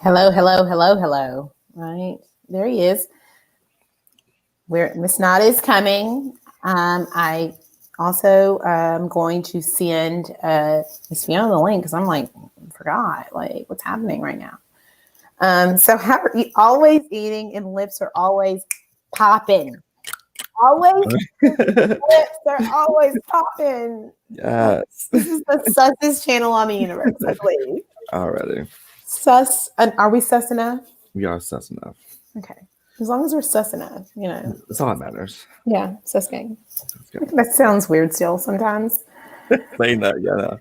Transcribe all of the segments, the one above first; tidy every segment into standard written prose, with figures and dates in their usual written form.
Hello, hello, hello, hello. Right, there he is. Where Miss Nada is coming. I also am going to send Miss Fiona the link because I'm like, forgot, like, what's happening right now. So how are you always eating and lips are always popping? Always lips are always popping. Yes. This is the sussest channel on the universe, I believe. Already. Sus, are we sus enough? We are sus enough. Okay. As long as we're sus enough, you know. That's all that matters. Yeah, sus gang. That sounds weird still sometimes. Saying that, yeah.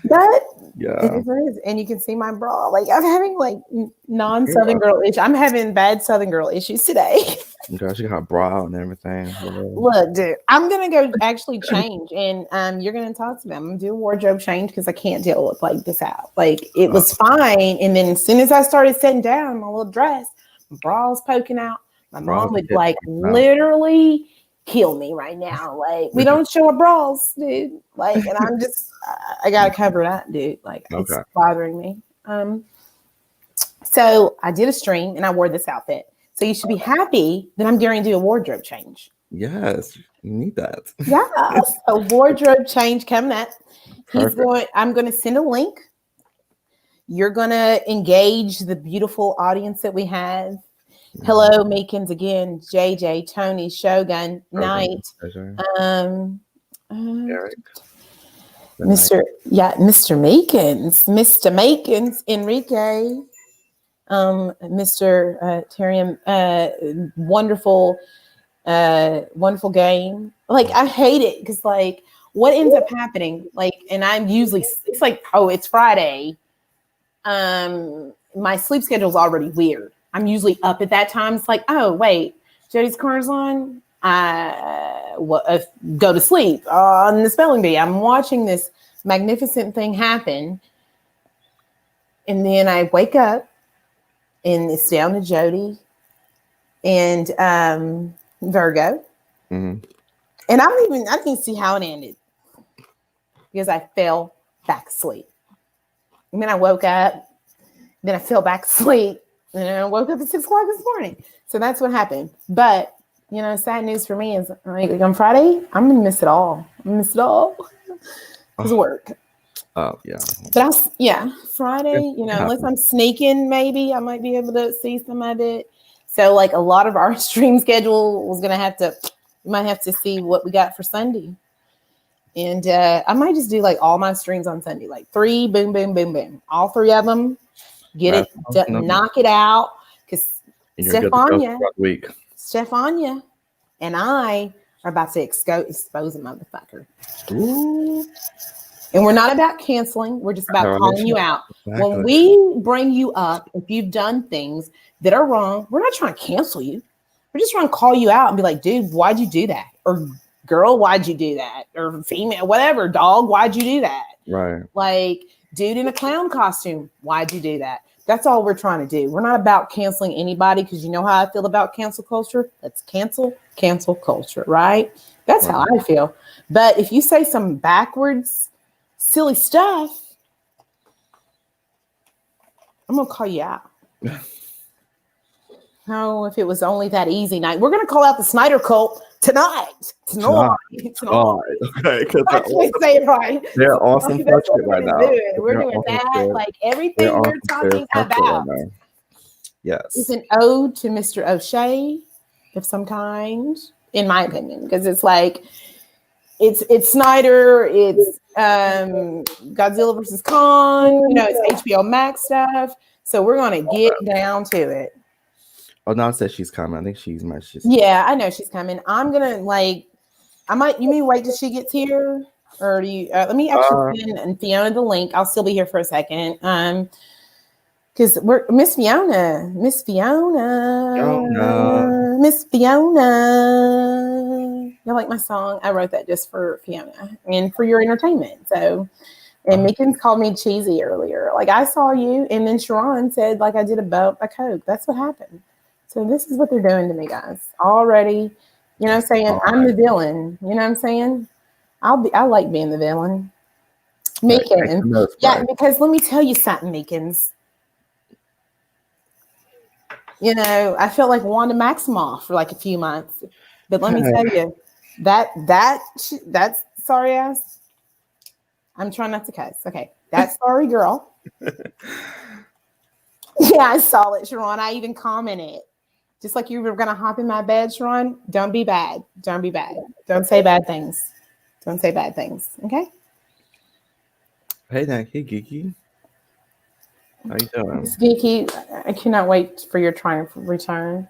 But Yeah. it is. And you can see my bra. Like I'm having like non-Southern girl issues. I'm having bad Southern girl issues today. Girl, she got her bra out and everything. Look, dude, I'm gonna go actually change, and you're gonna talk to them. I'm gonna do a wardrobe change because I can't deal with like this out. Like it was fine, and then as soon as I started sitting down, my little dress, my bra was poking out. My mom would like literally kill me right now. Like we don't show our bras, dude. Like, and I'm just, I gotta cover that, dude. Like it's bothering me. So I did a stream and I wore this outfit. So you should be happy that I'm going to do a wardrobe change. Yes, you need that. Yes, a wardrobe change coming up. I'm going to send a link. You're going to engage the beautiful audience that we have. Hello, Meekins again, JJ, Tony, Shogun, Knight, Eric. Mr. Makins, Enrique. Mr. Tyrion, wonderful game. Like I hate it because like what ends up happening, like, and I'm usually it's like, oh, it's Friday. My sleep schedule is already weird. I'm usually up at that time. It's like, oh wait, Jody's car's on. Go to sleep on the spelling bee. I'm watching this magnificent thing happen, and then I wake up. And it's down to Jody and Virgo. Mm-hmm. And I didn't see how it ended because I fell back asleep. And then I woke up, then I fell back asleep, and then I woke up at 6 o'clock this morning. So that's what happened. But, you know, sad news for me is like on Friday, I'm going to miss it all. Because of work. Oh, yeah. But Friday, you know, unless I'm sneaking, maybe I might be able to see some of it. So like a lot of our stream schedule was going to you might have to see what we got for Sunday. And I might just do like all my streams on Sunday, like 3, boom, boom, boom, boom. All 3 of them, knock it out. Because Stefania and I are about to expose a motherfucker. Ooh. And we're not about canceling. We're just about calling you out. Exactly. When we bring you up, if you've done things that are wrong, we're not trying to cancel you. We're just trying to call you out and be like, dude, why'd you do that? Or girl, why'd you do that? Or female, whatever, dog, why'd you do that? Right. Like, dude in a clown costume, why'd you do that? That's all we're trying to do. We're not about canceling anybody because you know how I feel about cancel culture. Let's cancel culture, right? That's how I feel. But if you say some backwards, silly stuff, I'm gonna call you out. Oh, if it was only that easy night. We're gonna call out the Snyder cult tonight. Tonight. Okay, I can't say it right. They're awesome right now. We're doing that. Like everything we're talking about is an ode to Mr. O'Shea of some kind, in my opinion, because it's like it's Snyder, it's Godzilla versus Kong, you know, it's HBO Max stuff. So we're gonna get down to it. Oh, no, I said she's coming. I think she's yeah, I know she's coming. I'm gonna you mean wait till she gets here? Or do you let me actually send Fiona the link. I'll still be here for a second. Because we're Miss Fiona. You like my song? I wrote that just for Fiona and for your entertainment. So, and Meekins called me cheesy earlier. Like I saw you, and then Sharon said like I did a Coke. That's what happened. So this is what they're doing to me, guys. Already, you know what I'm saying? I'm the villain. You know what I'm saying? I like being the villain. Meekins. Yeah, because let me tell you something, Meekins. You know, I felt like Wanda Maximoff for like a few months. But let me tell you, that's sorry ass. I'm trying not to cuss. Okay. That sorry girl. Yeah, I saw it, Sharon. I even commented. Just like you were going to hop in my bed, Sharon, don't be bad. Don't be bad. Don't say bad things. Don't say bad things. Okay? Hey, hey, Geeky. How you doing? Miss Geeky, I cannot wait for your triumph return.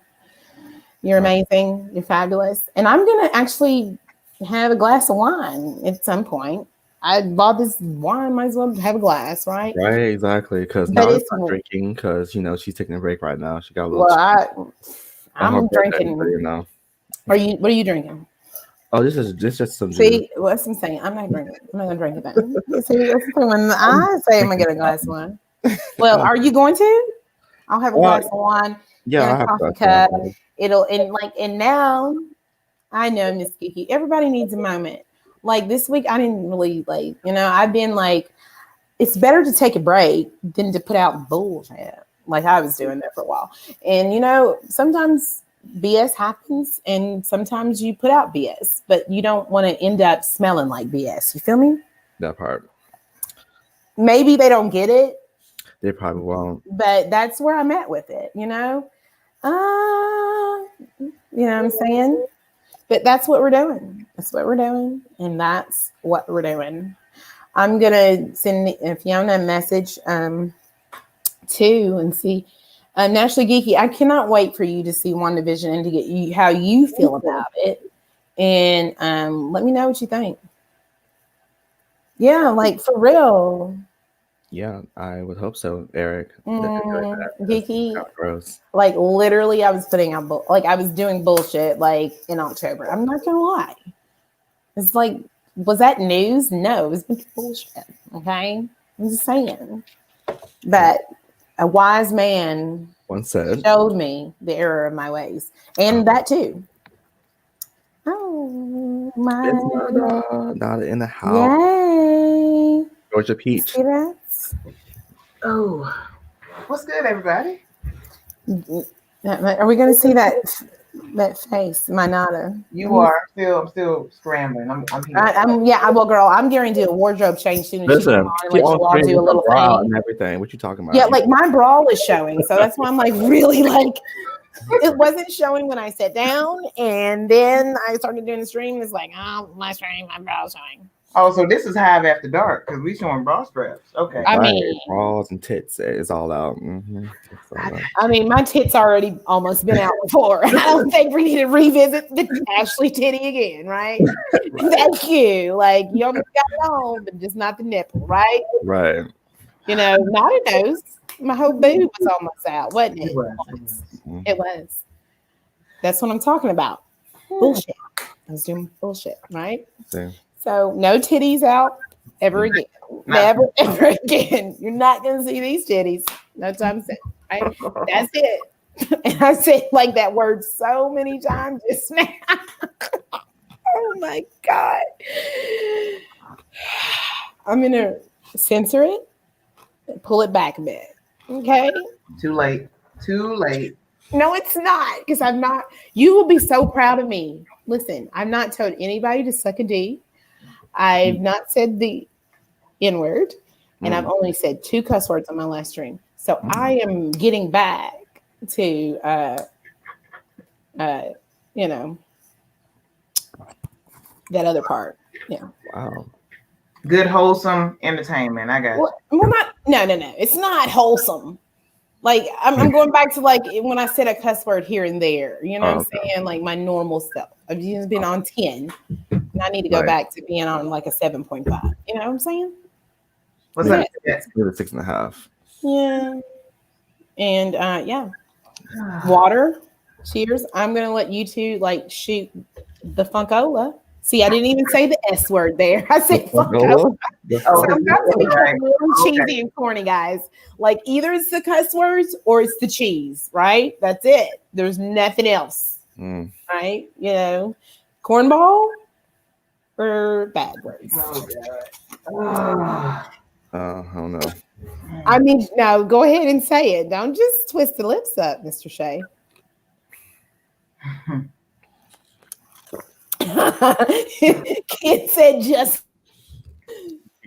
You're amazing. You're fabulous. And I'm going to actually have a glass of wine at some point. I bought this wine, might as well have a glass, right? Right, exactly. Because now I'm not drinking because, you know, she's taking a break right now. She got a little. Well, I'm drinking. What are you drinking? Oh, this is just some. See, what's I'm saying? I'm not drinking. I'm not gonna drink it then. See, that's the thing. When I say I'm gonna get a glass of wine. Well, are you going to? I'll have a glass of wine. Yeah, and a coffee cup. And now I know, Miss Kiki. Everybody needs a moment. Like this week, I didn't really I've been like, it's better to take a break than to put out bullshit like I was doing there for a while. And sometimes BS happens, and sometimes you put out BS, but you don't want to end up smelling like BS. You feel me? That part. Maybe they don't get it. They probably won't. But that's where I'm at with it. You know what I'm saying? But that's what we're doing. That's what we're doing. And that's what we're doing. I'm going to send Fiona a message too and see. Nationally Geeky, I cannot wait for you to see WandaVision and to get you how you feel about it. And let me know what you think. Yeah, like for real. Yeah, I would hope so, Eric. Geeky, like literally, I was putting out I was doing bullshit like in October. I'm not gonna lie. It's like, was that news? No, it was bullshit. Okay, I'm just saying. But a wise man once said showed me the error of my ways, and that too. Oh my! Not in the house. Yay! Georgia Peach. See that? Oh, what's good, everybody? Are we going to see that face, my Nada? You are. I'm still scrambling. I'm here. Well, girl, I'm going to do a wardrobe change soon. Listen, you all do a little bra thing and everything. What you talking about? Yeah, like my bra is showing, so that's why I'm like really like. It wasn't showing when I sat down, and then I started doing the stream. It's like, oh, my stream, my bra's showing. Oh, so this is Hive After Dark because we showing bra straps. Okay. I mean, bras and tits is all out. Mm-hmm. I mean, my tits already almost been out before. I don't think we need to revisit the Ashley titty again, right? Thank you. Like you almost got it on, but just not the nipple, right? Right. Not a nose. My whole boob was almost out, wasn't it? It was. That's what I'm talking about. Bullshit. I was doing bullshit, right? Same. So no titties out ever again. Never, ever again. You're not going to see these titties. No time soon. Right? That's it. And I said like that word so many times just now. Oh my God. I'm going to censor it and pull it back a bit. Okay? Too late. No, it's not, because I'm not. You will be so proud of me. Listen, I've not told anybody to suck a D. I've not said the N-word, and I've only said 2 cuss words on my last stream. So I am getting back to, that other part. Yeah. Wow. Good, wholesome entertainment. I got you. Well, no. It's not wholesome. Like I'm going back to like when I said a cuss word here and there, what I'm saying? Like my normal stuff. I've just been on 10, and I need to go back to being on like a 7.5. You know what I'm saying? What's that? It's 6.5. Yeah. And water. Cheers. I'm gonna let you two like shoot the Funkola. See, I didn't even say the S word there. I said Funkola. So I'm about to become really cheesy and corny, guys. Like either it's the cuss words or it's the cheese, right? That's it. There's nothing else, right? Cornball or bad words. Oh, I don't know. I mean, no, go ahead and say it. Don't just twist the lips up, Mr. Shea. Kid said just.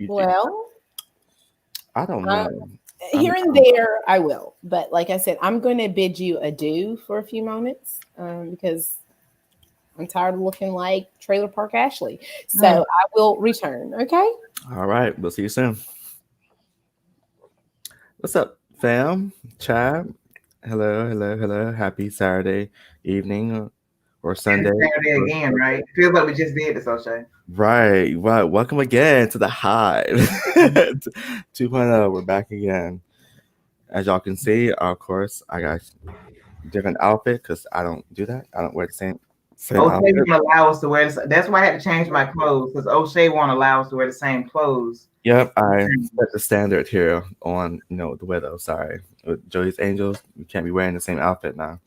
Well, I don't know. Here and there, I will. But like I said, I'm going to bid you adieu for a few moments because I'm tired of looking like Trailer Park Ashley. So I will return. Okay. All right. We'll see you soon. What's up, fam? Chad. Hello. Happy Saturday evening or Sunday. Saturday again, right? Feels like we just did this, O'Shea. Right. Welcome again to the Hive 2.0. We're back again. As y'all can see, of course, I got a different outfit because I don't do that. I don't wear the same O'Shea won't allow us to wear this. That's why I had to change my clothes because O'Shea won't allow us to wear the same clothes. Yep, I set the standard here on the Widow. Sorry, with Joey's Angels, you can't be wearing the same outfit now.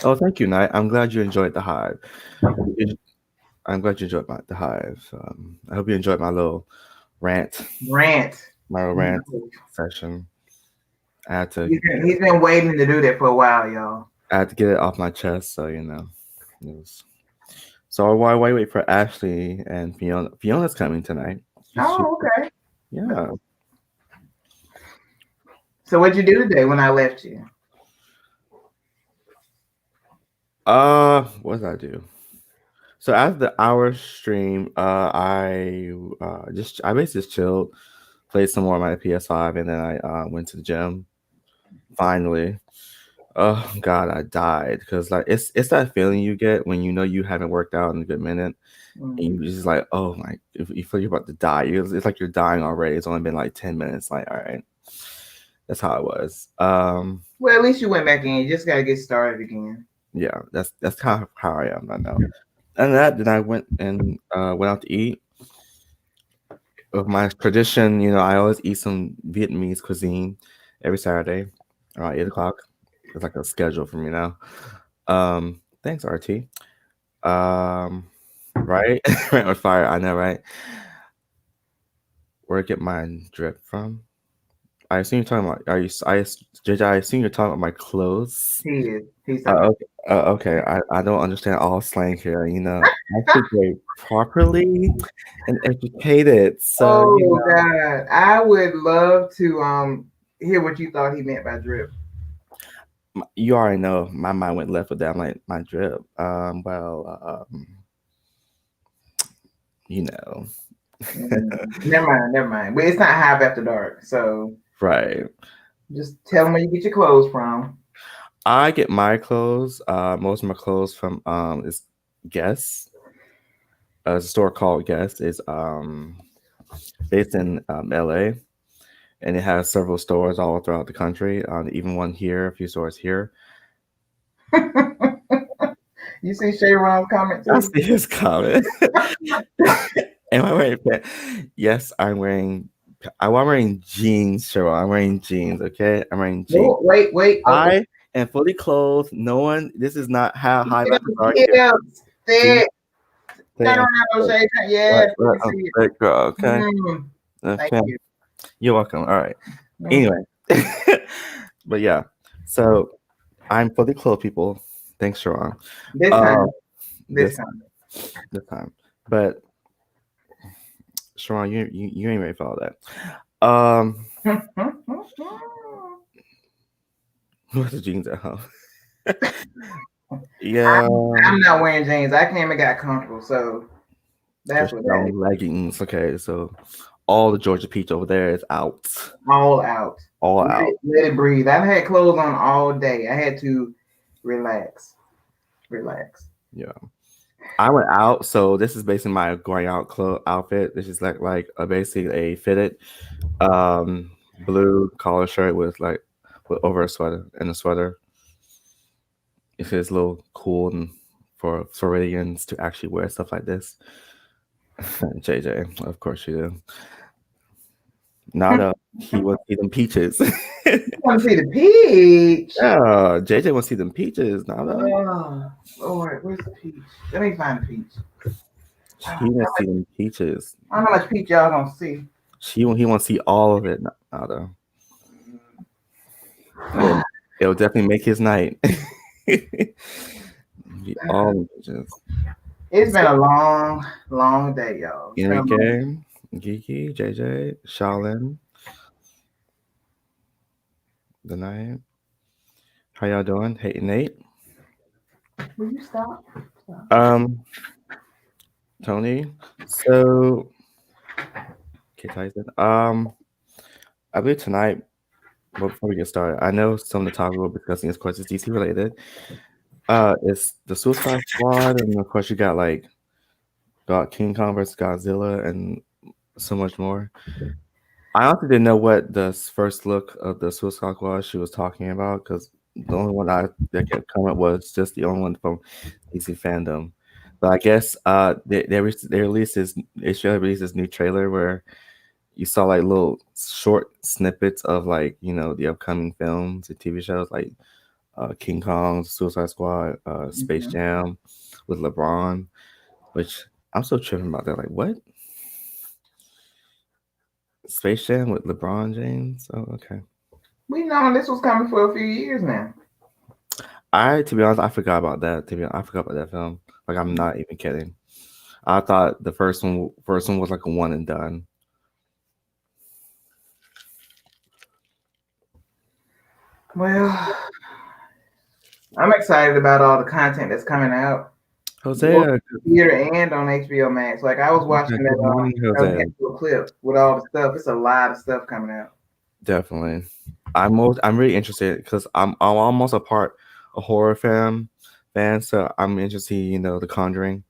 Oh, thank you, Knight. I'm glad you enjoyed the Hive. I'm glad you enjoyed the Hive. I hope you enjoyed my little rant. My little rant session. I had to. He's been waiting to do that for a while, y'all. I had to get it off my chest, so it was. So while I wait for Ashley and Fiona, Fiona's coming tonight. Okay. Yeah. So what'd you do today when I left you? What did I do? So after the hour stream, I basically just chilled, played some more of my PS5, and then I went to the gym. Finally. Oh God, I died because like it's that feeling you get when you know you haven't worked out in a good minute, and you just like, oh my, if you feel you're about to die, it's like you're dying already. It's only been like 10 minutes. Like, all right, that's how it was. Well, at least you went back in. You just gotta get started again. Yeah, that's kind of how I am. I know. And then I went out to eat. Of my tradition, I always eat some Vietnamese cuisine every Saturday around 8 o'clock. It's like a schedule for me now. Thanks, RT. Right? Right on fire. I know, right? Where I get my drip from? I assume you're talking about. JJ, I assume you're talking about my clothes. He is. He's okay. I don't understand all slang here. I speak very properly and educated. So. God, I would love to hear what you thought he meant by drip. You already know my mind went left with that. I'm like, my drip. Never mind. But it's not Hive After Dark, so right. Just tell them where you get your clothes from. I get my clothes. Most of my clothes from is Guess. It's a store called Guess. It's based in LA, and it has several stores all throughout the country. Even one here, a few stores here. You see Shay Ron's comment too? I see his comment. Am I wearing pants? Yes, I'm wearing jeans, Cheryl. I'm wearing jeans, okay? I'm wearing jeans. Oh, wait. Okay. I am fully clothed. No one, this is not how high are. Yeah, stay. Turn around, Shay. Yeah. Girl, okay. Thank you. You're welcome. All right. Anyway. But yeah. So I'm fully clothed, people. Thanks, Sharon. This time. But Sharon, you ain't ready for all that. What's the jeans at home? Yeah. I'm not wearing jeans. I came and got comfortable, so that's what that is. Leggings. Okay, so all the Georgia Peach over there is out. All out. Let it breathe. I've had clothes on all day. I had to relax. Yeah. I went out, so this is basically my going out outfit. This is like basically a fitted blue collar shirt with over a sweater and a sweater. It feels a little cool and for Floridians to actually wear stuff like this. JJ, of course you do. Nada, he wants to see them peaches. Want to see the peach? Yeah, JJ wants to see them peaches. Nada. Oh, Lord, where's the peach? Let me find the peach. He wants to see them peaches. I don't know how much peach y'all gonna see. He want to see all of it now, though. It'll definitely make his night. All images. It's been a long day, y'all. Enrique, Geeky, JJ, Shaolin, the night. How y'all doing? Hey, Nate. Will you stop? Tony. So, okay, Tyson. I believe tonight. Well, before we get started, I know some of the topics we'll be discussing is, of course, is DC related. It's the Suicide Squad, and of course, you got King Kong versus Godzilla, and so much more. I honestly didn't know what the first look of the Suicide Squad she was talking about, because the only one that kept coming was just the only one from DC fandom. But I guess they released this new trailer where you saw like little short snippets of the upcoming films and TV shows like King Kong, Suicide Squad, Space Jam with LeBron, which I'm still tripping about that. Like, what? Space Jam with LeBron James? Oh, okay. We known this was coming for a few years now. To be honest, I forgot about that. I forgot about that film. Like, I'm not even kidding. I thought the first one was like a one and done. Well, I'm excited about all the content that's coming out. Hosea, here and on HBO Max. Like I was watching that clip with all the stuff. It's a lot of stuff coming out. Definitely, I'm really interested because I'm almost a horror fan. So I'm interested. The Conjuring.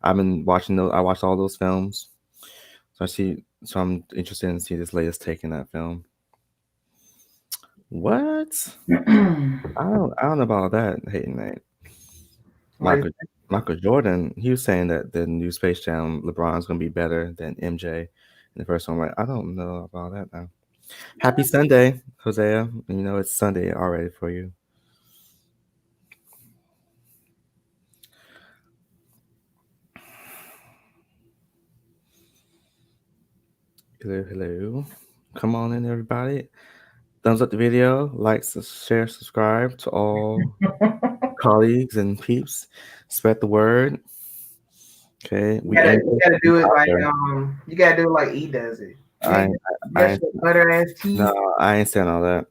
I've been watching those. I watched all those films. So I'm interested in see this latest take in that film. What? I don't know about that, hating Nate. Michael Jordan, he was saying that the new Space Jam LeBron's gonna be better than MJ in the first one. Like, I don't know about that now. Happy Sunday, Hosea. It's Sunday already for you. Hello. Come on in, everybody. Thumbs up the video, like, share, subscribe to all colleagues and peeps. Spread the word. Okay, you gotta do it like you gotta do it like E does it. Butter ass tea. No, I ain't saying all that.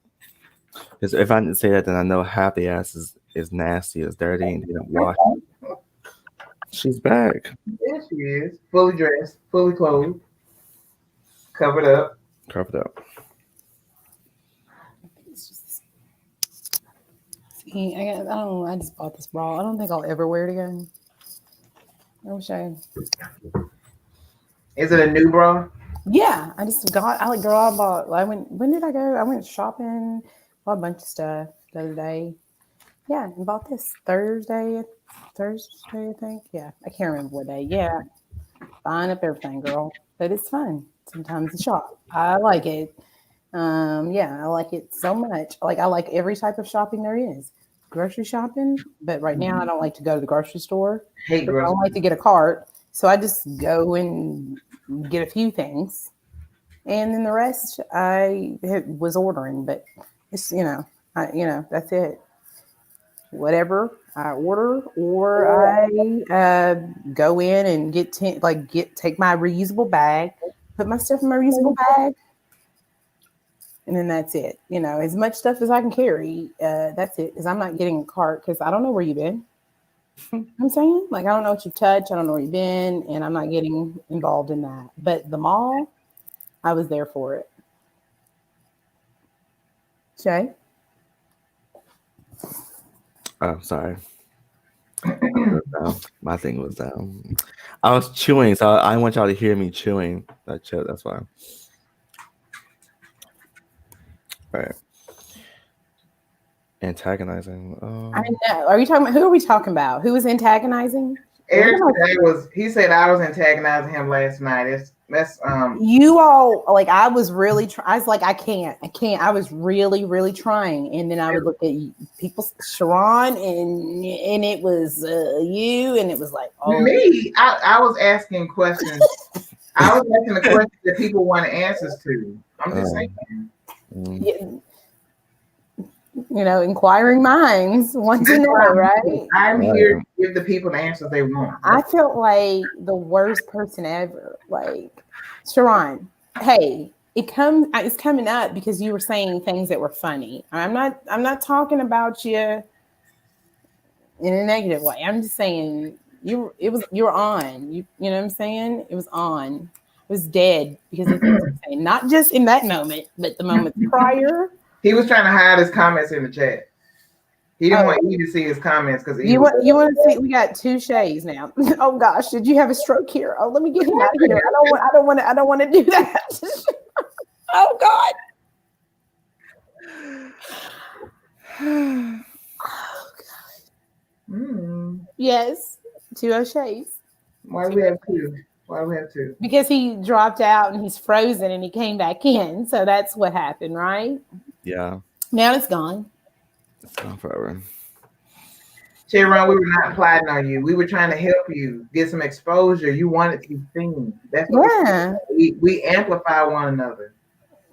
Because if I didn't say that, then I know half the ass is nasty, is dirty, and didn't wash. She's back. There she is, fully dressed, fully clothed, covered up. See, I don't know. I just bought this bra. I don't think I'll ever wear it again. I wish I. Is it a new bra? Yeah, I bought. When did I go? I went shopping, bought a bunch of stuff the other day. Yeah, and bought this Thursday, I think. Yeah, I can't remember what day. Yeah, buying up everything, girl. But it's fun sometimes to shop. I like it. Yeah, I like it so much. I like every type of shopping there is. Grocery shopping, but right now I don't like to go to the grocery store. I don't like to get a cart, so I just go and get a few things, and then the rest I was ordering. But it's that's it. Whatever I order, or I go in and take my reusable bag, put my stuff in my reusable bag. And then that's it. As much stuff as I can carry. That's it. Because I'm not getting a cart because I don't know where you've been. I'm saying, I don't know what you've touched. I don't know where you've been, and I'm not getting involved in that. But the mall, I was there for it. Shay? Oh, sorry. My thing was down. I was chewing, so I want y'all to hear me chewing. That's why. Right. Antagonizing. I know. Are you talking about who are we talking about? Who was antagonizing? Eric he said I was antagonizing him last night. That's you all I was really I was like, I can't. I was really, really trying. And then I would look at people, Sharon, and it was you, and it was like, oh me. I was asking questions I was asking the questions that people want answers to. I'm just saying. You know, inquiring minds want to know, right? I'm here to give the people the answers they want. I felt like the worst person ever. Like, Sharon, hey, it's coming up because you were saying things that were funny. I'm not talking about you in a negative way. I'm just saying you were on. You know what I'm saying? It was on. It was dead because of things you're saying. Not just in that moment, but the moment prior. He was trying to hide his comments in the chat. He didn't want you to see his comments because you want to see. We got two shades now. Oh gosh, did you have a stroke here? Oh, let me get him out of here. I don't want to do that. Oh God. Oh God. Yes, 2 O'Shea's. Why do we have two? Why do we have two? Because he dropped out and he's frozen and he came back in. So that's what happened, right? Yeah. Now it's gone. It's gone forever. Sharon, we were not plotting on you. We were trying to help you get some exposure. You wanted to be seen. That's what we amplify one another.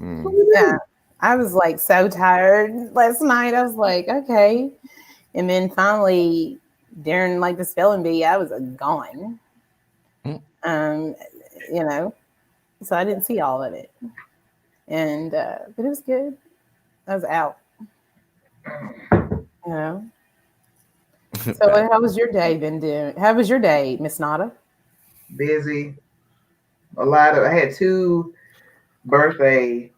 Yeah. I was like so tired last night. I was like, okay. And then finally, during like the spelling bee, I was gone. You know, so I didn't see all of it. And but it was good. I was out. You know. So how was your day been doing? How was your day, Miss Nada? Busy. I had 2 birthday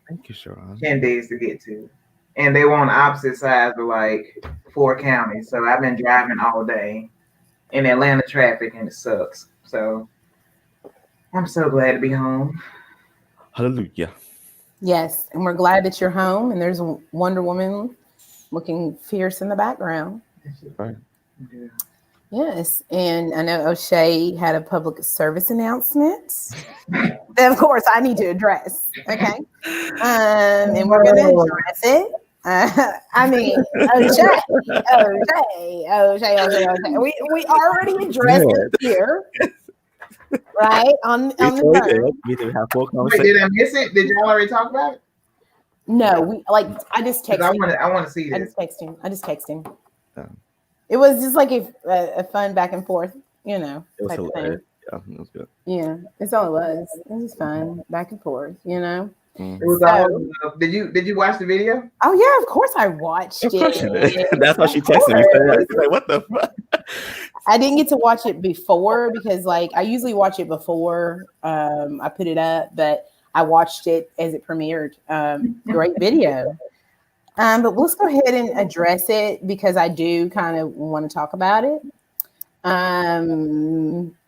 days to get to. And they were on opposite sides of like 4 counties. So I've been driving all day in Atlanta traffic and it sucks. So I'm so glad to be home. Hallelujah. Yes, and we're glad that you're home and there's a Wonder Woman looking fierce in the background. Right. Yeah. Yes, and I know O'Shea had a public service announcement that, of course, I need to address. Okay, and we're going to address it. I mean, O'Shea. We already addressed it here, right? On the phone. We did have full Wait, did I miss it? Did y'all already talk about it? No, I just texted him. I want to see this. I just texted him. It was just like a fun back and forth, you know. It was hilarious. Thing. Yeah, it was good. Yeah, that's all it was. It was fun back and forth, you know. It was all, did you watch the video? Oh yeah, of course I watched it. That's why she texted me. She's like, what the fuck? I didn't get to watch it before because like I usually watch it before I put it up, but I watched it as it premiered. Great video. But let's go ahead and address it because I do kind of want to talk about it.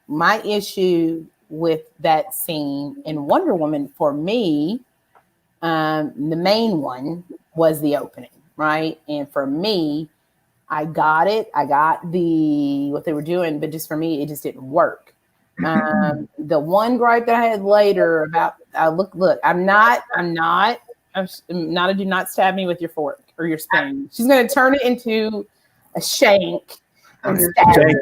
My issue with that scene in Wonder Woman for me, the main one was the opening, right? And for me, I got it. I got what they were doing, but just for me, it just didn't work. The one gripe that I had later about look, I'm not do not stab me with your fork or your spoon. She's going to turn it into a shank and stab me.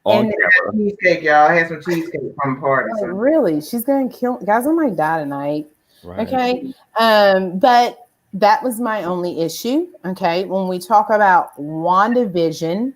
And cheesecake, y'all. I had some cheesecake from the party. So. Really? She's going to kill guys. I might die tonight. Right. Okay. But that was my only issue. Okay. When we talk about WandaVision,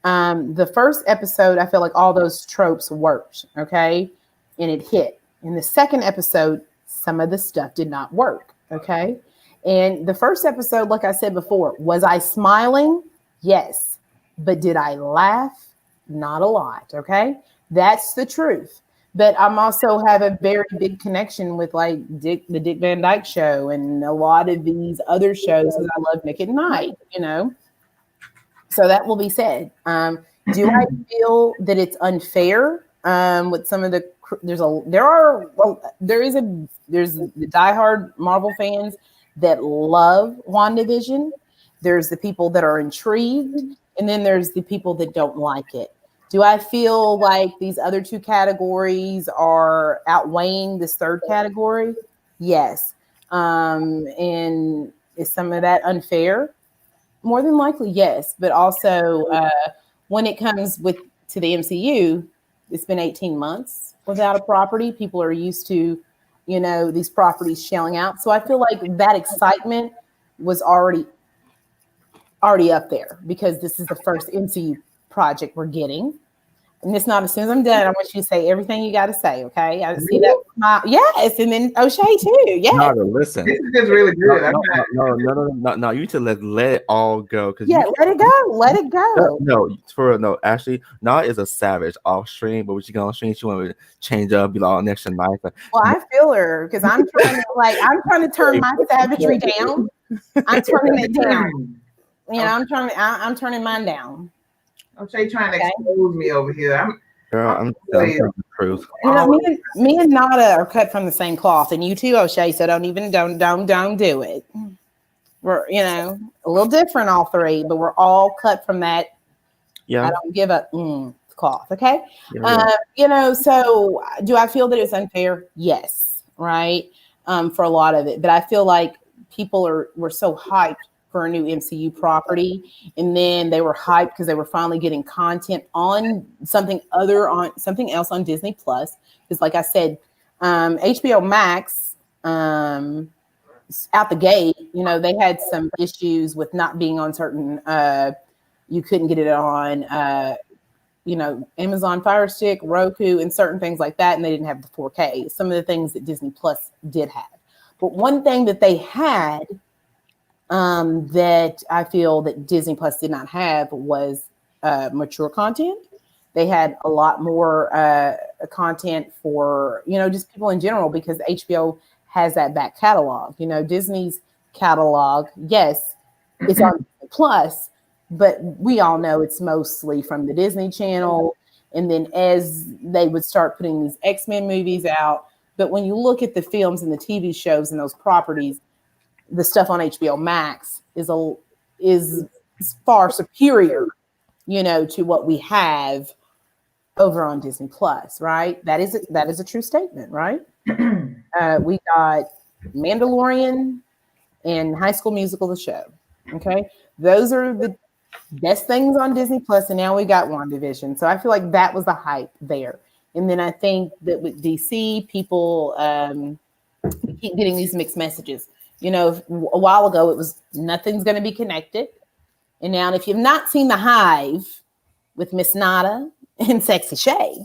the first episode, I feel like all those tropes worked. Okay. And it hit. In the second episode, some of the stuff did not work. Okay. And the first episode, like I said before, was I smiling? Yes. But did I laugh? Not a lot. Okay. That's the truth. But I'm also have a very big connection with like the Dick Van Dyke Show and a lot of these other shows because I love Nick at Night, you know. So that will be said. Do I feel that it's unfair with some of the there's the diehard Marvel fans that love WandaVision. There's the people that are intrigued, and then there's the people that don't like it. Do I feel like these other two categories are outweighing this third category? Yes. And is some of that unfair? More than likely, yes. But also when it comes to the MCU, it's been 18 months without a property. People are used to, you know, these properties shelling out. So I feel like that excitement was already up there because this is the first MCU project we're getting. And it's not, as soon as I'm done, I want you to say everything you got to say, okay? I see that. Yes, and then O'Shea too. Yes. No, listen. This is just really good. No. You need to let it all go. Yeah, let it go. Let it go. No. Ashley, Nala is a savage off stream, but when she go on stream, she want to change up, be like, an extra nice. Well, I feel her because I'm trying to turn my savagery down. I'm turning it down. You know, I'm turning mine down. O'Shea trying to expose me over here. I'm telling the truth. You know, me and Nada are cut from the same cloth, and you too, O'Shea. So don't do it. We're, you know, a little different, all three, but we're all cut from that. Yeah, I don't give a cloth. Okay. You know, so do I feel that it's unfair? Yes, right. For a lot of it, but I feel like people were so hyped for a new MCU property, and then they were hyped because they were finally getting content on something else on Disney Plus. Because, like I said, HBO Max out the gate, you know, they had some issues with not being on certain. You couldn't get it on, you know, Amazon Fire Stick, Roku, and certain things like that, and they didn't have the 4K. Some of the things that Disney Plus did have, but one thing that they had. That I feel that Disney Plus did not have was mature content. They had a lot more content for, you know, just people in general, because HBO has that back catalog. You know, Disney's catalog, yes, it's on Disney Plus, but we all know it's mostly from the Disney Channel. And then as they would start putting these X-Men movies out, but when you look at the films and the TV shows and those properties, the stuff on HBO Max is far superior, you know, to what we have over on Disney Plus, right? That is a true statement, right? We got Mandalorian and High School Musical, the show. Okay, those are the best things on Disney Plus, and now we got WandaVision. So I feel like that was the hype there. And then I think that with DC, people keep getting these mixed messages. You know, a while ago, it was nothing's going to be connected. And now, if you've not seen The Hive with Miss Nada and Sexy Shay,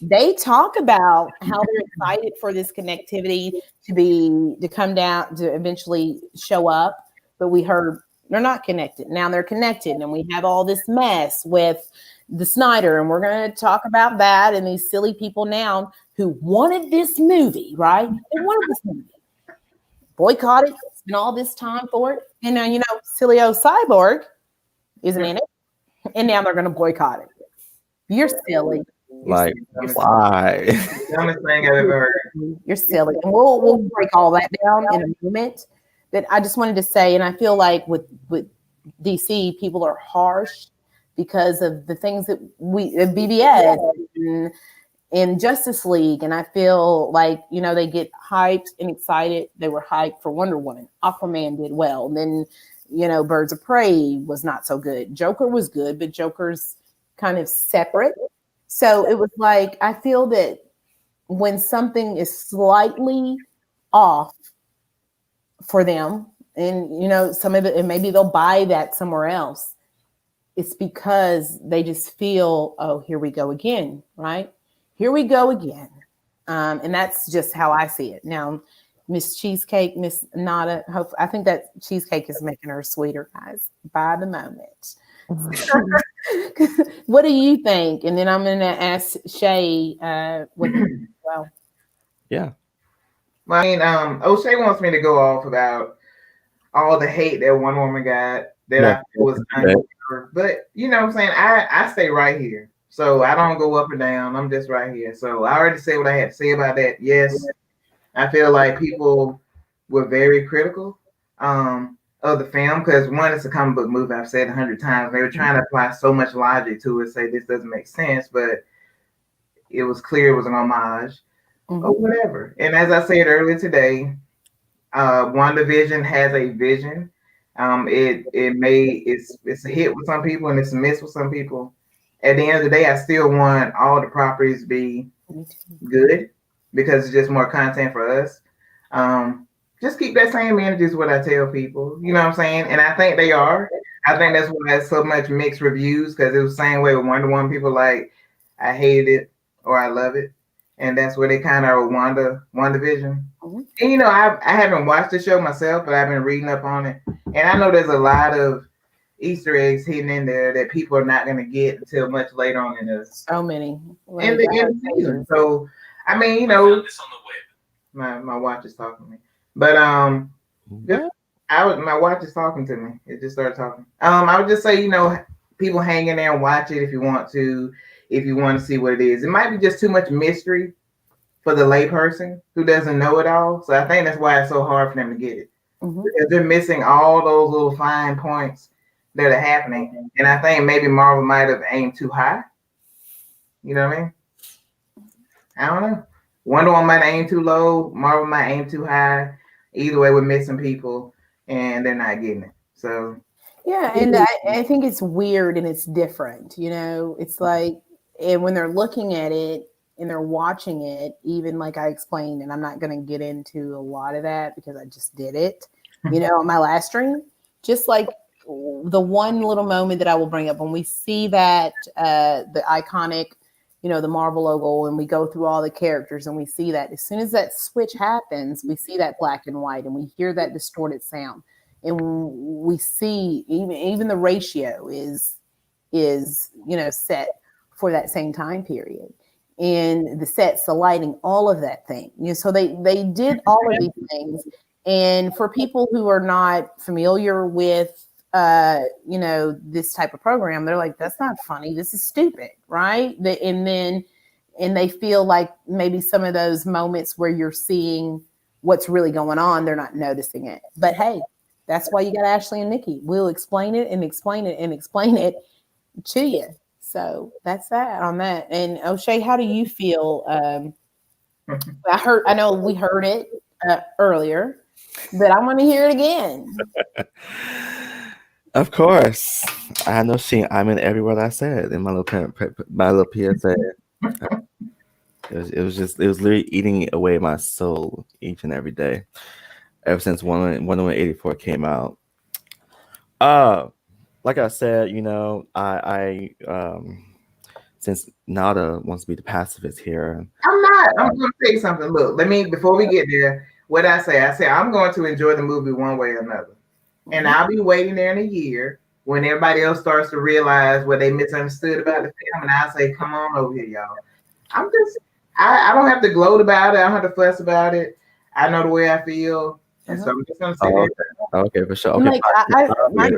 they talk about how they're excited for this connectivity to come down, to eventually show up. But we heard they're not connected. Now they're connected. And we have all this mess with the Snyder. And we're going to talk about that and these silly people now who wanted this movie, right? They wanted this movie. Boycotted, spent all this time for it. And now, you know, silly old Cyborg isn't in it. And now they're going to boycott it. You're silly. Like, why? Dumbest thing I've ever heard. You're silly. And we'll break all that down in a moment. But I just wanted to say, and I feel like with DC, people are harsh because of the things that BBS and Justice League, and I feel like, you know, they get hyped and excited. They were hyped for Wonder Woman. Aquaman did well. And then, you know, Birds of Prey was not so good. Joker was good, but Joker's kind of separate. So it was like, I feel that when something is slightly off for them, and, you know, some of it, and maybe they'll buy that somewhere else, it's because they just feel, oh, here we go again, right? Here we go again. And that's just how I see it. Now, Miss Cheesecake, Miss Nada, I think that cheesecake is making her sweeter, guys, by the moment. What do you think? And then I'm going to ask Shay. Well, yeah. Well, I mean, O'Shea wants me to go off about all the hate that one woman got that I was unfair. But you know what I'm saying? I stay right here. So I don't go up or down. I'm just right here. So I already said what I had to say about that. Yes, I feel like people were very critical of the film because one, it's a comic book movie. I've said 100 times. They were trying to apply so much logic to it, say this doesn't make sense, but it was clear it was an homage or whatever. And as I said earlier today, WandaVision has a vision. It's a hit with some people and it's a miss with some people. at the end of the day, I still want all the properties to be good because it's just more content for us. Just keep that same energy is what I tell people. You know what I'm saying? And I think they are. I think that's why it's so much mixed reviews, because it was the same way with Wonder Woman. People like, I hate it or I love it. And that's where they kind of are WandaVision. Mm-hmm. And you know, I haven't watched the show myself, but I've been reading up on it. And I know there's a lot of Easter eggs hidden in there that people are not going to get until much later on in this. So many. In the season. So, I mean, you know, my watch is talking to me. But my watch is talking to me. It just started talking. I would just say, you know, people hang in there and watch it if you want to see what it is. It might be just too much mystery for the layperson who doesn't know it all. So I think that's why it's so hard for them to get it. Mm-hmm. Because they're missing all those little fine points that are happening. And I think maybe Marvel might have aimed too high. You know what I mean? I don't know. Wonder Woman might aim too low. Marvel might aim too high. Either way, we're missing people and they're not getting it. So yeah, and I think it's weird and it's different. You know, it's like, and when they're looking at it and they're watching it, even like I explained, and I'm not going to get into a lot of that because I just did it, you know, on my last stream. Just like the one little moment that I will bring up when we see that the iconic, you know, the Marvel logo, and we go through all the characters and we see that as soon as that switch happens, we see that black and white and we hear that distorted sound. And we see even the ratio is, you know, set for that same time period. And the sets, the lighting, all of that thing. You know, so they did all of these things. And for people who are not familiar with you know, this type of program, they're like, that's not funny. This is stupid, right? And they feel like maybe some of those moments where you're seeing what's really going on, they're not noticing it. But hey, that's why you got Ashley and Nikki. We'll explain it and explain it and explain it to you. So that's that on that. And O'Shea, how do you feel? I know we heard it earlier, but I want to hear it again. Of course, I had no shame. I'm in every word I said in my little PSA. It was literally eating away my soul each and every day, ever since Wonder Woman 84 came out. Like I said, you know, I since Nada wants to be the pacifist here. I'm going to say something. Look, before we get there, what I say I'm going to enjoy the movie one way or another. And I'll be waiting there in a year when everybody else starts to realize what they misunderstood about the film. And I'll say, come on over here, y'all. I don't have to gloat about it. I don't have to fuss about it. I know the way I feel. And so I'm just going to say that. Okay, for sure. Okay. Like,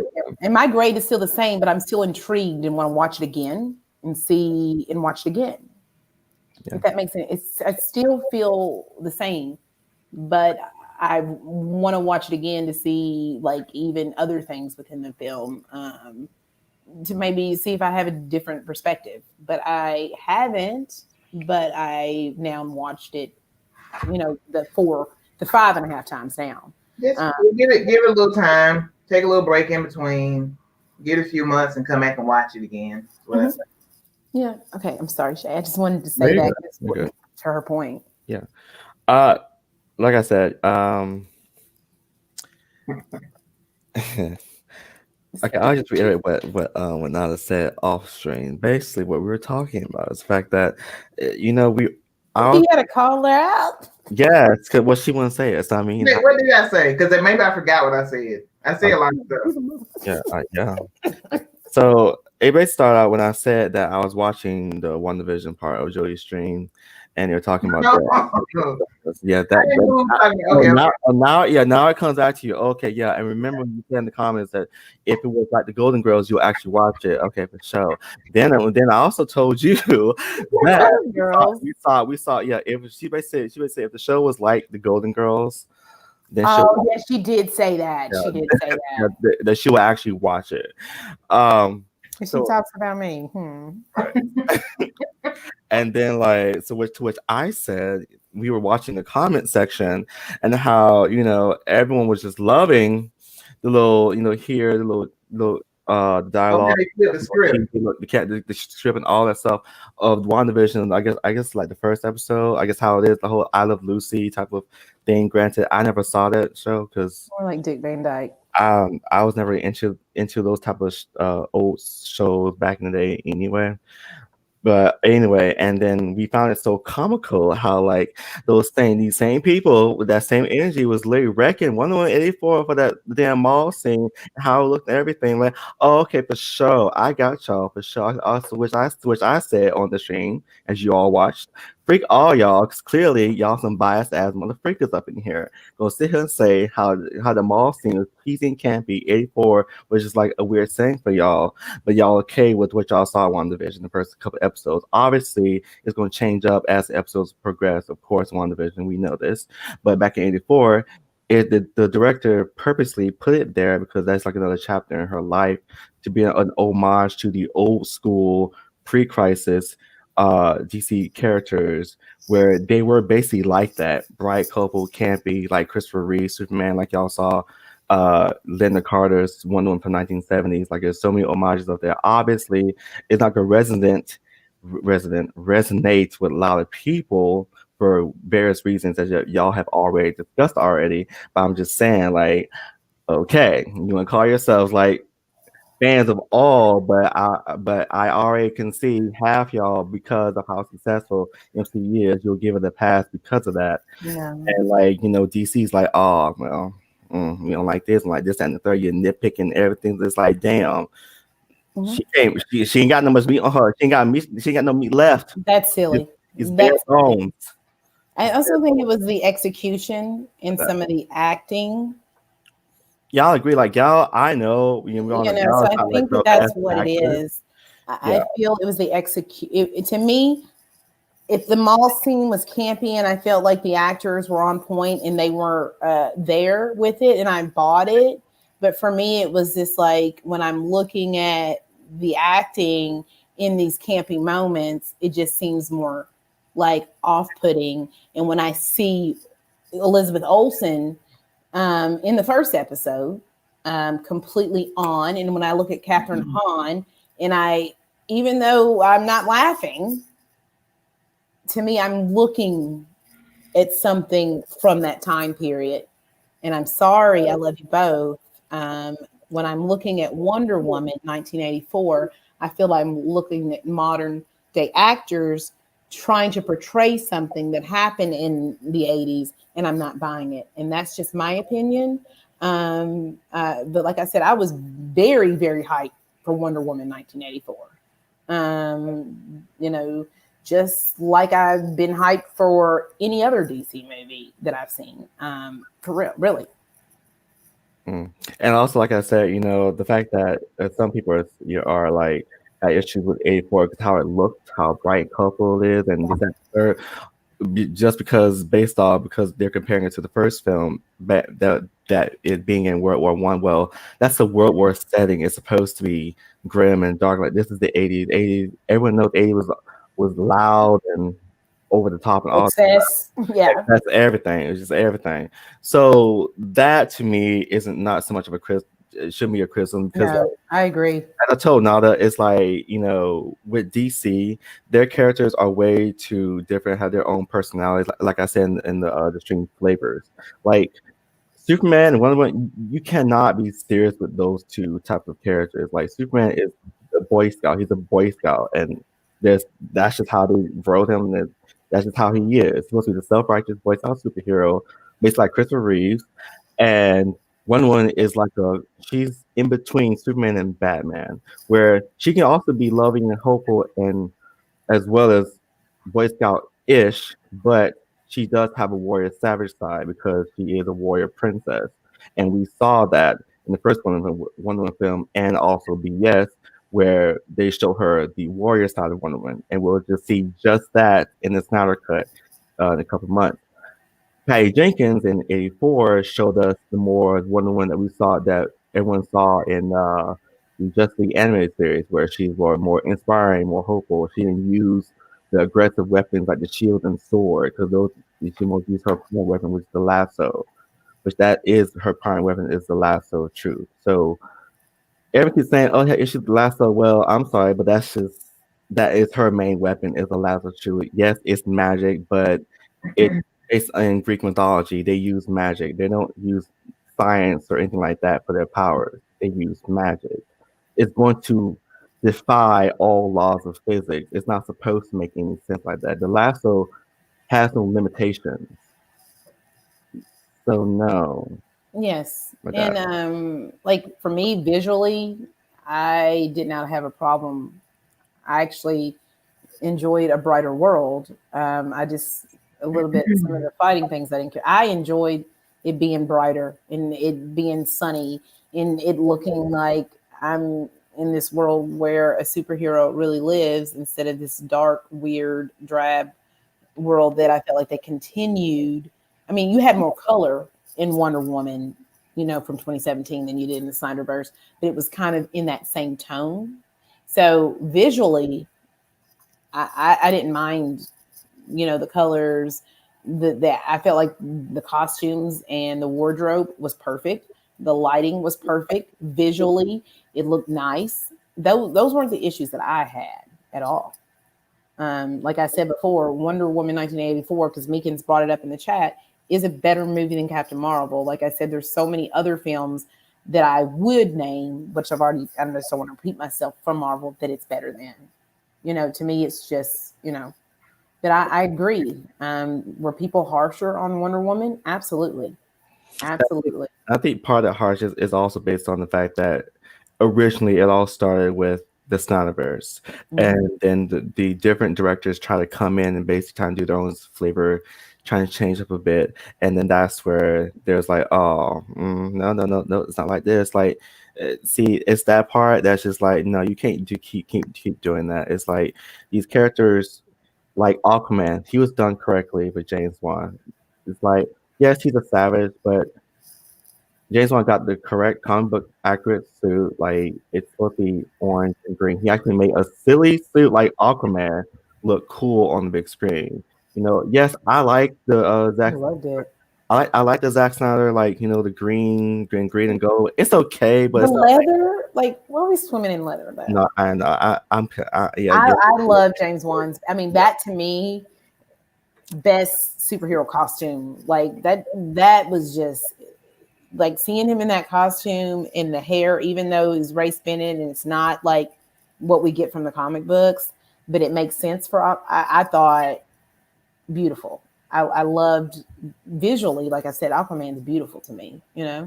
my grade is still the same, but I'm still intrigued and want to watch it again and watch it again. Yeah. If that makes sense. I still feel the same, but I want to watch it again to see like even other things within the film, to maybe see if I have a different perspective. But I haven't. But I now watched it, you know, the 5.5 times now. Just give it a little time. Take a little break in between. Get a few months and come back and watch it again. Yeah. Okay. I'm sorry, Shay. I just wanted to say that to her point. Yeah. Like I said, okay, I'll just reiterate what Nada said off stream. Basically, what we were talking about is the fact that, you know, you gotta call her out. Yeah, it's because what she wouldn't say it. I mean, what did I say? Because maybe I forgot what I said. I say a lot of stuff. Yeah. So it basically started out when I said that I was watching the WandaVision part of Jody's stream, and you're talking about that. Yeah, now it comes back to you. Okay, yeah, and remember you said in the comments that if it was like the Golden Girls, you'll actually watch it. Okay, for sure. Then I also told you that we saw. Yeah, she basically said if the show was like the Golden Girls, then she did say that. Yeah, she did say that. That she will actually watch it. She talks about me. Right. And then to which I said we were watching the comment section and how, you know, everyone was just loving the little, you know, here the little dialogue, the script, the script, and all that stuff of WandaVision. I guess like the first episode. I guess how it is, the whole I Love Lucy type of thing. Granted, I never saw that show because more like Dick Van Dyke. I was never into those type of old shows back in the day anyway. But anyway, and then we found it so comical how like these same people with that same energy was literally wrecking 184 for that damn mall scene, how it looked and everything. Like, oh, okay, for sure, I got y'all for sure. Also, which I said on the stream as you all watched, freak all y'all, because clearly y'all some biased ass motherfuckers up in here. Gonna sit here and say how the mall scene was cheesy and campy. 84 was just like a weird thing for y'all, but y'all okay with what y'all saw on WandaVision the first couple episodes. Obviously, it's going to change up as the episodes progress. Of course, WandaVision, we know this. But back in 84, the director purposely put it there because that's like another chapter in her life to be an homage to the old school pre-crisis DC characters where they were basically like that. Bright, colorful, campy, like Christopher Reeve, Superman, like y'all saw. Linda Carter's Wonder Woman from 1970s. Like there's so many homages up there. Obviously, it's not gonna resonate with a lot of people for various reasons that y'all have already discussed already. But I'm just saying, like, okay, you want to call yourselves like fans of all, but I already can see half y'all because of how successful MCU is. You'll give it a pass because of that. Yeah. And like DC's like, oh well. We don't like this, and like this, and the third. You're nitpicking everything. It's like, damn, she ain't got no much meat on her. She ain't got meat. She ain't got no meat left. That's silly. It's bare bones. I also think it was the execution and some of the acting. Y'all agree? Like y'all, I know. So I think that's what it is. I feel it was the execute. To me, if the mall scene was campy and I felt like the actors were on point and they were there with it and I bought it. But for me, it was just like when I'm looking at the acting in these campy moments, it just seems more like off-putting. And when I see Elizabeth Olsen in the first episode, completely on. And when I look at Catherine Hahn, and even though I'm not laughing, to me, I'm looking at something from that time period. And I'm sorry, I love you both. When I'm looking at Wonder Woman 1984, I feel I'm looking at modern day actors trying to portray something that happened in the 80s, and I'm not buying it. And that's just my opinion. But like I said, I was very, very hyped for Wonder Woman 1984. Just like I've been hyped for any other DC movie that I've seen, for real, really. And also, like I said, the fact that some people are like had issues with 84 because how it looked, how bright and colorful it is, and just because they're comparing it to the first film, that it being in World War I. Well, that's a World War setting. It's supposed to be grim and dark. Like this is the 80s. 80s. Everyone knows 80s was loud and over the top and all excess. Yeah, that's everything. It was just everything. So that to me not so much of a criticism. It shouldn't be a criticism because I agree. As I told Nada, it's like with DC, their characters are way too different, have their own personalities. Like I said in the stream flavors, like Superman and Wonder Woman, you cannot be serious with those two types of characters. Like Superman is a Boy Scout. He's a Boy Scout, and that's just how they wrote him. And that's just how he is. He's supposed to be the self-righteous Boy Scout superhero, basically like Christopher Reeves. And Wonder Woman is like she's in between Superman and Batman, where she can also be loving and hopeful and as well as Boy Scout-ish, but she does have a warrior savage side because she is a warrior princess. And we saw that in the first Wonder Woman film and also BS, where they show her the warrior side of Wonder Woman. And we'll just see just that in the Snyder Cut in a couple of months. Patty Jenkins in 84 showed us the more Wonder Woman that we saw, that everyone saw in just the animated series, where she's more inspiring, more hopeful. She didn't use the aggressive weapons like the shield and sword, because she most use her primary weapon, which is the lasso, which that is her primary weapon, is the lasso of truth. So Everybody's saying, "Oh, yeah, it should lasso." Well, I'm sorry, but that is her main weapon is a lasso shoot. Yes, it's magic, but it's in Greek mythology. They use magic. They don't use science or anything like that for their powers. They use magic. It's going to defy all laws of physics. It's not supposed to make any sense like that. The lasso has no limitations. So no. Yes. With And that. like for me visually, I did not have a problem. I actually enjoyed A Brighter World. I just a little bit some of the fighting things I didn't care. I enjoyed it being brighter and it being sunny and it looking like I'm in this world where a superhero really lives instead of this dark, weird, drab world that I felt like they continued. I mean, you had more color in Wonder Woman, from 2017 than you did in the SNYDERVERSE, but it was kind of in that same tone. So visually, I didn't mind, the colors. That I felt like the costumes and the wardrobe was perfect. The lighting was perfect. Visually, it looked nice. Those weren't the issues that I had at all. Like I said before, Wonder Woman 1984, because Meekins brought it up in the chat, is a better movie than Captain Marvel. Like I said, there's so many other films that I would name, which I just don't want to repeat myself from Marvel, that it's better than. To me, it's just, that I agree. Were people harsher on Wonder Woman? Absolutely. Absolutely. I think part of the harsh is also based on the fact that originally it all started with the SNYDERVERSE, and then the different directors try to come in and basically try and do their own flavor, trying to change up a bit, and then that's where there's like, oh, no, it's not like this. Like, see, it's that part that's just like, no, you can't keep doing that. It's like these characters, like Aquaman, he was done correctly with James Wan. It's like, yes, he's a savage, but James Wan got the correct comic book accurate suit. Like, it's supposed to be orange and green. He actually made a silly suit like Aquaman look cool on the big screen. Yes, I like the I Zack. loved it. I like the Zack Snyder, like, the green and gold. It's okay, but The it's not leather, like, what are we swimming in leather about? no. I know. Yeah. I love James Wan's. I mean, that to me, best superhero costume. Like that was just like seeing him in that costume and the hair, even though he's race bended and it's not like what we get from the comic books, but it makes sense for. I thought beautiful. I loved visually, like I said, Aquaman's beautiful to me. Yeah.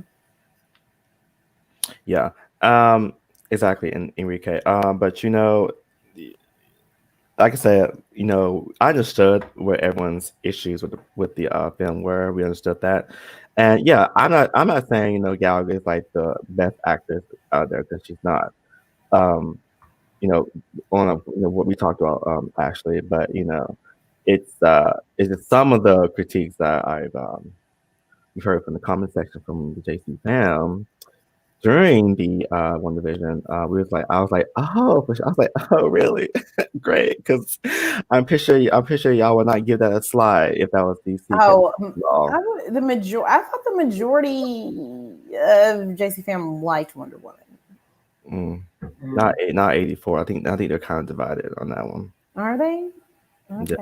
Exactly, Enrique. But like I said, I understood where everyone's issues with the film were. We understood that, and yeah, I'm not saying Gal is like the best actress out there, because she's not. Um, on what we talked about actually, but it's just some of the critiques that I've we've heard from the comment section from the JC fam during the WandaVision. I was like, oh, for sure. I was like, oh, really? Great, because I'm pretty sure y'all would not give that a slide if that was DC. Oh, I thought the majority of JC fam liked Wonder Woman. Not 84. I think they're kind of divided on that one. Are they? Okay.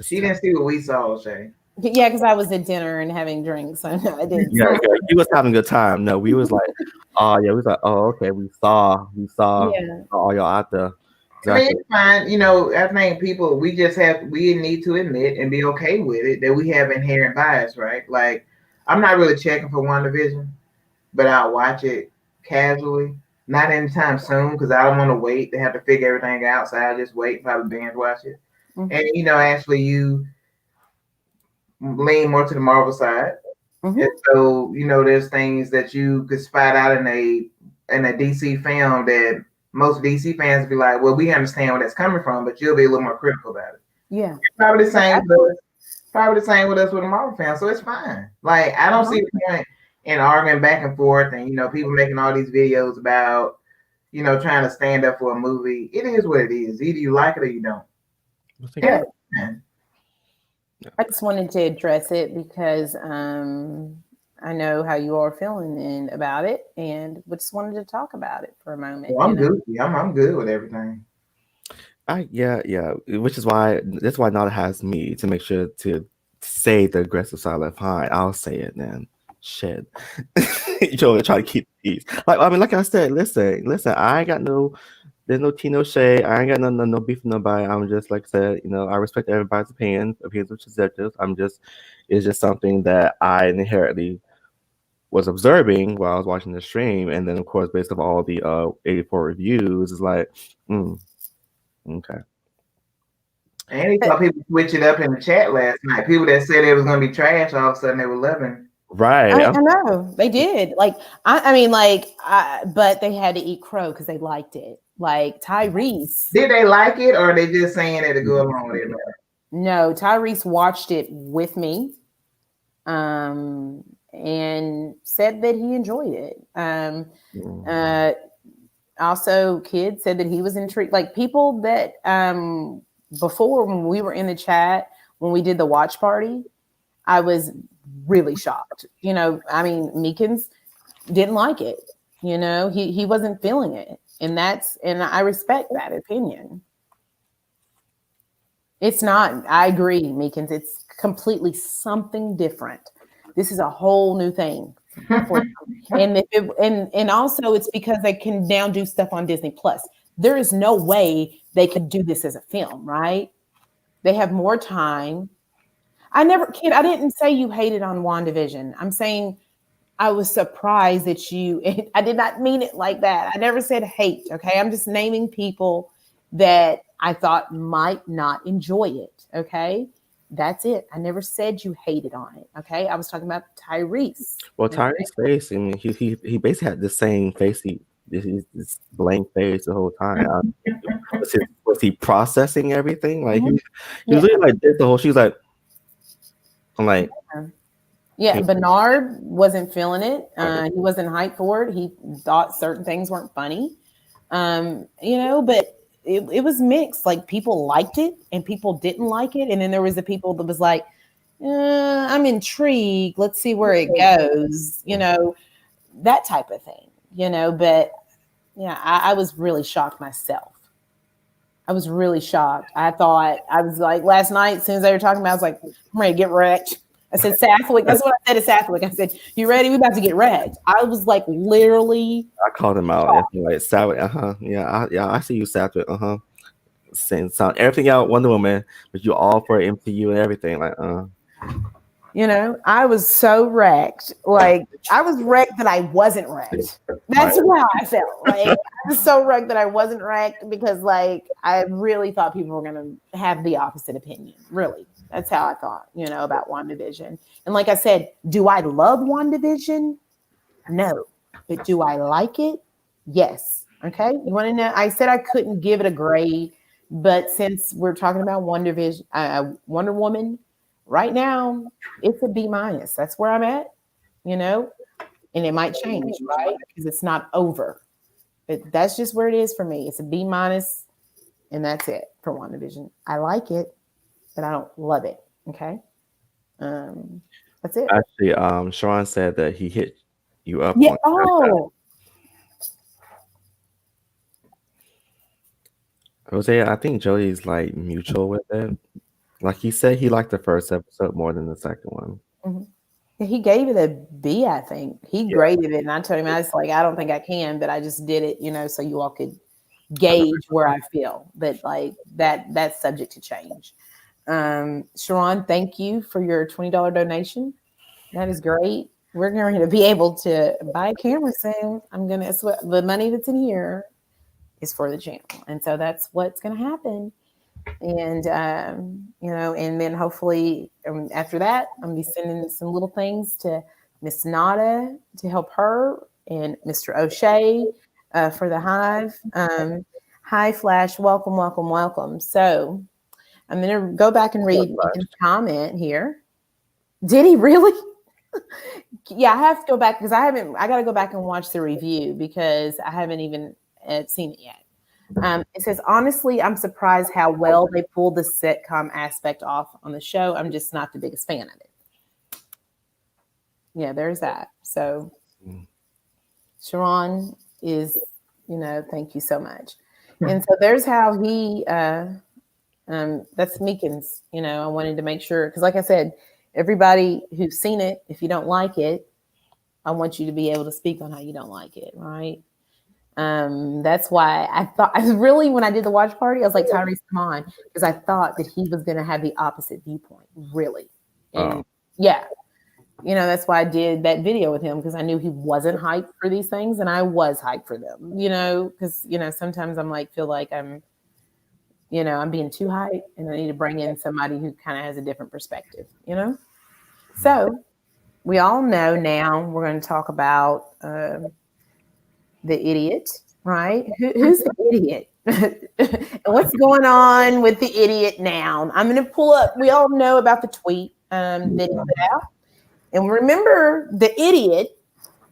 She didn't see what we saw, Shay. Yeah, because I was at dinner and having drinks. So no, I didn't. Yeah, you was having a good time. No, we was like, oh yeah, we was like, oh okay, we saw all y'all out there. Exactly. I mean, it's fine. I think people, we need to admit and be okay with it that we have inherent bias, right? Like, I'm not really checking for WandaVision, but I'll watch it casually. Not anytime soon, because I don't want to wait to have to figure everything out. So I'll just wait, probably binge watch it. And Ashley, you lean more to the Marvel side. And so, there's things that you could spot out in a DC film that most DC fans be like, well, we understand where that's coming from, but you'll be a little more critical about it. Yeah. Probably the same with us with a Marvel fan. So it's fine. Like, I don't see the point in arguing back and forth and, people making all these videos about, trying to stand up for a movie. It is what it is. Either you like it or you don't. Yeah. I just wanted to address it because I know how you are feeling and about it, and we just wanted to talk about it for a moment. Well, I'm goofy. I'm good with everything. Yeah. Which is why Nada has me to make sure to say the aggressive side. Like, fine, I'll say it then. Shit. You know, try to keep peace. Like I said, listen. I ain't got there's no tea, no shade. I ain't got no beef with nobody. I'm just, like I said, I respect everybody's opinions which is subjective. It's just something that I inherently was observing while I was watching the stream, and then of course, based on all the 84 reviews, it's like, okay. And he saw people switch it up in the chat last night. People that said it was going to be trash, all of a sudden they were loving. Right. I know they did. Like, but they had to eat crow because they liked it. Like Tyrese. Did they like it, or are they just saying it to go along with it? No, Tyrese watched it with me, and said that he enjoyed it. Also, Kid said that he was intrigued. Like people that before, when we were in the chat when we did the watch party, I was really shocked. Meekins didn't like it. He wasn't feeling it, and I respect that opinion. It's not. I agree, Meekins. It's completely something different. This is a whole new thing. And also it's because they can now do stuff on Disney Plus. There is no way they could do this as a film, right? They have more time. I didn't say you hated on WandaVision. I'm saying I was surprised that I did not mean it like that. I never said hate, okay? I'm just naming people that I thought might not enjoy it, okay? That's it. I never said you hated on it, okay? I was talking about Tyrese. Well, Tyrese's face, I mean, he basically had the same face. This blank face the whole time. Was he processing everything? Like, he was looking like this the whole. She was like, I'm like, yeah. Bernard wasn't feeling it. He wasn't hyped for it. He thought certain things weren't funny. But it was mixed. Like people liked it and people didn't like it, and then there was the people that was like, I'm intrigued. Let's see where it goes. That type of thing. But yeah, I was really shocked myself. I was really shocked. I was like last night, as soon as they were talking about it, I was like, I'm ready to get wrecked. I said, Sathwick. That's what I said to Sathwick. I said, you ready? We about to get wrecked. I was like, literally. I called him out. Like, Sathwick, yeah, I see you, Sathwick, saying sound everything out Wonder Woman, but you all for MCU and everything, like, I was so wrecked. Like, I was wrecked that I wasn't wrecked. That's how I felt. Like, I was so wrecked that I wasn't wrecked because, like, I really thought people were going to have the opposite opinion. Really. That's how I thought, about WandaVision. And like I said, do I love WandaVision? No. But do I like it? Yes. Okay. You want to know? I said I couldn't give it a grade, but since we're talking about WandaVision, Wonder Woman, right now, it's a B-. That's where I'm at, and it might change, right? Because it's not over. But that's just where it is for me. It's a B-, and that's it for WandaVision. I like it, but I don't love it. Okay. That's it. Actually, Sharon said that he hit you up. Yeah. Jose, I think Jody's like mutual with it. Like he said, he liked the first episode more than the second one. Mm-hmm. He gave it a B, I think. He graded it, and I told him, I was like, I don't think I can, but I just did it, so you all could gauge where I feel. But like that's subject to change. Sharon, thank you for your $20 donation. That is great. We're going to be able to buy a camera soon. The money that's in here is for the channel. And so that's what's going to happen. And, and then hopefully after that, I'm going to be sending some little things to Miss Nada to help her and Mr. O'Shea for the Hive. Hi, Flash. Welcome. So I'm going to go back and read his comment here. Did he really? Yeah, I have to go back because I got to go back and watch the review because I haven't even seen it yet. It says, honestly, I'm surprised how well they pulled the sitcom aspect off on the show. I'm just not the biggest fan of it. yeah, there's that. So Sharon is, thank you so much. And so there's how he that's Meekins, I wanted to make sure, because like I said, everybody who's seen it, if you don't like it, I want you to be able to speak on how you don't like it, right? That's why I thought, when I did the watch party, I was like, Tyrese, come on, because I thought that he was going to have the opposite viewpoint, really. And yeah, that's why I did that video with him, because I knew he wasn't hyped for these things, and I was hyped for them, because, sometimes I'm like, feel like I'm being too hyped, and I need to bring in somebody who kind of has a different perspective, So we all know now we're going to talk about the idiot, right? Who's the idiot? And what's going on with the idiot now? I'm going to pull up, we all know about the tweet that he put out. And remember, the idiot,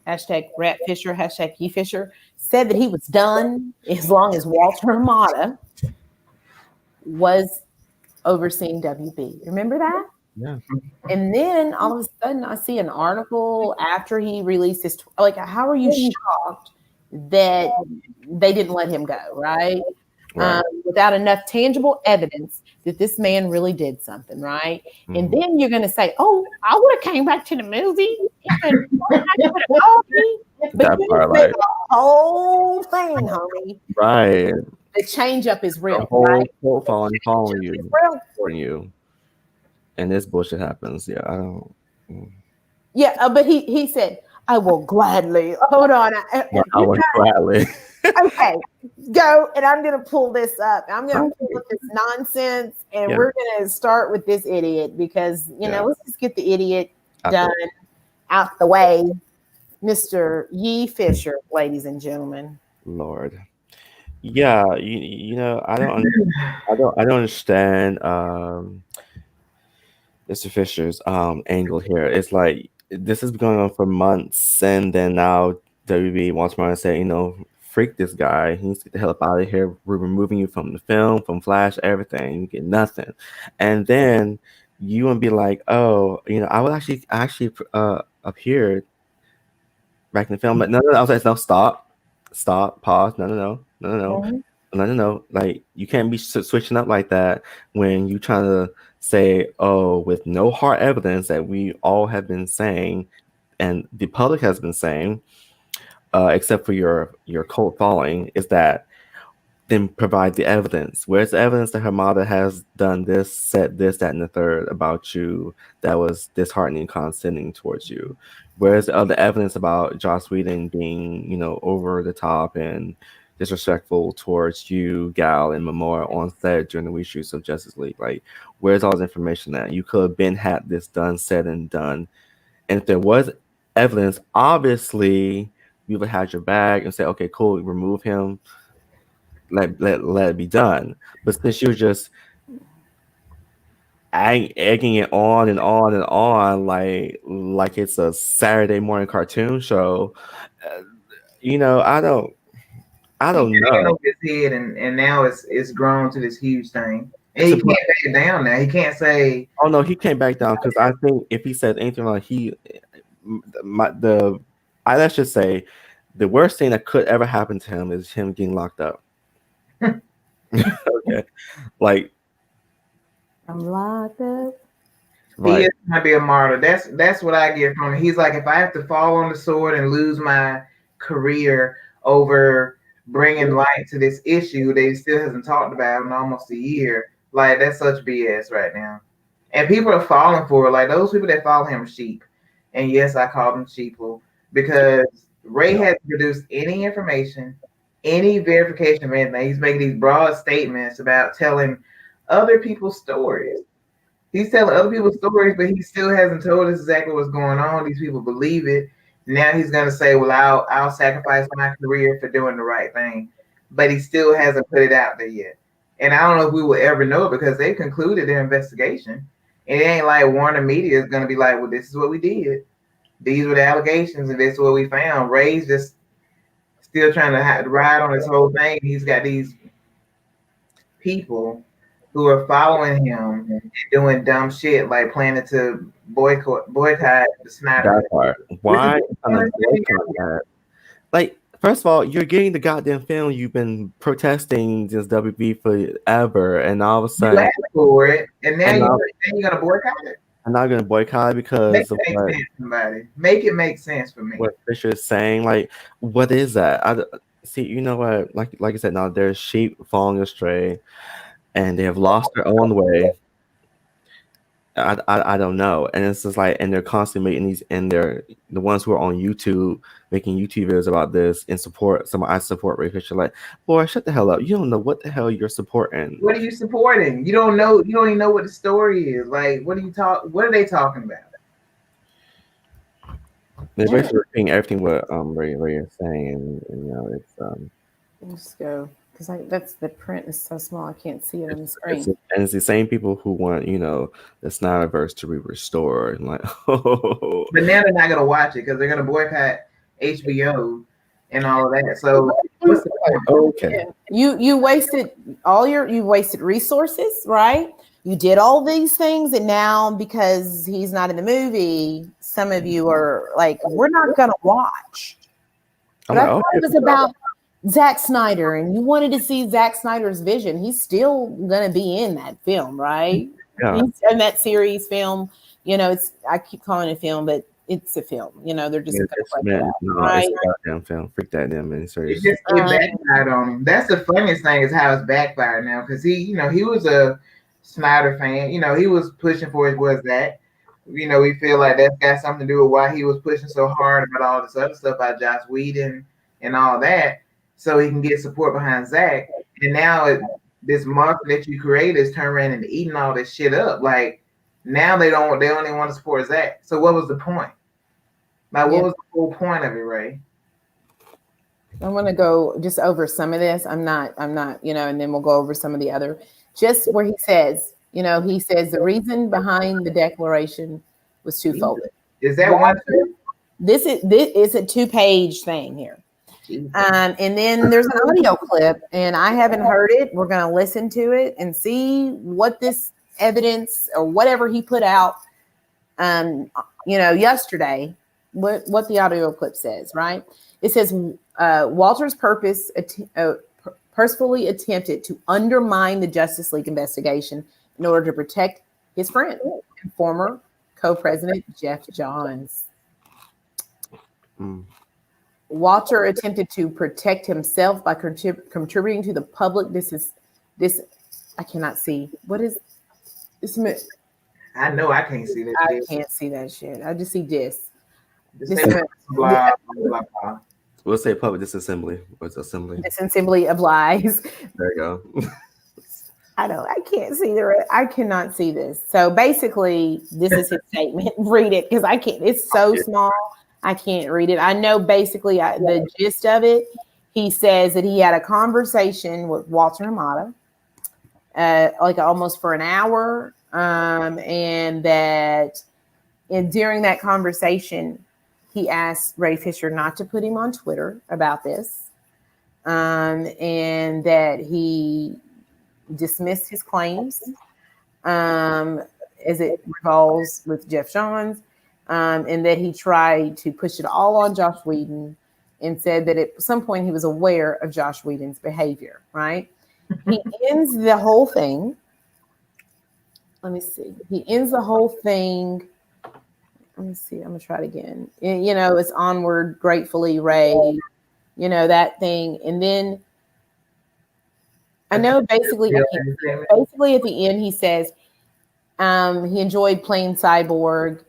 hashtag Rat Fisher, hashtag Ye Fisher, said that he was done as long as Walter Hamada was overseeing WB. Remember that? Yeah. And then all of a sudden, I see an article after he released his, like, how are you shocked that they didn't let him go, right? Without enough tangible evidence that this man really did something, right? Mm-hmm. And then you're going to say, oh, I would have came back to the movie. But you make the whole thing, homie. Right. The change up is real. The whole quote following you, supporting you. And this bullshit happens. Yeah, I don't. Yeah, but he said, I will gladly. Hold on. I will gladly. Okay, go, and I'm going to pull this up. I'm going to pull up this nonsense, and we're going to start with this idiot because, let's just get the idiot done out the way. Mr. Ye Fisher, ladies and gentlemen. Lord. Yeah, I don't understand Mr. Fisher's angle here. It's like this has been going on for months, and then now WB wants to say, freak this guy. He needs to get the hell up out of here. We're removing you from the film, from Flash, everything. You get nothing. And then you want to be like, oh, I would actually appeared back in the film. But no. I was like, no, stop, pause. No. Like, you can't be switching up like that when you trying to say, oh, with no hard evidence that we all have been saying and the public has been saying, except for your cult following, is that then provide the evidence. Where's the evidence that Hamada has done this, said this, that, and the third about you that was disheartening, condescending towards you? Where's the other evidence about Joss Whedon being, over the top and disrespectful towards you, Gal, and Momoa on set during the reshoots of Justice League? Like, where's all this information at? You could have been had this done, said, and done. And if there was evidence, obviously we would have your bag and say, okay, cool, remove him. Let it be done. But since you're just egging it on and on and on, like it's a Saturday morning cartoon show, I don't know. His head, and now it's grown to this huge thing. And he can't back it down now. He can't say, "Oh no, he can't back down." Because I think if he says anything like let's just say, the worst thing that could ever happen to him is him getting locked up. Okay, like I'm locked up. Right. He is going to be a martyr. That's what I get from him. He's like, if I have to fall on the sword and lose my career over bringing light to this issue that he still hasn't talked about in almost a year, like, that's such BS right now. And people are falling for it. Like, those people that follow him are sheep. And yes, I call them sheeple because Ray hasn't produced any information, any verification of anything. He's making these broad statements about telling other people's stories. He's telling other people's stories, but he still hasn't told us exactly what's going on. These people believe it. Now he's going to say, well, I'll sacrifice my career for doing the right thing. But he still hasn't put it out there yet. And I don't know if we will ever know because they concluded their investigation. And it ain't like Warner Media is going to be like, well, this is what we did. These were the allegations, and this is what we found. Ray's just still trying to ride on this whole thing. He's got these people who are following him and doing dumb shit like planning to boycott the Snyder. That part. Why on a boycott that? Like, first of all, you're getting the goddamn film you've been protesting since WB forever, and all of a sudden you asked for it, and now you're gonna boycott it. I'm not gonna boycott it because of what somebody make it make sense for me. What Fisher is saying, like, what is that? I see. You know what? Like I said, now there's sheep falling astray, and they have lost their own way. I don't know, and it's just like, and they're constantly making these, and they're the ones who are on YouTube making YouTube videos about this and support. I support Ray Fisher. Like, boy, shut the hell up! You don't know what the hell you're supporting. What are you supporting? You don't know. You don't even know what the story is. Like, what are they talking about? They're basically repeating everything what Ray is saying, and you know it's Let's go. Because that's the print is so small, I can't see it on the screen. And it's the same people who want, you know, the Snyderverse to be restored. And like, oh. But now they're not gonna watch it because they're gonna boycott HBO and all of that. So what's the point? Okay. Yeah. You wasted you wasted resources, right? You did all these things, and now because he's not in the movie, some of you are like, we're not gonna watch. But I thought it was about Zack Snyder, and you wanted to see Zack Snyder's vision. He's still gonna be in that film, right? Yeah. He's in that series film. You know, I keep calling it a film, but it's a film. You know, they're just right? It's a goddamn film. Freak that damn miniseries. It just backfired on him. That's the funniest thing is how it's backfired now, because he was a Snyder fan. You know, he was pushing for it. Was that? You know, we feel like that's got something to do with why he was pushing so hard about all this other stuff about Joss Whedon and all that, so he can get support behind Zack. And now this market that you created is turned around and eating all this shit up. Like, now they only want to support Zack. So what was the point? Like, what was the whole point of it, Ray? I want to go just over some of this. I'm not, you know, and then we'll go over some of the other, just where he says, you know, he says the reason behind the declaration was twofold. Is that one? This is a 2-page thing here. And then there's an audio clip, and I haven't heard it. We're going to listen to it and see what this evidence or whatever he put out, you know, yesterday, what the audio clip says, right? It says Walter's purposefully attempted to undermine the Justice League investigation in order to protect his friend and former co-president Jeff Johns. Walter attempted to protect himself by contributing to the public. This I cannot see. What is this? I know I can't see that. I can't see that shit. I just see this. We'll say public disassembly. What's assembly? Disassembly of lies. There you go. I can't see I cannot see this. So basically, this is his statement. Read it because I can't. It's so small. I can't read it. I know basically the gist of it. He says that he had a conversation with Walter Hamada, like almost for an hour, and that during that conversation, he asked Ray Fisher not to put him on Twitter about this, and that he dismissed his claims as it revolves with Jeff Johns. And that he tried to push it all on Josh Whedon, and said that at some point he was aware of Josh Whedon's behavior, right? He ends the whole thing. Let me see. He ends the whole thing. Let me see. I'm going to try it again. You know, it's onward, gratefully, Ray, you know, that thing. And then I know basically at the end, he says he enjoyed playing Cyborg.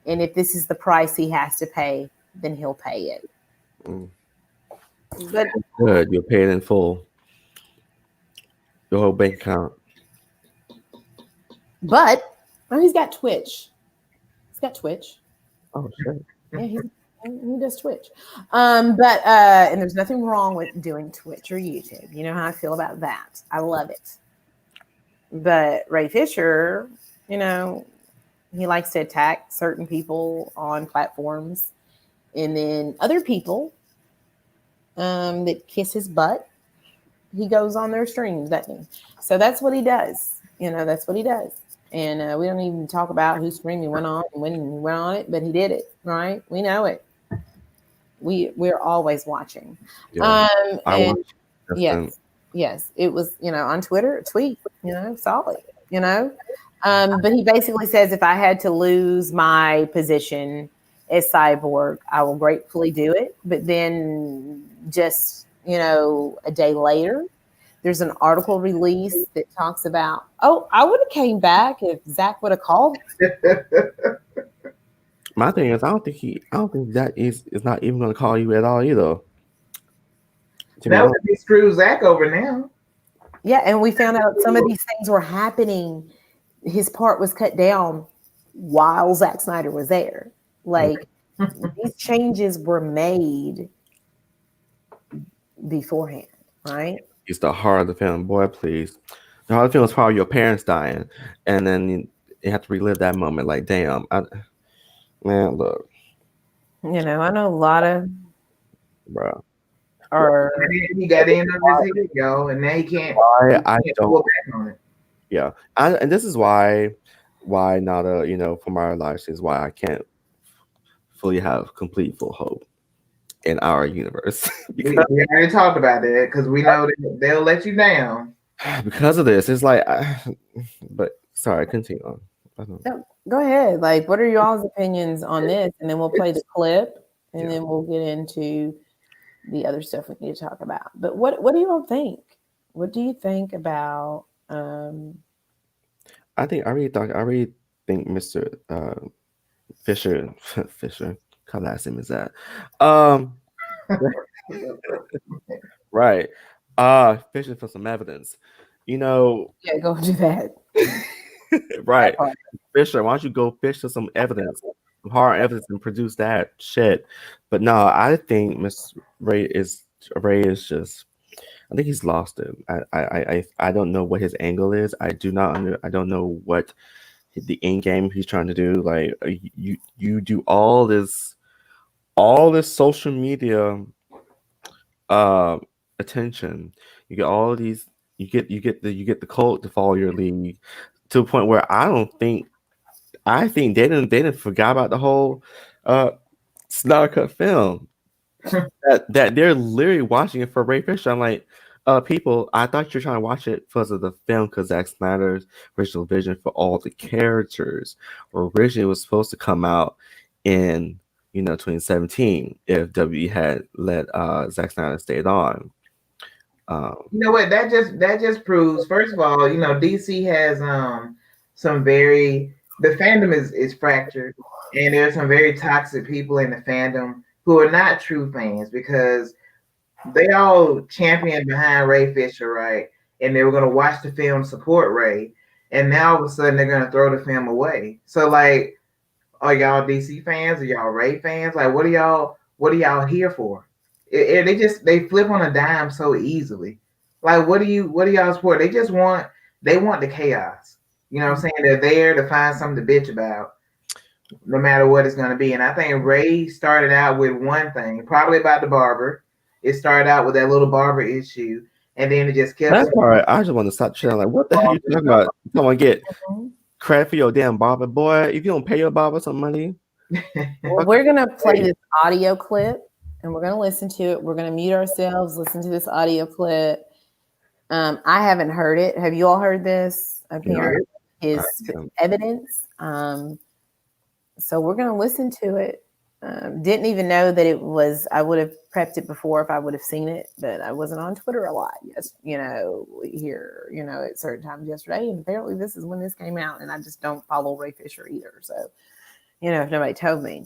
And if this is the price he has to pay, then he'll pay it. But good, you'll pay it in full. Your whole bank account. But he's got Twitch. He's got Twitch. Oh, sure. Yeah, he does Twitch. And there's nothing wrong with doing Twitch or YouTube. You know how I feel about that. I love it. But Ray Fisher, you know, he likes to attack certain people on platforms, and then other people that kiss his butt, he goes on their streams, doesn't he? So that's what he does. You know, that's what he does. And we don't even talk about whose stream he went on and when he went on it, but he did it, right? We know it. We're always watching. Yeah. And yes, it was, you know, on Twitter, a tweet, you know, solid, you know. But he basically says if I had to lose my position as Cyborg, I will gratefully do it. But then just, you know, a day later, there's an article release that talks about, oh, I would have came back if Zach would have called. My thing is, I don't think Zach is not even going to call you at all either. That would be screw Zach over now. Yeah, and we found out some of these things were happening. His part was cut down while Zack Snyder was there. Like these changes were made beforehand, right? It's the heart of the film, boy. Please, the heart of the film is probably your parents dying, and then you have to relive that moment. Like, damn, man, look. You know, I know a lot of, bro. Or he got in over his head, yo, and now he can't. I don't. Back on it. Yeah, and this is why Nada, you know, from our lives is why I can't fully have complete full hope in our universe. We already talked about that because we know that they'll let you down. Because of this, it's like, but sorry, continue on. No, go ahead. Like, what are y'all's opinions on this? And then we'll play the clip, and then we'll get into the other stuff we need to talk about. But what do you all think? What do you think about? I really think Mr. Fisher, how last name is that? Right. Fishing for some evidence. You know. Yeah, go do that. Right. Fisher, why don't you go fish for some evidence, some hard evidence, and produce that shit? But no, I think Miss Ray is just. I think he's lost it. I don't know what his angle is. I don't know what the end game he's trying to do. Like you do all this social media attention. You get all of these. You get the cult to follow your lead to a point where I think they didn't forget about the whole Snyder Cut film. that they're literally watching it for Ray Fisher. I'm like, people, I thought you're trying to watch it because of the film, because Zack Snyder's original vision for all the characters originally was supposed to come out in 2017 if W had let Zack Snyder stayed on. You know what? That just proves, first of all, DC has some very, the fandom is fractured, and there's some very toxic people in the fandom who are not true fans because they all championed behind Ray Fisher, right? And they were going to watch the film, support Ray, and now all of a sudden they're going to throw the film away. So like, are y'all DC fans? Are y'all Ray fans? Like, what are y'all here for? They flip on a dime so easily. Like, what do y'all support? They want the chaos. You know what I'm saying? They're there to find something to bitch about, no matter what it's going to be. And I think Ray started out with one thing, probably about the barber. It started out with that little barber issue, and then it just kept. That's all right. I just want to stop chilling. Like, what the hell are you talking about? Someone get credit for your damn barber, boy. If you don't pay your barber some money. Well, we're gonna play this audio clip, and we're gonna listen to it. We're gonna mute ourselves, listen to this audio clip. I haven't heard it. Have you all heard this? Apparently, his evidence. So we're gonna listen to it. Didn't even know that it was. I would have prepped it before if I would have seen it, but I wasn't on Twitter a lot. Yes, here, at certain times yesterday, and apparently this is when this came out, and I just don't follow Ray Fisher either. So, if nobody told me,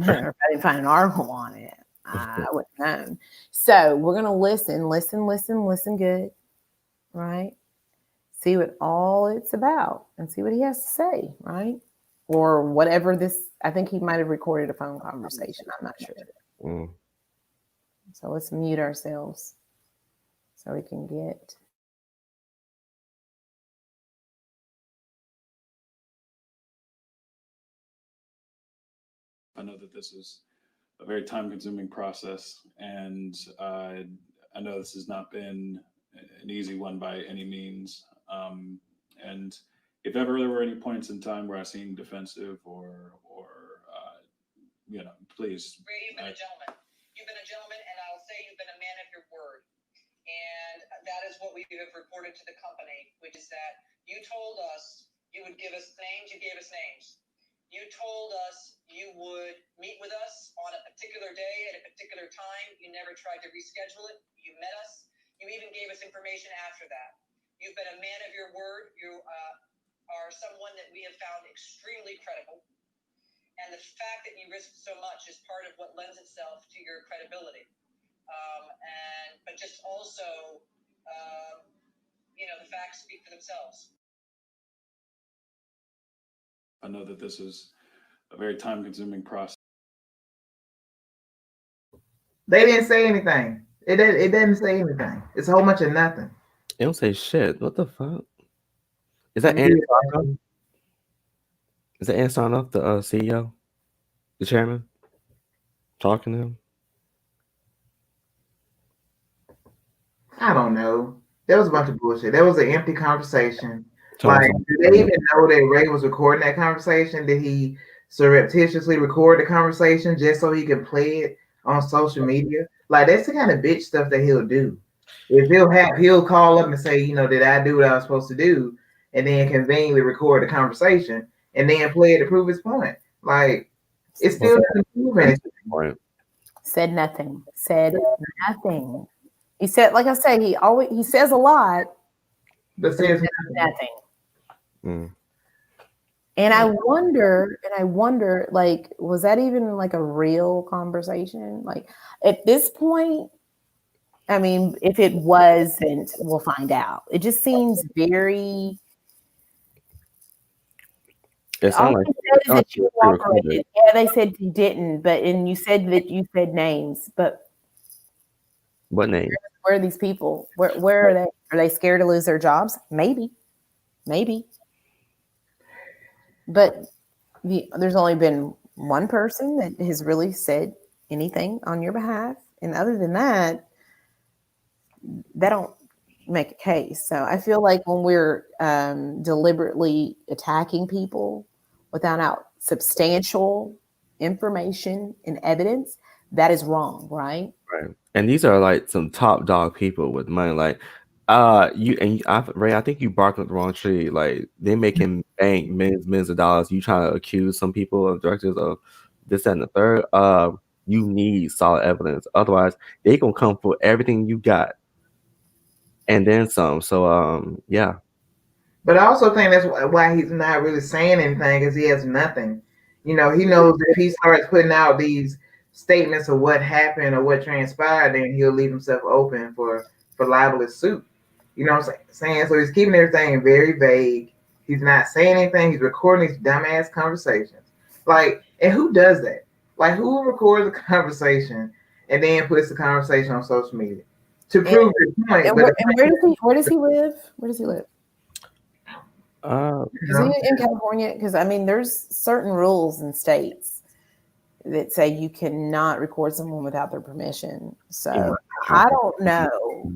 or if I didn't find an article on it, I wouldn't have known. So we're gonna listen good, right? See what all it's about, and see what he has to say, right? Or whatever this, I think he might have recorded a phone conversation. I'm not sure. So let's mute ourselves so we can get. I know that this is a very time-consuming process, and I know this has not been an easy one by any means. And if ever there were any points in time where I seemed defensive or please. Ray, you've been a gentleman. You've been a gentleman, and I'll say you've been a man of your word. And that is what we have reported to the company, which is that you told us you would give us names. You gave us names. You told us you would meet with us on a particular day at a particular time. You never tried to reschedule it. You met us. You even gave us information after that. You've been a man of your word. You are someone that we have found extremely credible. And the fact that you risked so much is part of what lends itself to your credibility. But just also, the facts speak for themselves. I know that this is a very time-consuming process. They didn't say anything. It didn't say anything. It's a whole bunch of nothing. It don't say shit. What the fuck? Is that Andy Sarnoff? Is that Andy Sarnoff, the CEO, the chairman, talking to him? I don't know. There was a bunch of bullshit. There was an empty conversation. Like, did they even know that Ray was recording that conversation? Did he surreptitiously record the conversation just so he could play it on social media? Like, that's the kind of bitch stuff that he'll do. If he'll call up and say, did I do what I was supposed to do? And then conveniently record the conversation and then play it to prove his point. Like, it still doesn't prove anything. Said nothing. Said nothing. He said, like I say, he says a lot, but says nothing. And I wonder, like, was that even like a real conversation? Like, at this point, I mean, if it wasn't, we'll find out. It just seems very. All like that you cooperated. Yeah, they said you didn't, and you said that you said names, but what names? Where are these people? Where are they? Are they scared to lose their jobs? Maybe. But there's only been one person that has really said anything on your behalf, and other than that, they don't make a case. So I feel like when we're deliberately attacking people without substantial information and evidence, that is wrong, right? Right. And these are like some top dog people with money. Like, Ray, I think you barked up the wrong tree. Like, they making bank millions of dollars. You trying to accuse some people of directors of this, that, and the third. You need solid evidence. Otherwise, they gonna come for everything you got, and then some. So, yeah. But I also think that's why he's not really saying anything, because he has nothing. He knows if he starts putting out these statements of what happened or what transpired, then he'll leave himself open for libelous suit. You know what I'm saying? So he's keeping everything very vague. He's not saying anything. He's recording these dumbass conversations. Like, and who does that? Like, who records a conversation and then puts the conversation on social media to prove his point? And where does he live? Where does he live? Is he in California? Because I mean, there's certain rules in states that say you cannot record someone without their permission. So I don't know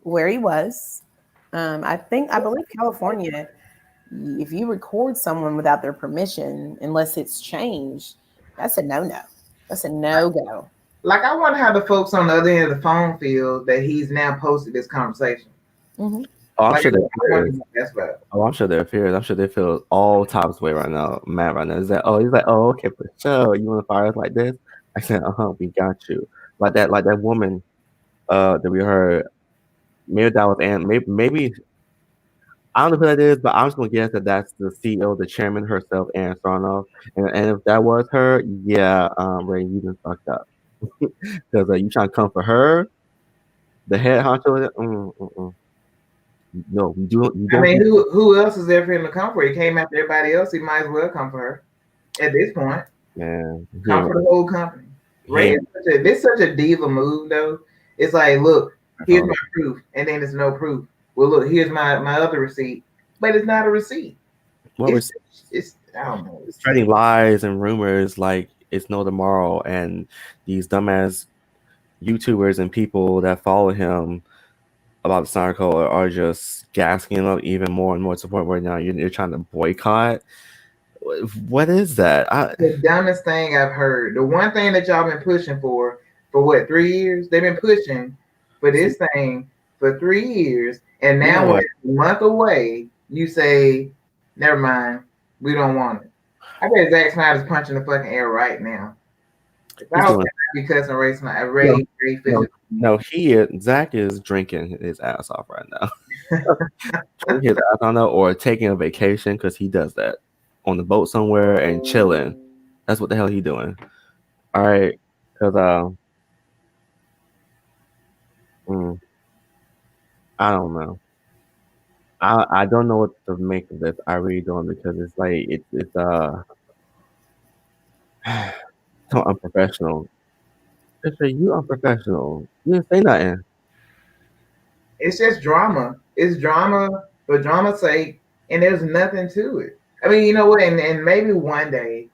where he was. I believe California, if you record someone without their permission, unless it's changed, that's a no-no. That's a no-go. Like, I wonder how the folks on the other end of the phone feel that he's now posted this conversation. Mm-hmm. Oh, I'm sure they're furious. I'm sure they're furious. I'm sure they feel all types of way right now. Mad right now. He's like, okay, for sure. You want to fire us like this? I said, we got you. Like that woman that we heard. Maybe that was Ann. Maybe I don't know who that is, but I'm just gonna guess that that's the CEO, the chairman herself, Ann Sarnoff. And if that was her, yeah, Ray, you done fucked up. Because you trying to come for her, the head honcho. No, you don't. I mean, who else is there for him to come for? He came after everybody else. He might as well come for her at this point. Man, come for the whole company. Ray, this is such a diva move, though. It's like, look, here's my proof, and then there's no proof. Well, look, here's my other receipt, but it's not a receipt. It's I don't know. It's spreading lies and rumors like it's no tomorrow, and these dumbass YouTubers and people that follow him about the Snyder Code are just gassing up even more and more to the point where now you're trying to boycott. What is that? The dumbest thing I've heard. The one thing that y'all been pushing for what, 3 years? They've been pushing for this thing for 3 years, and now we're a month away. You say, never mind, we don't want it. I bet Zack Snyder's punching the fucking air right now. If I was be cussing Ray Fisher. No, Zach is drinking his ass off right now. Drinking his ass on that, or taking a vacation, because he does that on the boat somewhere and chilling. That's what the hell he doing. All right, because I don't know. I don't know what to make of this. I really don't, because it's like it's so unprofessional. Fisher, you unprofessional. You didn't say nothing. It's just drama. It's drama for drama's sake, and there's nothing to it. I mean, you know what? And maybe one day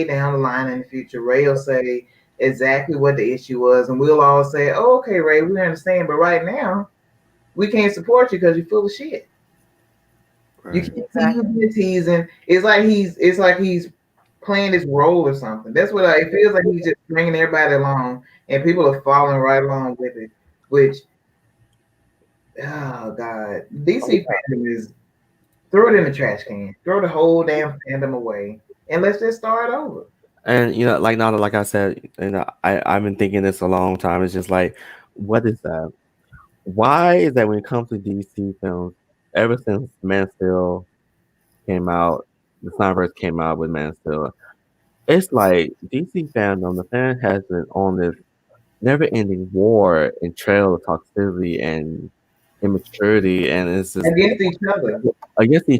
down the line in the future, Ray will say exactly what the issue was, and we'll all say, "Oh, okay, Ray, we understand." But right now, we can't support you because you're full of shit. Right. You keep teasing. It's like he's playing this role or something. That's what it feels like. He's just bringing everybody along, and people are following right along with it. Which, oh god, DC fandom is, throw it in the trash can. Throw the whole damn fandom away, and let's just start over. And like I said, I've been thinking this a long time. It's just like, what is that? Why is that when it comes to DC films, ever since Man of Steel came out, the SNYDERVERSE came out with Man of Steel, it's like DC fandom, the fan has been on this never-ending war and trail of toxicity and immaturity, and it's just against each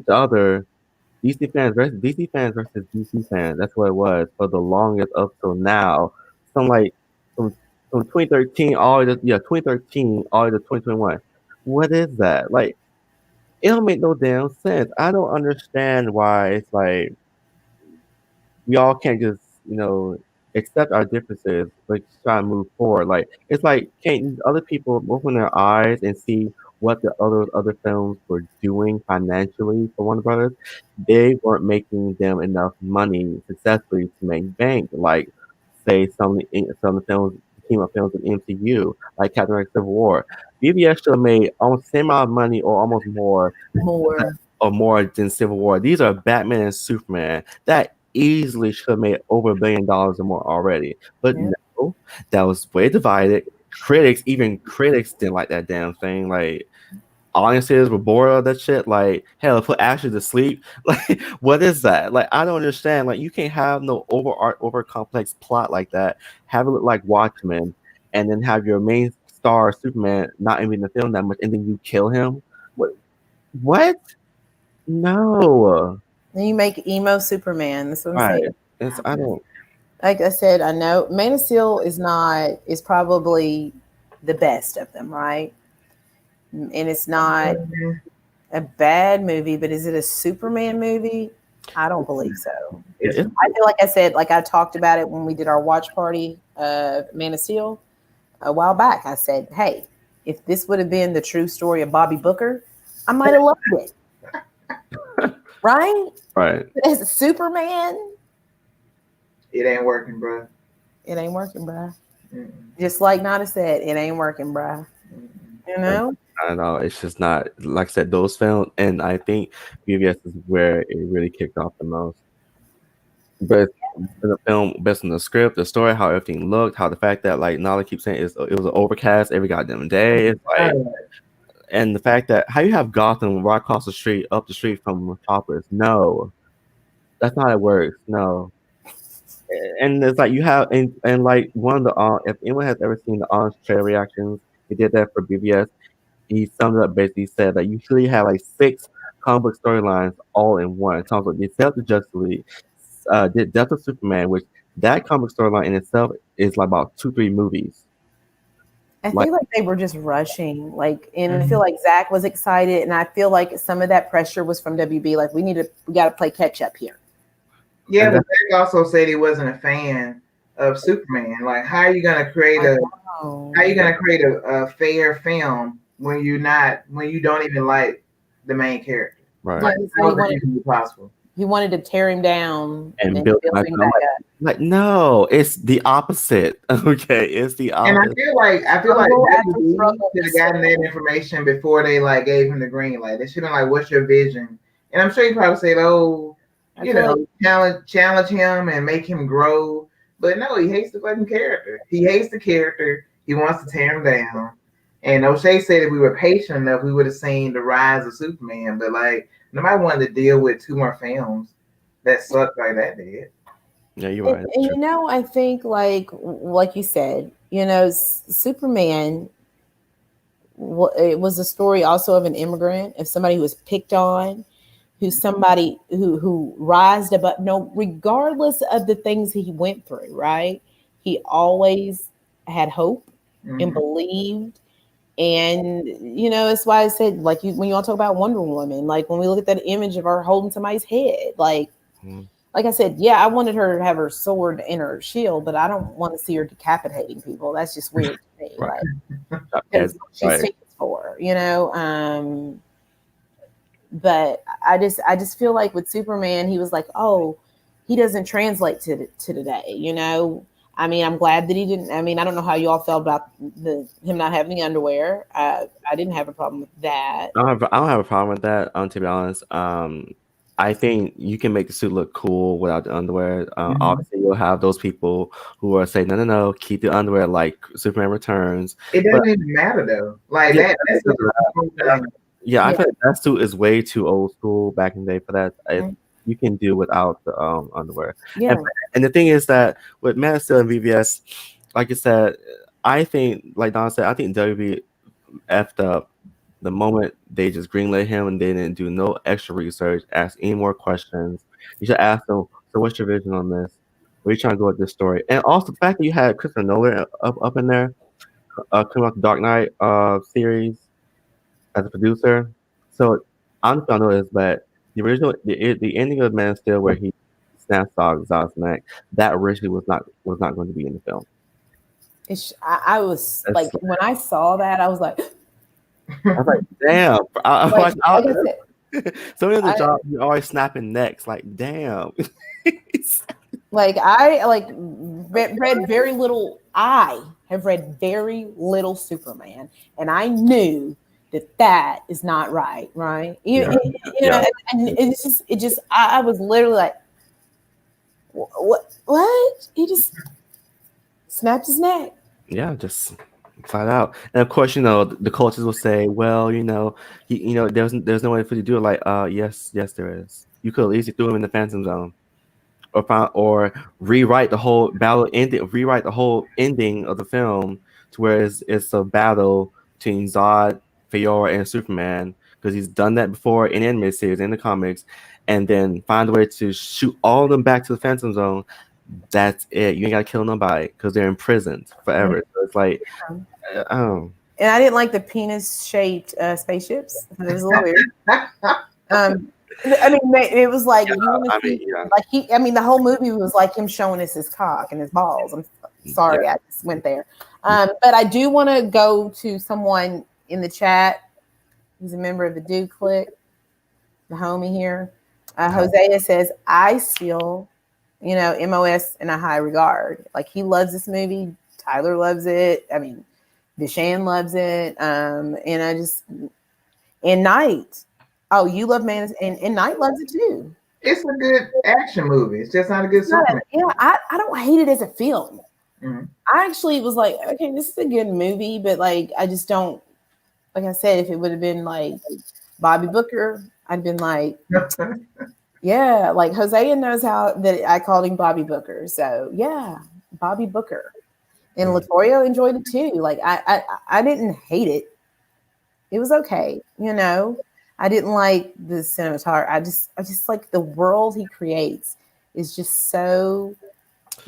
other. DC fans versus DC fans. That's what it was for the longest up till now. From 2013 all the 2013 all the 2021. What is that? Like, it don't make no damn sense. I don't understand why it's like we all can't just accept our differences, but try to move forward. Like, it's like, can't other people open their eyes and see what the other films were doing financially for Warner Brothers? They weren't making them enough money successfully to make bank. Like, say some of the films, team up films in MCU, like Captain America: Civil War. BVS should have made almost the same amount of money, or almost more than Civil War. These are Batman and Superman that easily should have made over $1 billion or more already. But no, that was way divided. Even critics didn't like that damn thing. Like, audiences were bored of that shit. Like, hell, put Ashley to sleep. Like, what is that? Like, I don't understand. Like, you can't have no over complex plot like that. Have it look like Watchmen, and then have your main star Superman not even in the film that much, and then you kill him. What? No. Then you make emo Superman. That's what I'm saying. I don't. Like I said, I know Man of Steel is probably the best of them, right? And it's not a bad movie, but is it a Superman movie? I don't believe so. I feel like I said, like I talked about it when we did our watch party of Man of Steel a while back. I said, hey, if this would have been the true story of Bobby Booker, I might have loved it. Right? As a Superman, it ain't working, bro. It ain't working, bro. Just like Nada said, it ain't working, bro. You know? I know, it's just not, like I said, those films, and I think BVS is where it really kicked off the most. But the film, based on the script, the story, how everything looked, how the fact that, like Nala keeps saying, it was an overcast every goddamn day. It's like, and the fact that how you have Gotham right across the street, up the street from Metropolis. No, that's not how it works. No. And it's like you have, and like one of the, if anyone has ever seen the Honest trailer reactions, he did that for BVS. He summed it up, basically said that you usually have like 6 comic book storylines all in one. Talks about the Death of Justice League, did Death of Superman, which that comic storyline in itself is like about 2-3 movies. I feel like they were just rushing, and I feel like Zach was excited, and I feel like some of that pressure was from WB. Like, we got to play catch up here. Yeah, but Zach also said he wasn't a fan of Superman. Like, how are you gonna create a fair film when you don't even like the main character. Right. Like, it's not even possible. He wanted to tear him down and build him back up. Like, no, it's the opposite. Okay, it's the opposite. And I feel like WWE should have gotten that information before they like gave him the green light. They should have like, what's your vision? And I'm sure he probably said, oh, you know, challenge him and make him grow. But no, he hates the fucking character. He hates the character. He wants to tear him down. And O'Shea said if we were patient enough, we would have seen the rise of Superman. But like, nobody wanted to deal with 2 more films that sucked like that did. Yeah, you're right. And you know, I think like you said, you know, Superman. It was a story also of an immigrant, of somebody who was picked on, who's somebody who rised above. No, regardless of the things he went through, right? He always had hope and believed. And you know, that's why I said, like, when you all talk about Wonder Woman, like when we look at that image of her holding somebody's head, like I said, yeah, I wanted her to have her sword and her shield, but I don't want to see her decapitating people. That's just weird to me. Right. Like, she's famous for, you know. But I just feel like with Superman, he was like, oh, he doesn't translate to today, you know. I mean, I'm glad that he didn't. I mean, I don't know how you all felt about him not having the underwear. I didn't have a problem with that. I don't have a problem with that. To be honest, I think you can make the suit look cool without the underwear. Obviously, you'll have those people who are saying, no, keep the underwear, like Superman Returns. It doesn't even matter though. Like yeah, I feel like that suit is way too old school back in the day for that. You can do without the underwear. Yeah. And the thing is that with Man of Steel and VVS, like I said, I think, like Don said, I think WB effed up the moment they just greenlit him and they didn't do no extra research, ask any more questions. You should ask them, so what's your vision on this? Where are you trying to go with this story? And also the fact that you had Christopher Nolan up in there, coming out the Dark Knight series as a producer. So I don't know if y'all know this, but the original, the ending of Man of Steel where he snaps Zod's neck, that originally was not going to be in the film. I was like, when I saw that, I was like, damn. So in the I, job, you're always snapping necks. Like, damn. Like I read very little. I have read very little Superman, and I knew that is not right. Right? You know, and it just. I was literally like, what? He just snapped his neck. Yeah, just flat out. And of course, you know, the coaches will say, well, you know, there's no way for you to do it. Like, yes, there is. You could at least threw him in the Phantom Zone, or rewrite the whole battle ending, rewrite the whole ending of the film to where it's a battle between Zod, Fiora, and Superman, because he's done that before in the animated series, in the comics, and then find a way to shoot all of them back to the Phantom Zone. That's it. You ain't gotta kill nobody because they're imprisoned forever. So it's like, And I didn't like the penis-shaped spaceships. It was a little weird. I mean, it was like the whole movie was like him showing us his cock and his balls. I'm sorry, I just went there. But I do want to go to someone in the chat who's a member of the Dude Click, the homie here. Hosea says, I still, you know, MOS in a high regard. Like, he loves this movie. Tyler loves it. I mean, Deshaun loves it. And I just, and Knight. Oh, you love Man, and Knight loves it too. It's a good action movie. It's just not a good Superman. Yeah, I don't hate it as a film. I actually was like, okay, this is a good movie, but like, I just don't, like I said, if it would have been like Bobby Booker, I'd been like, yeah, like Hosea knows how that I called him Bobby Booker. So yeah, Bobby Booker. And Latoya enjoyed it too. Like I didn't hate it. It was okay, you know. I didn't like the cinematography. I just like the world he creates is just so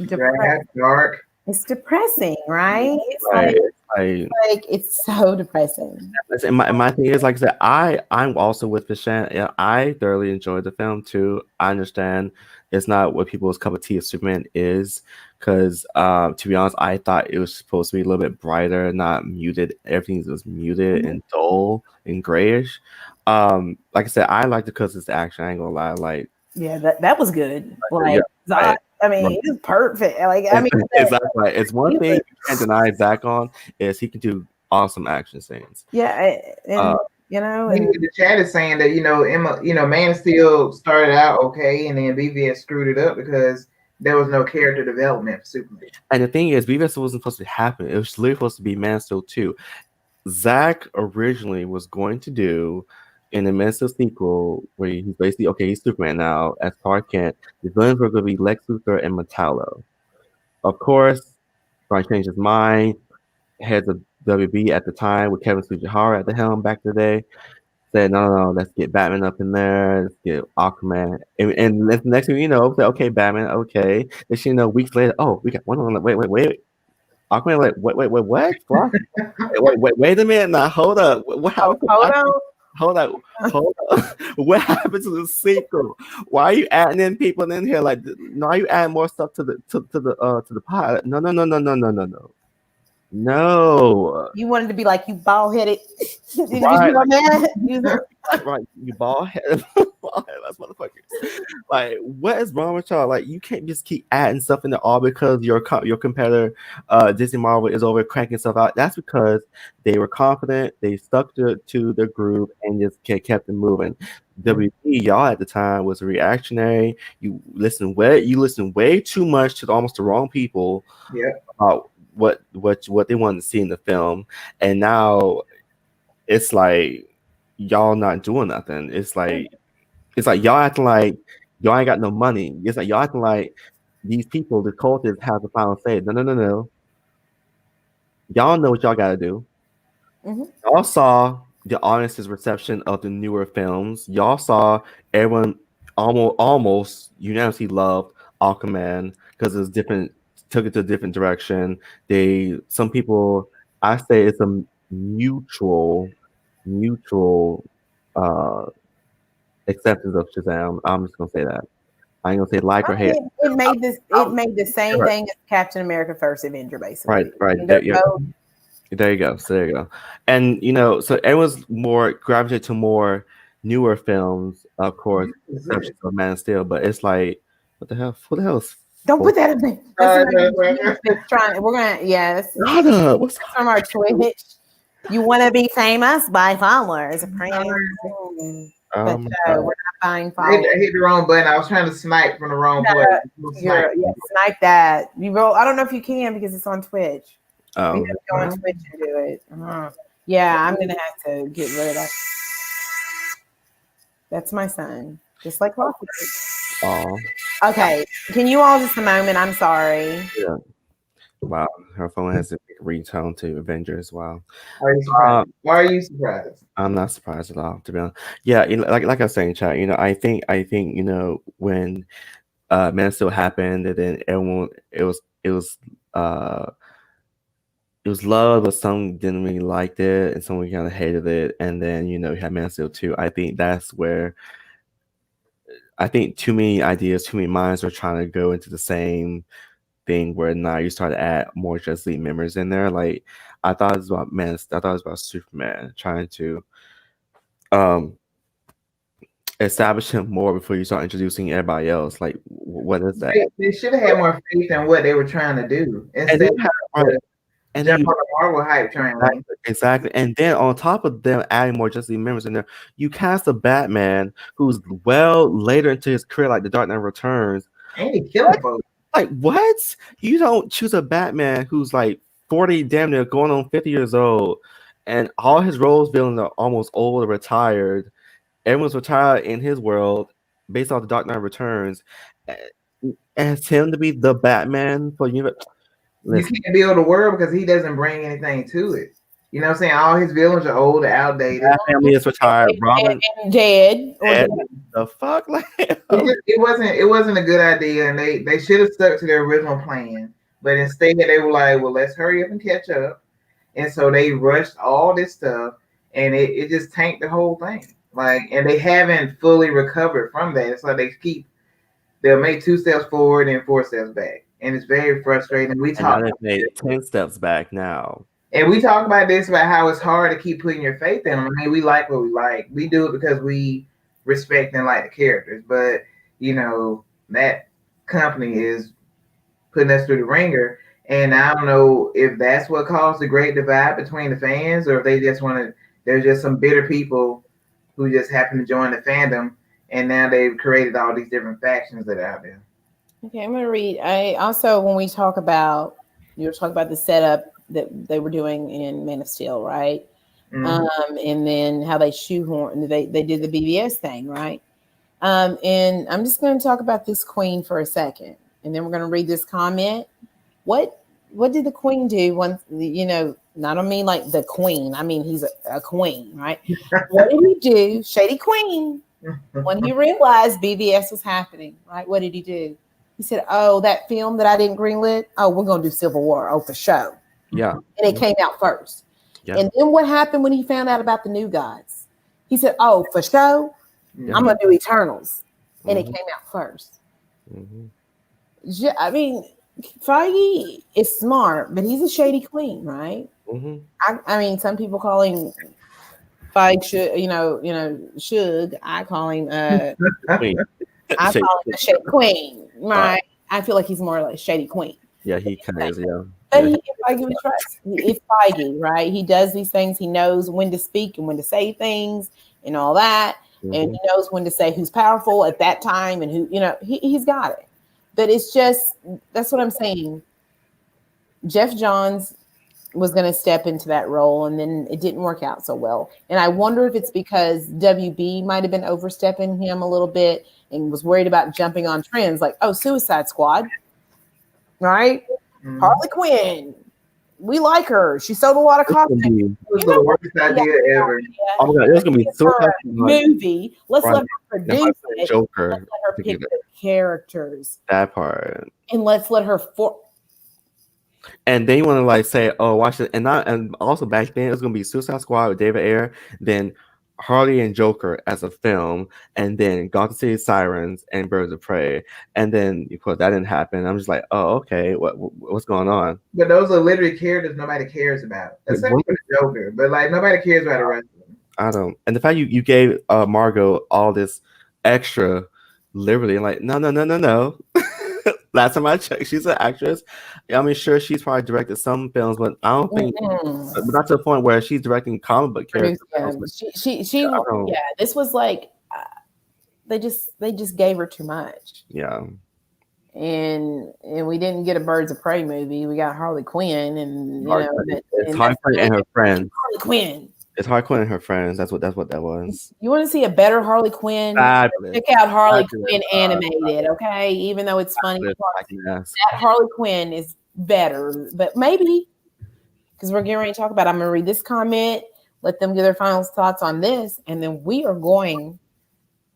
dark. It's depressing, right? It's right. like, Like it's so depressing. And my thing is, like I said, I'm also with Vishan. Yeah, I thoroughly enjoyed the film too. I understand it's not what people's cup of tea of Superman is, because to be honest, I thought it was supposed to be a little bit brighter, not muted. Everything was muted and dull and grayish. Like I said, I liked it because it's action. I ain't gonna lie, like Yeah, that was good. Like yeah, I mean, it's perfect. Like I mean, exactly. It's one thing you can't deny Zach on is he can do awesome action scenes. Yeah, and you know, and the chat is saying that Emma, Man of Steel started out okay, and then BVS screwed it up because there was no character development for Superman. And the thing is, BVS wasn't supposed to happen. It was literally supposed to be Man of Steel 2. Zach originally was going to do in the Man of Steel sequel where he's basically he's Superman now as Clark Kent. The villains were going to be Lex Luthor and Metallo. Of course, Brian changed his mind. Heads of WB at the time with Kevin Tsujihara at the helm back in the day said, no, let's get Batman up in there. Let's get Aquaman. And the next thing you know, okay, Batman, okay. Then weeks later, we got one on. Wait. Aquaman, like, wait, what? wait a minute now. Hold up. What happened? Hold up. What happened to the sequel? Why are you adding in people in here? Like, no, are you adding more stuff to the pilot? No. No. You wanted to be like you bald headed. Right. Right. You bald headed. That's motherfuckers. Like, what is wrong with y'all? Like, you can't just keep adding stuff in there all because your competitor, Disney Marvel, is over cranking stuff out. That's because they were confident, they stuck to the groove, and just kept it moving. WB, y'all at the time was reactionary. You listen way too much to almost the wrong people. Yeah. About what they wanted to see in the film, and now it's like y'all not doing nothing. It's like y'all acting like y'all ain't got no money. It's like y'all acting like these people, the cultists, have the final say. No. Y'all know what y'all got to do. Y'all saw the audience's reception of the newer films. Y'all saw everyone almost unanimously loved Aquaman because it's different. Took it to a different direction. Some people, I say it's a mutual acceptance of Shazam. I'm just gonna say that. I ain't gonna say like or hate. It made the same thing as Captain America: First Avenger, basically. Right. There you go. So there you go. And so everyone's more gravitated to more newer films, of course, exception of Man of Steel. But it's like, what the hell? Who the hell is? Don't put that in there. We're gonna What's from our Twitch? You want to be famous by followers. We're not buying followers. I hit the wrong button. I was trying to snipe from the wrong button. Snipe that. I don't know if you can because it's on Twitch. You have to go on Twitch and do it. Yeah, I'm gonna have to get rid of that. That's my son, just like Rocky. Okay, can you all just a moment? I'm sorry. Yeah. Wow, her phone has a ringtone to Avengers. Wow. Are you surprised? Why are you surprised? I'm not surprised at all, to be honest. Yeah, like I was saying, chat. I think when Man of Steel happened, and then everyone it was love, but some didn't really like it, and some kind of hated it, and then you had Man of Steel 2. I think that's where. I think too many ideas, too many minds are trying to go into the same thing where now you start to add more Justice League members in there. Like I thought it was about I thought it was about Superman trying to establish him more before you start introducing everybody else. Like what is that? They should have had more faith in what they were trying to do. And jump on the Marvel hype train. Exactly. And then on top of them adding more Justice League members in there, you cast a Batman who's later into his career, like The Dark Knight Returns. And he killing folks. Like, what? You don't choose a Batman who's like 40, damn near going on 50 years old, and all his villains are almost old or retired. Everyone's retired in his world based off The Dark Knight Returns. As him to be the Batman for you. You can't build a world because he doesn't bring anything to it. You know what I'm saying? All his villains are old, outdated. That family is retired. Robin and dead. The fuck? Like, it wasn't a good idea, and they should have stuck to their original plan. But instead, they were like, "Well, let's hurry up and catch up." And so they rushed all this stuff, and it just tanked the whole thing. Like, and they haven't fully recovered from that. It's like they'll make 2 steps forward and 4 steps back, and it's very frustrating. And now they've made 10 steps back now. And we talk about this, about how it's hard to keep putting your faith in them. I mean, we like what we like. We do it because we respect and like the characters. But, you know, that company is putting us through the ringer. And I don't know if that's what caused the great divide between the fans, or if they just want to, there's just some bitter people who just happen to join the fandom. And now they've created all these different factions that are out there. Okay, I'm going to read. I also, when we talk about, you were talking about the setup that they were doing in Man of Steel, right? Mm-hmm. And then how they shoehorn, they did the BBS thing, right? And I'm just going to talk about this queen for a second, and then we're going to read this comment. What did the queen do once, you know, not I mean like the queen, I mean he's a queen, right? What did he do, Shady Queen, when he realized BBS was happening, right? What did he do? He said, oh, that film that I didn't greenlit, oh, we're going to do Civil War, oh, for sure. Yeah. And it came out first. Yeah. And then what happened when he found out about the New Gods? He said, oh, for sure, yeah, I'm going to do Eternals. And it came out first. I mean, Feige is smart, but he's a shady queen, right? I mean, some people call him Feige, you know, Suge. I call him queen. I call him a shady queen, right? I feel like he's more like shady queen. Yeah, he kind of is, yeah. But if Feige, right? He does these things. He knows when to speak and when to say things and all that. And he knows when to say who's powerful at that time and who, you know, he's got it. But it's just, that's what I'm saying. Jeff Johns was going to step into that role, and then it didn't work out so well. And I wonder if it's because WB might have been overstepping him a little bit and was worried about jumping on trends like, oh, Suicide Squad, right? Harley Quinn. We like her. She sold a lot of copies. It was the worst idea ever. Oh my God, it's gonna be so movie. Let's let her produce it. Joker. Let's let her pick the characters. That part. And let's let her And they want to like say, oh, watch it. And also back then it was gonna be Suicide Squad with David Ayer, then Harley and Joker as a film, and then Gotham City Sirens and Birds of Prey, and then of course that didn't happen. I'm just like, oh, okay, what's going on? But those are literally characters nobody cares about, except for the Joker. But like nobody cares about the rest of them. I don't. And the fact you gave Margot all this extra liberty, like no. Last time I checked, she's an actress. I mean, sure, she's probably directed some films, but I don't think, but not to the point where she's directing comic book characters. Yeah, this was like they just gave her too much. Yeah, and we didn't get a Birds of Prey movie. We got Harley Quinn, and it's Harley Quinn and her friends. Harley Quinn. It's Harley Quinn and her friends. That's what that was. You want to see a better Harley Quinn? Fabulous. Check out Harley Quinn animated, okay? Even though it's funny, that Harley Quinn is better. But maybe, because we're getting ready to talk about it, I'm going to read this comment, let them give their final thoughts on this, and then we are going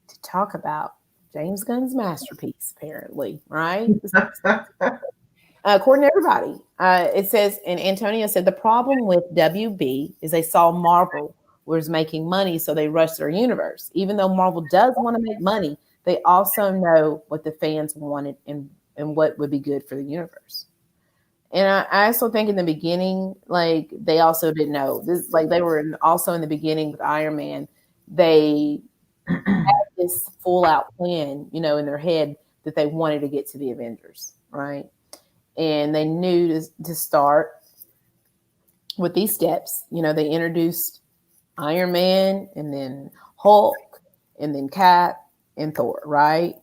to talk about James Gunn's masterpiece, apparently, right? According to everybody, it says, and Antonio said, the problem with WB is they saw Marvel was making money, so they rushed their universe. Even though Marvel does want to make money, they also know what the fans wanted and what would be good for the universe. And I also think in the beginning, like they also didn't know this, like they were also in the beginning with Iron Man, they had this full out plan, you know, in their head that they wanted to get to the Avengers, right? And they knew to start with these steps. You know, they introduced Iron Man and then Hulk and then Cap and Thor, right?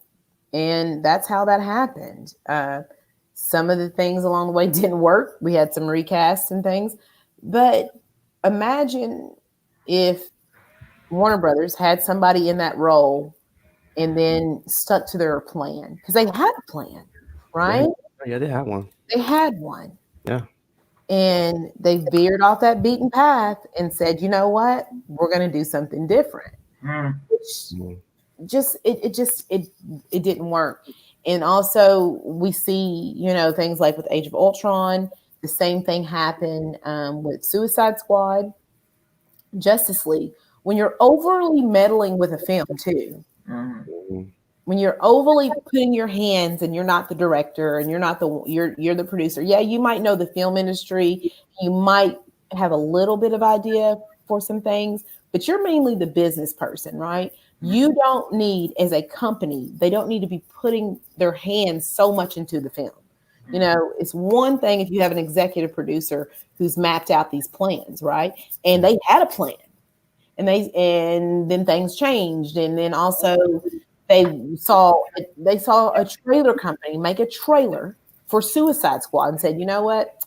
And that's how that happened. Some of the things along the way didn't work. We had some recasts and things. But imagine if Warner Brothers had somebody in that role and then stuck to their plan. Because they had a plan, right? Yeah, they had one. They had one. Yeah. And they veered off that beaten path and said, you know what? We're going to do something different. Which it didn't work. And also we see, you know, things like with Age of Ultron, The same thing happened with Suicide Squad, Justice League. When you're overly meddling with a film too, when you're overly putting your hands and you're not the director and you're the producer. Yeah, you might know the film industry. You might have a little bit of idea for some things, but you're mainly the business person, right? You don't need, as a company, they don't need to be putting their hands so much into the film. You know, it's one thing if you have an executive producer who's mapped out these plans, right? And they had a plan, and then things changed, and then also they saw a trailer company make a trailer for Suicide Squad and said, you know what?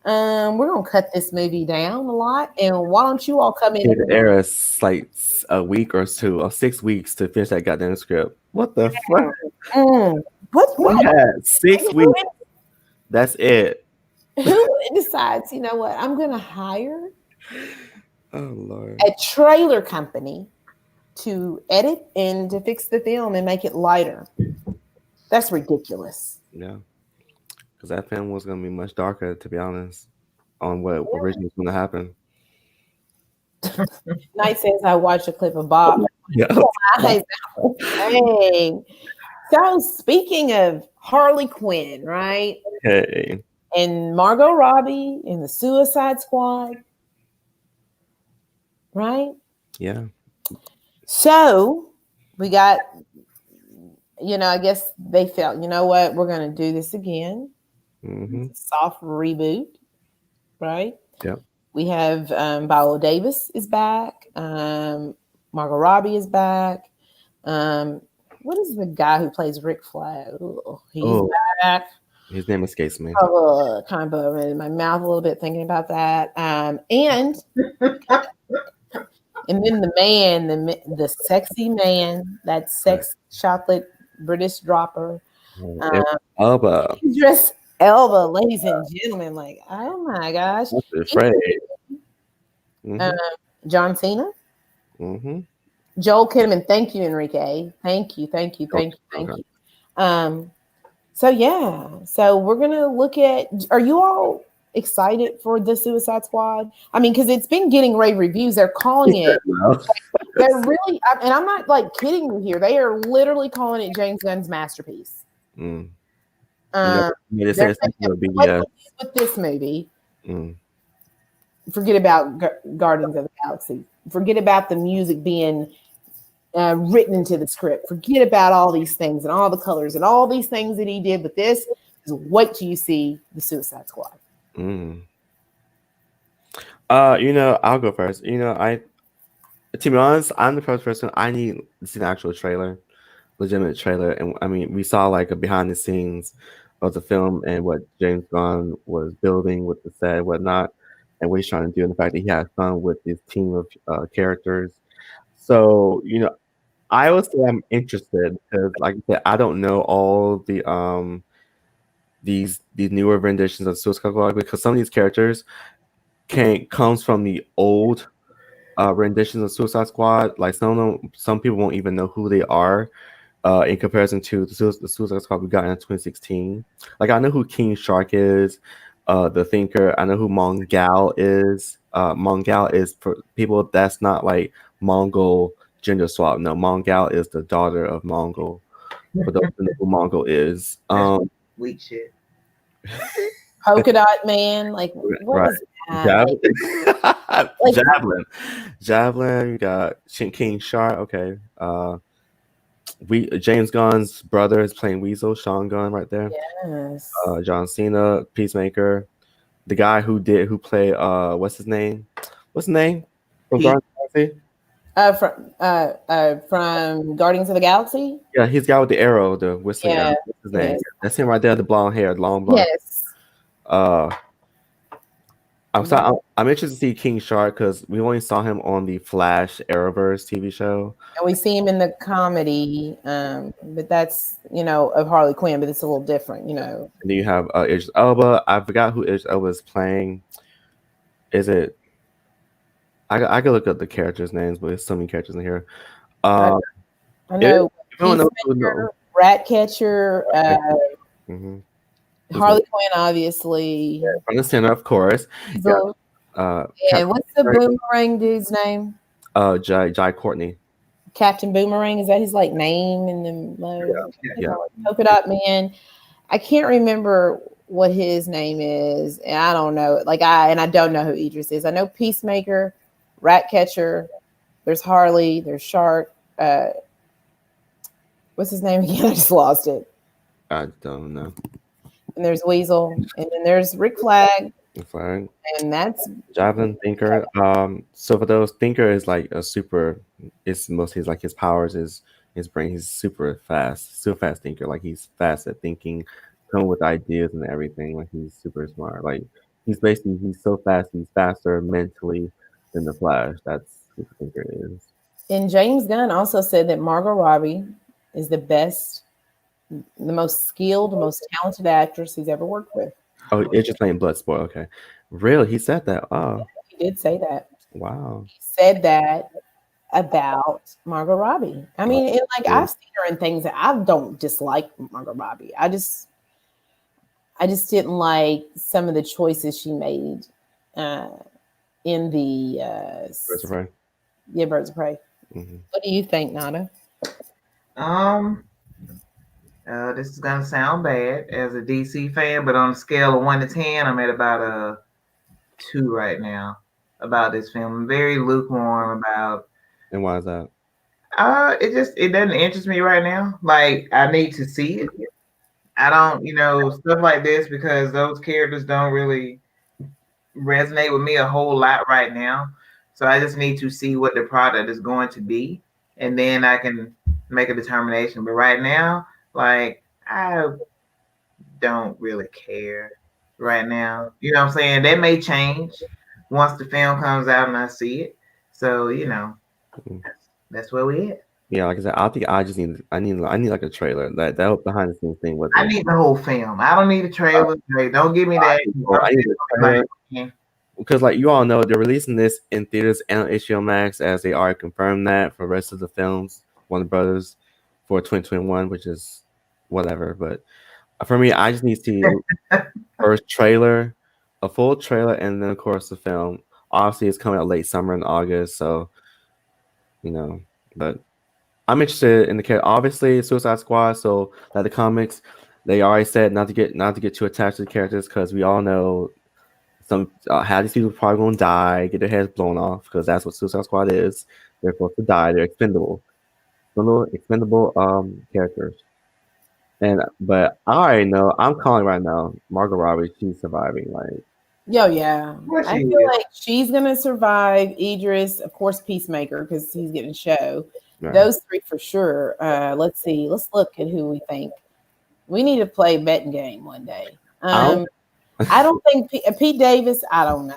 We're gonna cut this movie down a lot, and why don't you all come in? The era is like a week or 2 or 6 weeks to finish that goddamn script. What the fuck? What? Yeah, 6 weeks. That's it. Who decides, you know what? I'm gonna hire Lord. a trailer company to edit and to fix the film and make it lighter. That's ridiculous. Yeah. Because that film was going to be much darker, to be honest, on what originally was going to happen. Knight says, I watched a clip of Bob. Yeah. Hey. So speaking of Harley Quinn, right? Hey. And Margot Robbie in the Suicide Squad, right? Yeah. So we got, I guess they felt, you know what, we're going to do this again. Mm-hmm. Soft reboot, right? Yeah. We have Viola Davis is back. Margot Robbie is back. What is the guy who plays Rick Flag? He's back. His name escapes me. Kind of in my mouth a little bit thinking about that. And then the man, the sexy man, that sex chocolate British dropper. Elba. Idris Elba, ladies and gentlemen. Like, oh my gosh. Afraid. Mm-hmm. John Cena. Mm-hmm. Joel Kinnaman. Thank you, Enrique. Thank you. So we're gonna look at. Are you all excited for the Suicide Squad? I mean, because it's been getting rave reviews. They're calling it. They're really, and I'm not like kidding you here. They are literally calling it James Gunn's masterpiece. With this movie. Forget about Guardians of the Galaxy. Forget about the music being written into the script. Forget about all these things and all the colors and all these things that he did. But this is wait till you see the Suicide Squad. I'll go first. To be honest, I'm the first person. I need to see an actual trailer, legitimate trailer. And I mean, we saw like a behind the scenes of the film and what James Gunn was building with the set and whatnot, and what he's trying to do, and the fact that he had fun with this team of characters. So, I would say I'm interested because, like I said, I don't know all the these newer renditions of Suicide Squad because some of these characters comes from the old renditions of Suicide Squad. Like some people won't even know who they are in comparison to the Suicide Squad we got in 2016. Like, I know who King Shark is, the Thinker. I know who Mongal is. Mongal is for people that's not like Mongol gender swap. No, Mongal is the daughter of Mongol. For those who know who Mongol is. Weak shit. Polka Dot Man, like what is that? Javelin. You got King Shark. Okay. James Gunn's brother is playing Weasel. Sean Gunn right there. Yes. John Cena, Peacemaker. The guy who played what's his name? From Guardians of the Galaxy? From Guardians of the Galaxy? Yeah, he's the guy with the arrow, the whistling arrow. What's his name? That's him right there, the blonde hair, long blonde. Yes. I'm interested to see King Shark because we only saw him on the Flash Arrowverse TV show. And we see him in the comedy, but that's, of Harley Quinn, but it's a little different, And then you have Idris Elba. I forgot who Idris Elba is playing. Is it? I could look up the characters' names, but there's so many characters in here. I know. Ratcatcher. Harley Quinn, obviously. Yeah, from the center, of course. Yeah. And what's the boomerang dude's name? Jai Courtney. Captain Boomerang, is that his like name in the Yeah. Polka Dot Man? I can't remember what his name is, and I don't know. I don't know who Idris is. I know Peacemaker, Ratcatcher. There's Harley. There's Shark. What's his name again? I just lost it. I don't know. And there's Weasel, and then there's Rick Flag. And that's Javelin, Thinker. So for those, Thinker is like a super. It's mostly like his powers is his brain. He's super fast thinker. Like he's fast at thinking, coming with ideas and everything. Like he's super smart. Like he's so fast. He's faster mentally than the Flash. That's what the Thinker is. And James Gunn also said that Margot Robbie is the best, the most skilled, most talented actress he's ever worked with. Oh, it's just playing Bloodsport. Okay. Really? He said that? Oh. He did say that. Wow. He said that about Margot Robbie. I mean, and I've seen her in things that I don't dislike Margot Robbie. I just didn't like some of the choices she made in the Birds of Prey. Yeah, Birds of Prey. Mm-hmm. What do you think, Nada? This is gonna sound bad as a DC fan, but on a scale of 1 to 10, I'm at about a 2 right now about this film. I'm very lukewarm about. And why is that? It doesn't interest me right now. Like I need to see it. I don't, stuff like this because those characters don't really resonate with me a whole lot right now. So I just need to see what the product is going to be, and then I can make a determination. But right now, like, I don't really care right now. You know what I'm saying? That may change once the film comes out and I see it. So, that's where we at. Yeah, like I said, I think I need like a trailer. That behind the scenes thing. I need the whole film. I don't need a trailer. Like, don't give me that. I need a trailer. Because like you all know, they're releasing this in theaters and on HBO Max, as they already confirmed that for the rest of the films, Warner Brothers, for 2021, which is whatever. But for me, I just need to see first trailer, a full trailer, and then of course the film. Obviously, it's coming out late summer in August, so but I'm interested in the character. Obviously, Suicide Squad. So like the comics, they already said not to get too attached to the characters, because we all know some how these people are probably gonna die, get their heads blown off, because that's what Suicide Squad is. They're supposed to die. They're expendable characters. But I already know. I'm calling right now. Margot Robbie, she's surviving. Like, yeah. I feel like she's gonna survive. Idris, of course, Peacemaker, because he's getting a show. Right. Those three for sure. Let's see. Let's look at who we think. We need to play a betting game one day. I don't think Pete Davis. I don't know.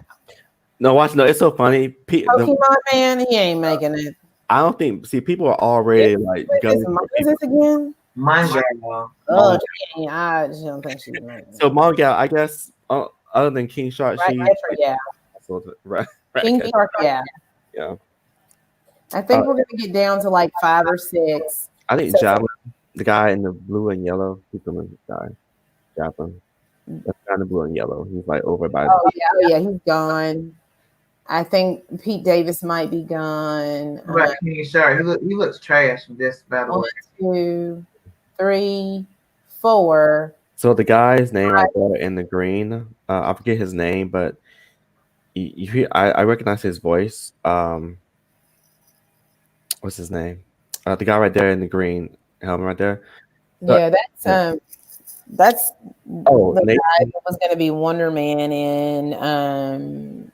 No, watch. No, it's so funny. Pokemon Man, he ain't making it. I don't think. See, people are already like. What is this again? Manga. Oh, I just don't think she's making it. So manga, I guess. Other than King Shark, yeah. Right. King Shark, yeah. Yeah. I think we're gonna get down to like 5 or 6. I think Javelin, the guy in the blue and yellow, he's the guy. Javelin. That's kind of blue and yellow. He's like over by. Oh yeah, he's gone. I think Pete Davis might be gone. Right, King Shark. He looks trash from this, by the way. 1, 2, 3, 4. So the guy's name right there in the green, I forget his name, but I recognize his voice. What's his name? The guy right there in the green helmet right there. Yeah, that's the Nathan. guy that was going to be Wonder Man in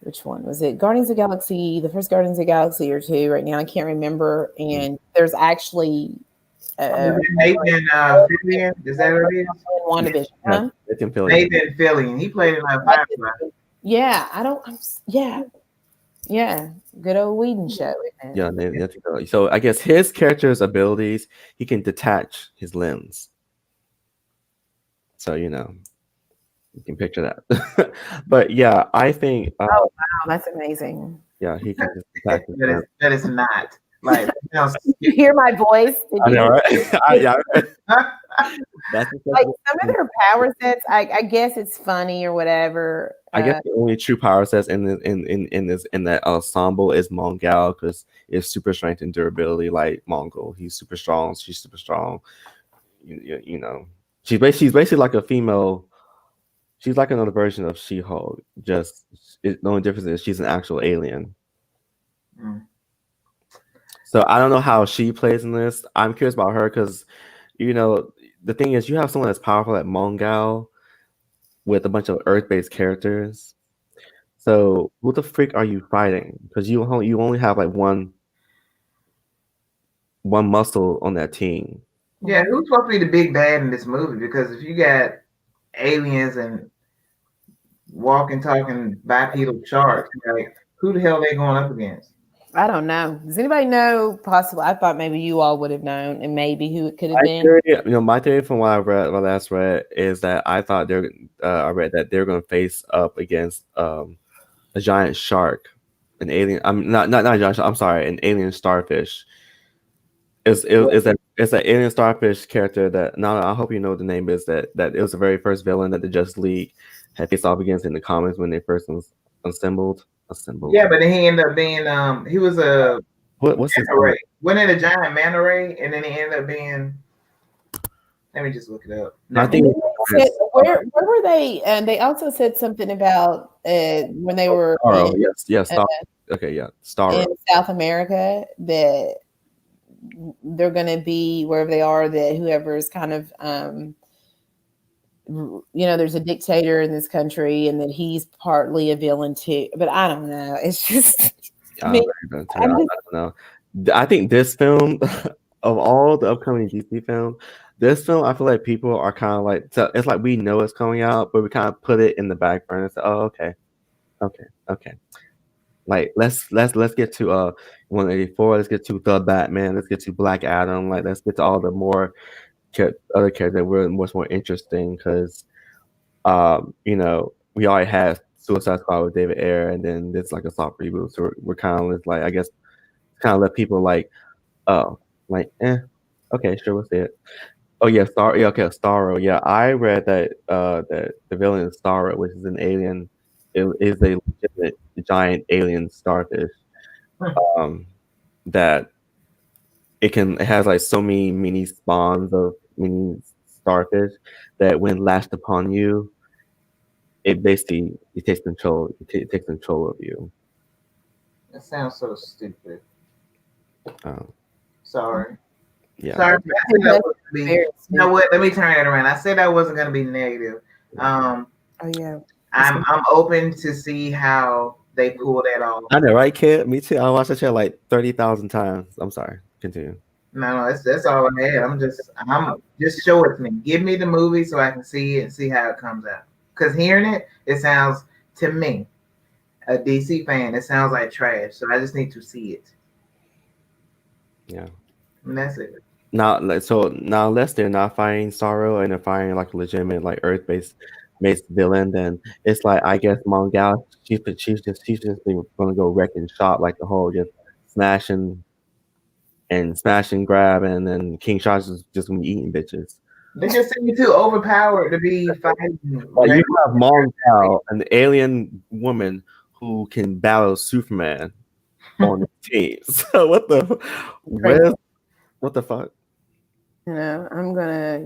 which one was it? Guardians of the Galaxy, the first Guardians of the Galaxy or 2 right now. I can't remember. And there's actually Nathan Fillion. Is that what it is? WandaVision, huh? Nathan Fillion. Nathan Fillion. He played in that Firefly. Yeah, yeah. Good old Whedon show. Yeah, so I guess his character's abilities, he can detach his limbs. So you can picture that. But yeah, I think. Oh wow, that's amazing. Yeah, he can just detach his limbs. That is not like. You hear my voice? I know, right? That's like some of their power sets. I guess it's funny or whatever. I guess the only true power sets in that ensemble is Mongal, because it's super strength and durability. Like Mongol, he's super strong. She's super strong. You know, she's basically like a female. She's like another version of She-Hulk. Just the only difference is she's an actual alien. Mm. So I don't know how she plays in this. I'm curious about her because, the thing is, you have someone that's powerful like Mongal with a bunch of Earth-based characters. So who the freak are you fighting? Because you only have like one muscle on that team. Yeah, who's supposed to be the big bad in this movie? Because if you got aliens and walking, talking bipedal sharks, like who the hell are they going up against? I don't know. Does anybody know? Possibly, I thought maybe you all would have known, and maybe who it could have been. My theory from what I last read is that I thought I read that they're going to face up against a giant shark, an alien. I'm not a giant shark. I'm sorry, an alien starfish. It's an alien starfish character that now I hope you know what the name is. That it was the very first villain that the Justice League had faced off against in the comics when they first assembled. Yeah, but then he ended up being he was a what's his name? Went in a giant manta ray, and then he ended up being. Let me just look it up. I think where were they? And they also said something about when they were Starro. In South America, that they're going to be wherever they are, that whoever is kind of there's a dictator in this country and that he's partly a villain too, but I don't know. It's just I don't know. I think this film of all the upcoming DC films, this film, I feel like people are kind of like, so it's like we know it's coming out, but we kind of put it in the back burner and say, oh, okay. Like let's get to 184. Let's get to the Batman. Let's get to Black Adam. Like let's get to all the more other characters that were much more interesting because, we already had Suicide Squad with David Ayer, and then it's like a soft reboot. So we're kind of like, I guess, kind of let people like, okay, sure, we'll see it. Oh yeah, Starro. Yeah, I read that that the villain is Starro, which is an alien. It is a legitimate giant alien starfish. That it has like so many mini spawns of mini starfish that when lashed upon you, it basically takes control. It takes control of you. That sounds so stupid. Sorry. Yeah. Sorry. You know what? Let me turn it around. I said I wasn't going to be negative. Oh yeah. I'm open to see how they pull that off. I know, right, kid? Me too. I watched that show like 30,000 times. I'm sorry. Continue. No, that's all I had. I'm just show it to me. Give me the movie so I can see it and see how it comes out. Because hearing it sounds to me, a DC fan, it sounds like trash. So I just need to see it. Yeah. And that's it. Now, unless they're not fighting Starro and they're fighting like a legitimate like Earth-based villain, then it's like I guess Mongal she's just gonna go wreck and shop like the whole just smash and grab, and then King Shark is just gonna be eating bitches. They just seem too overpowered to be fighting. Like you have Mongal, an alien woman who can battle Superman on the team. So what the fuck? I'm gonna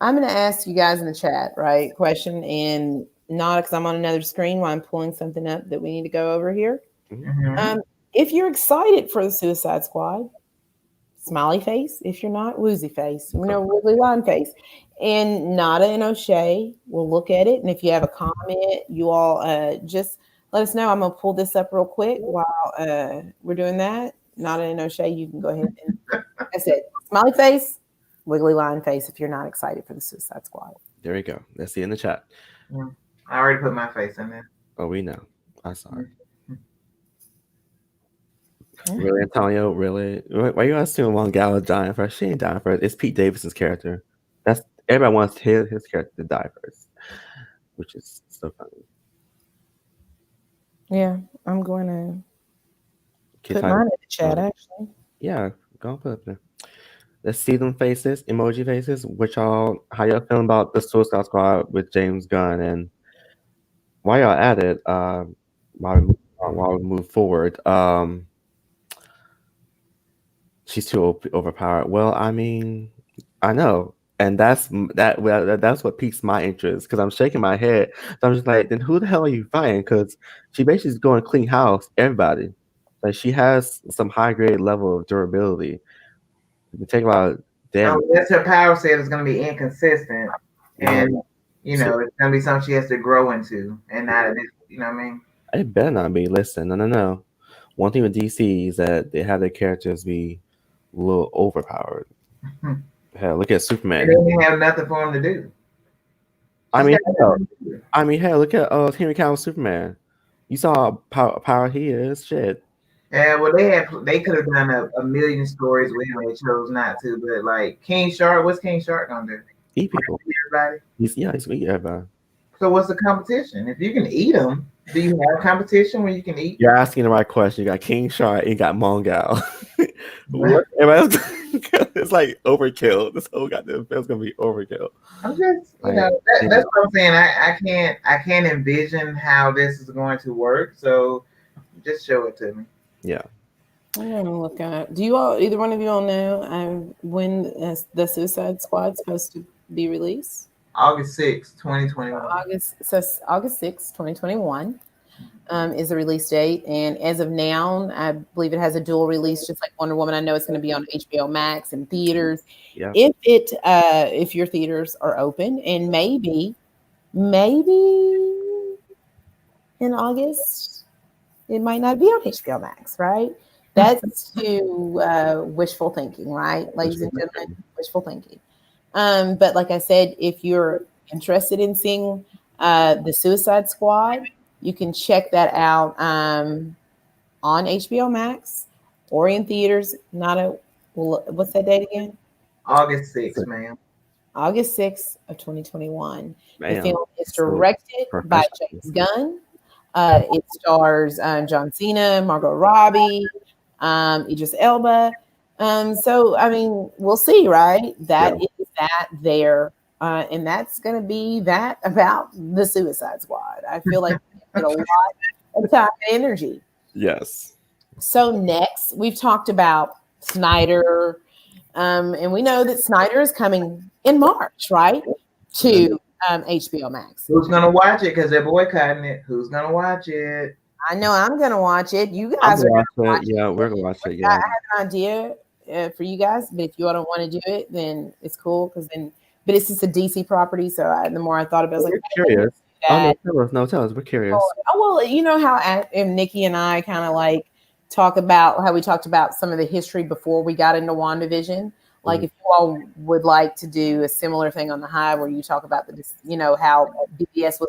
I'm gonna ask you guys in the chat, right? Question, and not because I'm on another screen while I'm pulling something up that we need to go over here. Mm-hmm. If you're excited for the Suicide Squad, smiley face. If you're not, woozy face. Wiggly line face. And Nada and O'Shea will look at it. And if you have a comment, you all just let us know. I'm gonna pull this up real quick while we're doing that. Nada and O'Shea, you can go ahead and that's it. Smiley face, wiggly line face if you're not excited for the Suicide Squad. There we go. Let's see in the chat. Yeah. I already put my face in there. Oh, we know. I'm sorry. Really, Antonio? Really? Why you assuming Mongal dying first? She ain't dying first. It's Pete Davidson's character. That's everybody wants his character to die first, which is so funny. Yeah, I'm going to put mine in the chat, actually. Yeah, go and put it up there. let's see them faces, emoji faces. How y'all feeling about the Suicide Squad with James Gunn, and while y'all at it, while we move forward, she's too overpowered. Well, I mean, I know, and that's what piques my interest because I'm shaking my head. So I'm just like, then who the hell are you fighting? Because she basically is going to clean house everybody. Like she has some high grade level of durability. You can take a lot of damage. That's her power set is going to be inconsistent, and Yeah. it's going to be something she has to grow into, and not you know what I mean. It better not be. Listen, no. One thing with DC is that they have their characters be a little overpowered. Hell, look at Superman. They didn't have nothing for him to do. Hell, look at Henry Cavill's Superman. You saw how power he is. Shit. Yeah, well, they could have done a million stories with him. They chose not to. But like King Shark, what's King Shark gonna do? Eat people. Everybody. He's eat everybody. So what's the competition? If you can eat them, do you have competition where you can eat? You're asking the right question. You got King Shark and you got Mongal. It's like overkill. This whole goddamn film's gonna be overkill. I'm just, that's what I'm saying. I can't envision how this is going to work. So just show it to me. Yeah. I'm gonna look at. Do you all, either one of you all know when the Suicide Squad's supposed to be released? August 6th, 2021. August 6th, 2021 is the release date. And as of now, I believe it has a dual release, just like Wonder Woman. I know it's going to be on HBO Max and theaters. Yeah. If your theaters are open, and maybe in August, it might not be on HBO Max, right? That's to wishful thinking, right, ladies and gentlemen? Wishful thinking. But like I said, if you're interested in seeing the Suicide Squad, you can check that out on HBO Max or in theaters. What's that date again? August 6th, ma'am. August 6th of 2021. Man, the film is directed by James Gunn. It stars John Cena, Margot Robbie, Idris Elba. So, I mean, we'll see, right? That is that there. And that's going to be that about the Suicide Squad. I feel like we get a lot of time and energy. Yes. So next, we've talked about Snyder. And we know that Snyder is coming in March, right? To HBO Max. Who's going to watch it? Because they're boycotting it. Who's going to watch it? I know I'm going to watch it. You guys are going to watch it. Yeah, we're going to watch it. Yeah. I have an idea for you guys, but if you all don't want to do it, then it's cool. But it's just a DC property, so the more I thought about it, I was like, curious. Tell us. We're curious. Oh, well, you know how Nikki and I kind of like talk about how we talked about some of the history before we got into WandaVision. Like, if you all would like to do a similar thing on the Hive where you talk about how BBS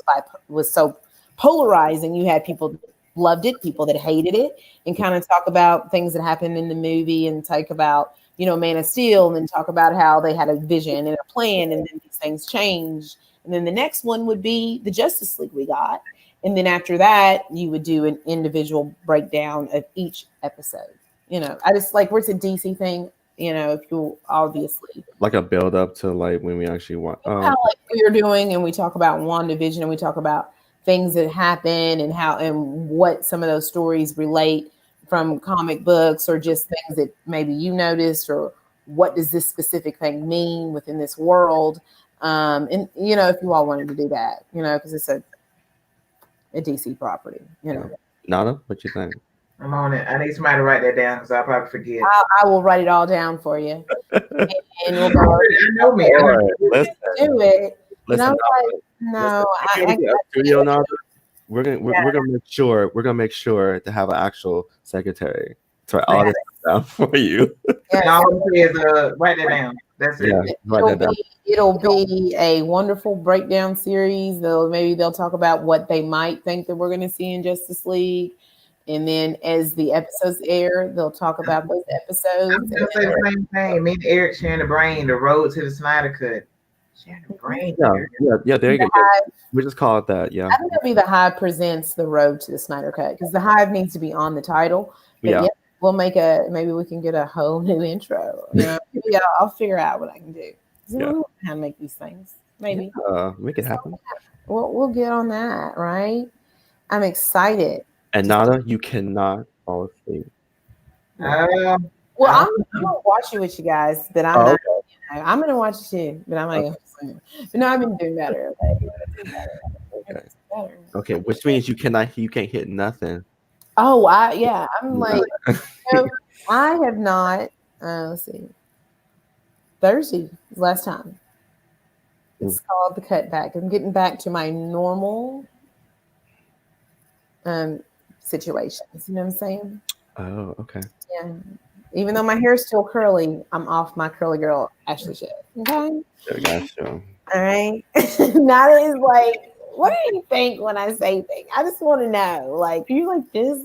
was so polarizing. You had people that loved it, people that hated it, and kind of talk about things that happened in the movie and talk about, Man of Steel, and then talk about how they had a vision and a plan, and then these things changed. And then the next one would be the Justice League we got. And then after that, you would do an individual breakdown of each episode. I just like, where it's a DC thing, if you obviously. Like a build up to like when we actually want. How like we are doing, and we talk about WandaVision, and we talk about things that happen and how and what some of those stories relate from comic books, or just things that maybe you noticed, or what does this specific thing mean within this world? And if you all wanted to do that, because it's a DC property, Nada, what you think? I'm on it. I need somebody to write that down because I'll probably forget. I will write it all down for you. and we'll go. I know me. Let's do it. And I'm like, no, we're gonna make sure to have an actual secretary to write all this down for you. And all I'm saying is write that down. That's it. Yeah, write that down. It'll be a wonderful breakdown series. They'll talk about what they might think that we're going to see in Justice League, and then as the episodes air, they'll talk about those episodes. I'm gonna say the same thing. Me and Eric sharing the brain, the road to the Snyder Cut. Sharing the brain. Yeah. There you go. We just call it that. Yeah. I think it'll be the Hive presents the road to the Snyder Cut, because the Hive needs to be on the title. But maybe we can get a whole new intro. Maybe I'll figure out what I can do. I don't know how to make these things. Maybe make it happen. We'll get on that, right? I'm excited. And Nada, you cannot fall asleep. Well, I'm gonna watch you with you guys, but I'm not. I'm gonna watch it too, but I'm not gonna sleep. But no, I've been doing better. Okay, which means you can't hit nothing. Oh, I'm like, I have not. Let's see. Thursday last time. It's called the cutback. I'm getting back to my normal situations. You know what I'm saying? Oh, okay. Yeah. Even though my hair is still curly, I'm off my curly girl Ashley shit. Okay. Gotcha. All right. Nada is like, what do you think when I say things? I just want to know. Like, are you like this?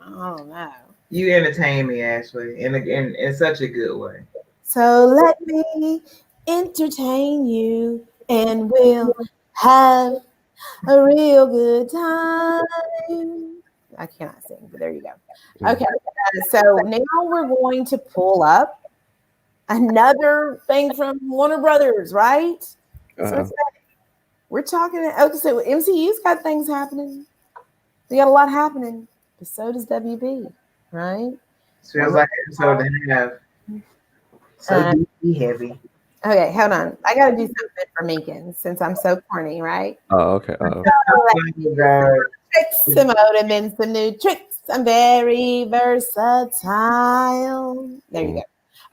I don't know. You entertain me, Ashley, in such a good way. So let me entertain you, and we'll have a real good time. I cannot sing, but there you go. Okay, so now we're going to pull up another thing from Warner Brothers, right? So we're talking. Okay, so MCU's got things happening. They got a lot happening, but so does WB, right? Feels like an episode to have. So be heavy. Okay, hold on. I gotta do something for Megan since I'm so corny, right? Oh, okay. Tricks, some mode, and some new tricks. I'm very versatile. There you go.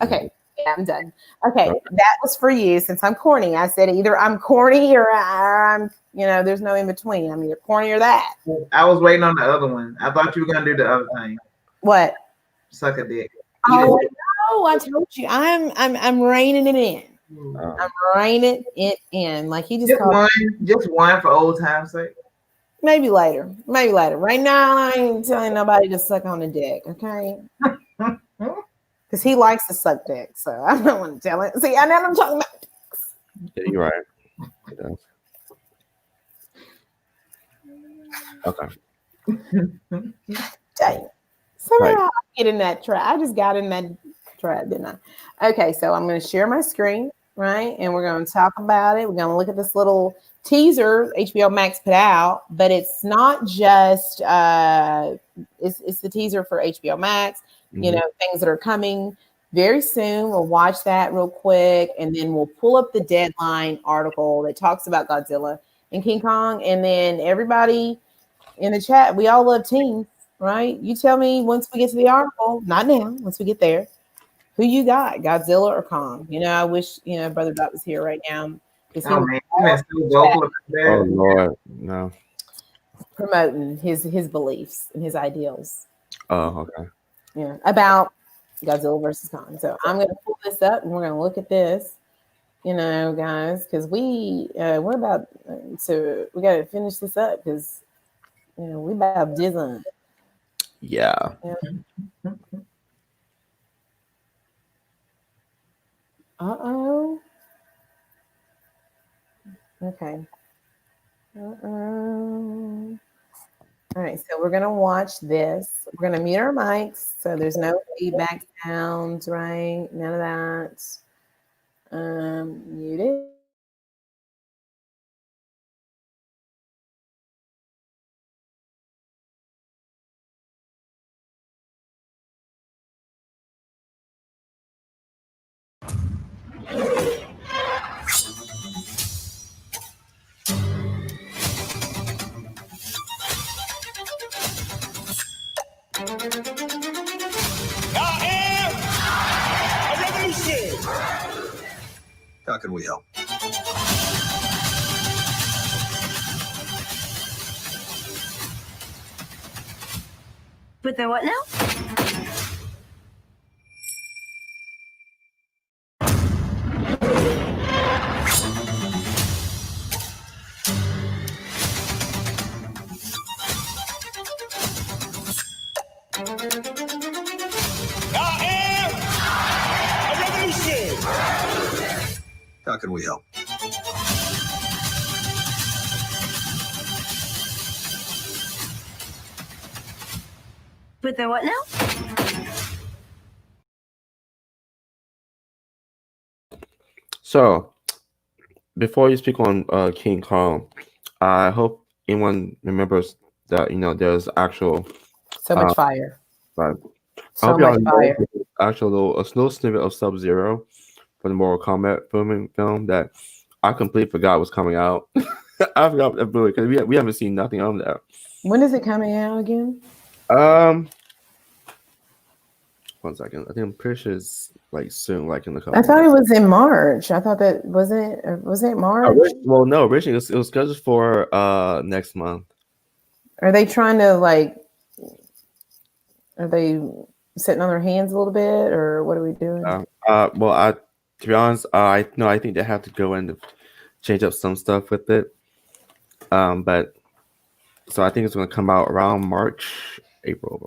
Okay, yeah, I'm done. Okay, that was for you since I'm corny. I said either I'm corny or I'm, there's no in between. I'm either corny or that. I was waiting on the other one. I thought you were gonna do the other thing. What? Suck a dick. Oh no! I told you, I'm reining it in. I'm reining it in. Like he just one for old time's sake. Maybe later. Right now, I ain't telling nobody to suck on a dick. Okay. Because he likes to suck dick, so I don't want to tell him. See, I know I'm talking about dicks. Yeah, you're right. Okay. Dang. Somehow I get in that trap. I just got in that trap, didn't I? Okay, so I'm going to share my screen, right? And we're going to talk about it. We're going to look at this little teaser HBO Max put out, but it's not just it's the teaser for HBO Max. Things that are coming very soon. We'll watch that real quick, and then we'll pull up the Deadline article that talks about Godzilla and King Kong, and then everybody in the chat, we all love teams, right? You tell me once we get to the article, not now, once we get there, who you got, Godzilla or Kong? I wish Brother Dot was here right now. Oh Lord, no. Promoting his beliefs and his ideals. Oh, okay. Yeah, about Godzilla versus Kong. So I'm going to pull this up and we're going to look at this, guys, because we're about to we got to finish this up because we about Disney. Yeah. Uh-oh. Okay. Uh-oh. All right, so we're going to watch this. We're going to mute our mics so there's no feedback sounds, right? None of that. Mute it. How can we help? Put the what now? How can we help? Put the what now? So, before you speak on King Kong, I hope anyone remembers that there's actual So much fire. Right. I So hope y'all much know fire. there's actually a little snippet of Sub-Zero from the Mortal Kombat film that I completely forgot was coming out. I forgot because we haven't seen nothing on that. When is it coming out again? 1 second. I think I'm pretty sure it's like soon, like in a couple. I thought it was in March. I thought that wasn't it March? Well, no, originally it was scheduled for next month. Are they trying to like? Are they sitting on their hands a little bit, or what are we doing? Well, to be honest, I think they have to go in to change up some stuff with it. But so I think it's going to come out around March, April.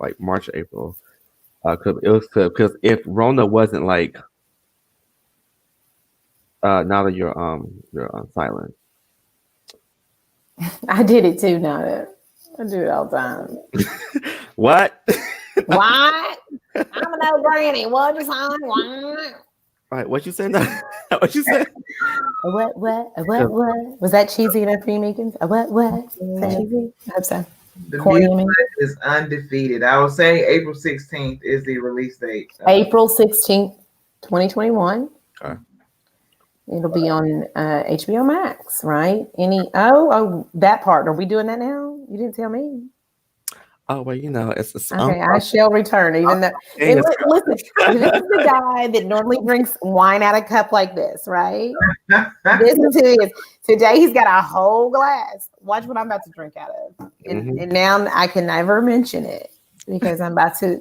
Because if Rona wasn't like, now that you're silent. I did it too. Now that I do it all the time. What? What? I'm an old granny. What you saying? What? Right, what you saying? What you said? What? Was that cheesy enough for you, Meekins? What? Is that cheesy? I hope so. The Corny, Big Black is undefeated. I would say April 16th is the release date. April 16th, 2021. Okay. It'll be on HBO Max, right? That part. Are we doing that now? You didn't tell me. Oh well, it's okay. I shall return, even though. Listen, this is the guy that normally drinks wine out of a cup like this, right? Listen to this. Today he's got a whole glass. Watch what I'm about to drink out of, and now I can never mention it because I'm about to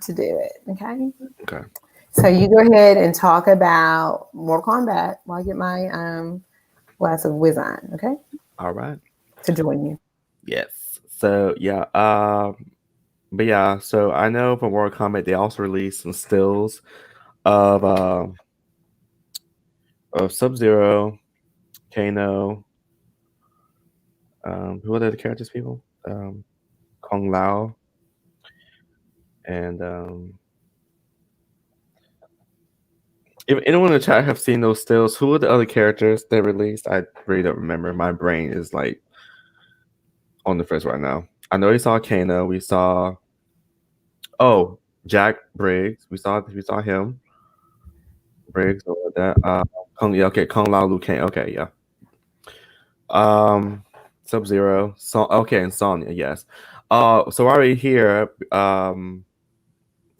do it. Okay. Okay. So you go ahead and talk about Mortal Kombat while I get my glass of whiz on. Okay. All right. To join you. Yes. So yeah, but yeah, so I know for Mortal Kombat they also released some stills of Sub-Zero, Kano, who are the characters people? Kung Lao, and if anyone in the chat have seen those stills, who are the other characters they released? I really don't remember. My brain is like on the first right now. I know we saw Kano. We saw Jack Briggs. We saw him. Briggs or that. Kung Lao Liu Kang. Okay, yeah. Sub-Zero. And Sonya, yes. So already here, from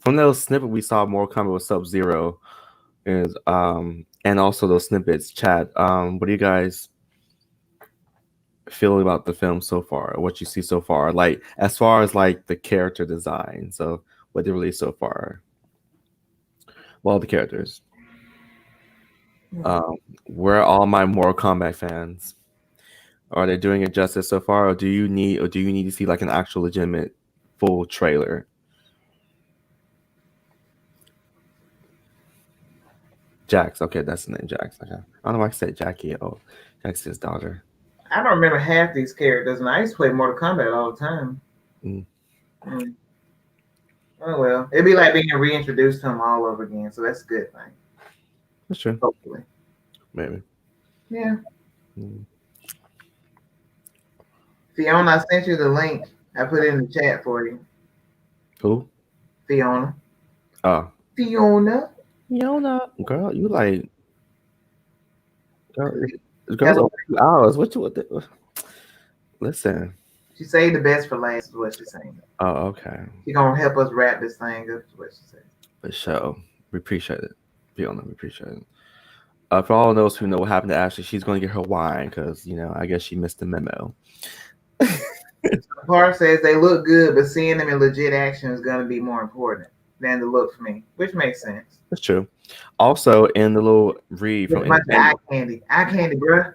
those snippet we saw more coming with Sub-Zero is and also those snippets, chat. What do you guys feel about the film so far? What you see so far? Like as far as like the character design. So what they released so far. Well, the characters. Where are all my Mortal Kombat fans? Are they doing it justice so far, or do you need to see like an actual legitimate full trailer? Jax, okay, that's the name, Jax. Okay. I don't know why I said Jackie. Oh, Jax is his daughter. I don't remember half these characters, and I used to play Mortal Kombat all the time. Oh well, it'd be like being reintroduced to them all over again, so that's a good thing. That's true. Hopefully. Maybe. Yeah. Fiona, I sent you the link. I put it in the chat for you. Who? Fiona. Oh. Fiona. Girl, you like girls over 2 hours. What you listen. She saved the best for last is what she's saying. Oh, okay. She's gonna help us wrap this thing up is what she said. For sure. We appreciate it. Fiona, we appreciate it. For all those who know what happened to Ashley, she's going to get her wine because, I guess she missed the memo. Park says they look good, but seeing them in legit action is going to be more important than the look for me, which makes sense. That's true. Also, in the little read from eye candy, bro.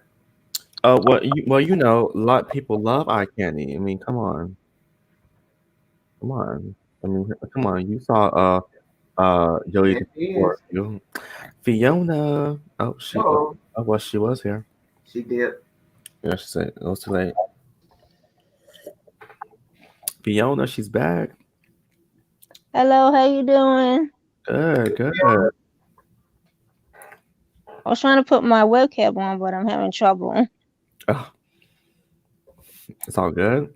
Oh, well, a lot of people love eye candy. I mean, come on. I mean, come on. You saw Joey before you. Fiona. Oh, she was here. She did. Yeah, she said it was too late. Fiona, she's back. Hello, how you doing? Good. I was trying to put my webcam on, but I'm having trouble. Oh, it's all good.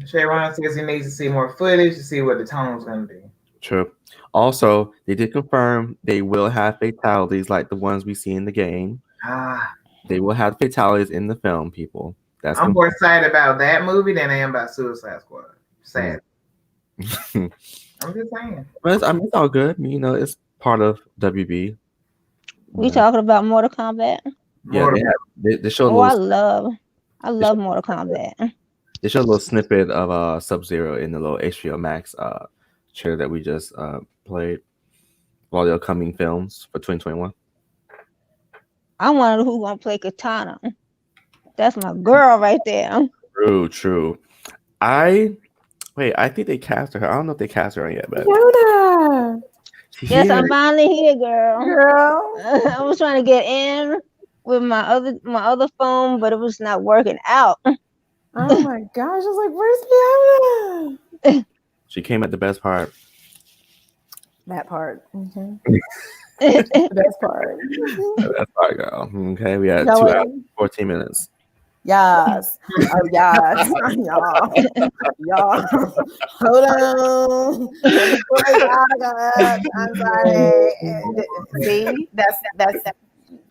Sharon says he needs to see more footage to see what the tone's gonna be. True. Also, they did confirm they will have fatalities like the ones we see in the game. They will have fatalities in the film, people. I'm more excited about that movie than I am about Suicide Squad. Sad. I'm just saying. But it's all good. You know, it's part of WB. We talking about Mortal Kombat? Yeah, they show a little. I love Mortal Kombat. They showed a little snippet of Sub-Zero in the little HBO Max trailer that we just played. All the upcoming films for 2021. I wonder who gonna play Katana. That's my girl right there. True. I think they cast her. I don't know if they cast her yet, but Yoda. Yes, I'm finally here, girl. I was trying to get in with my other phone, but it was not working out. Oh my gosh! I was like, "Where's Fiona?" She came at the best part. That part. Okay. The best part. The best part, girl. Okay, we had 2 hours, 14 minutes. Yes. Oh yes. Y'all. Hold on. I'm sorry. See, that's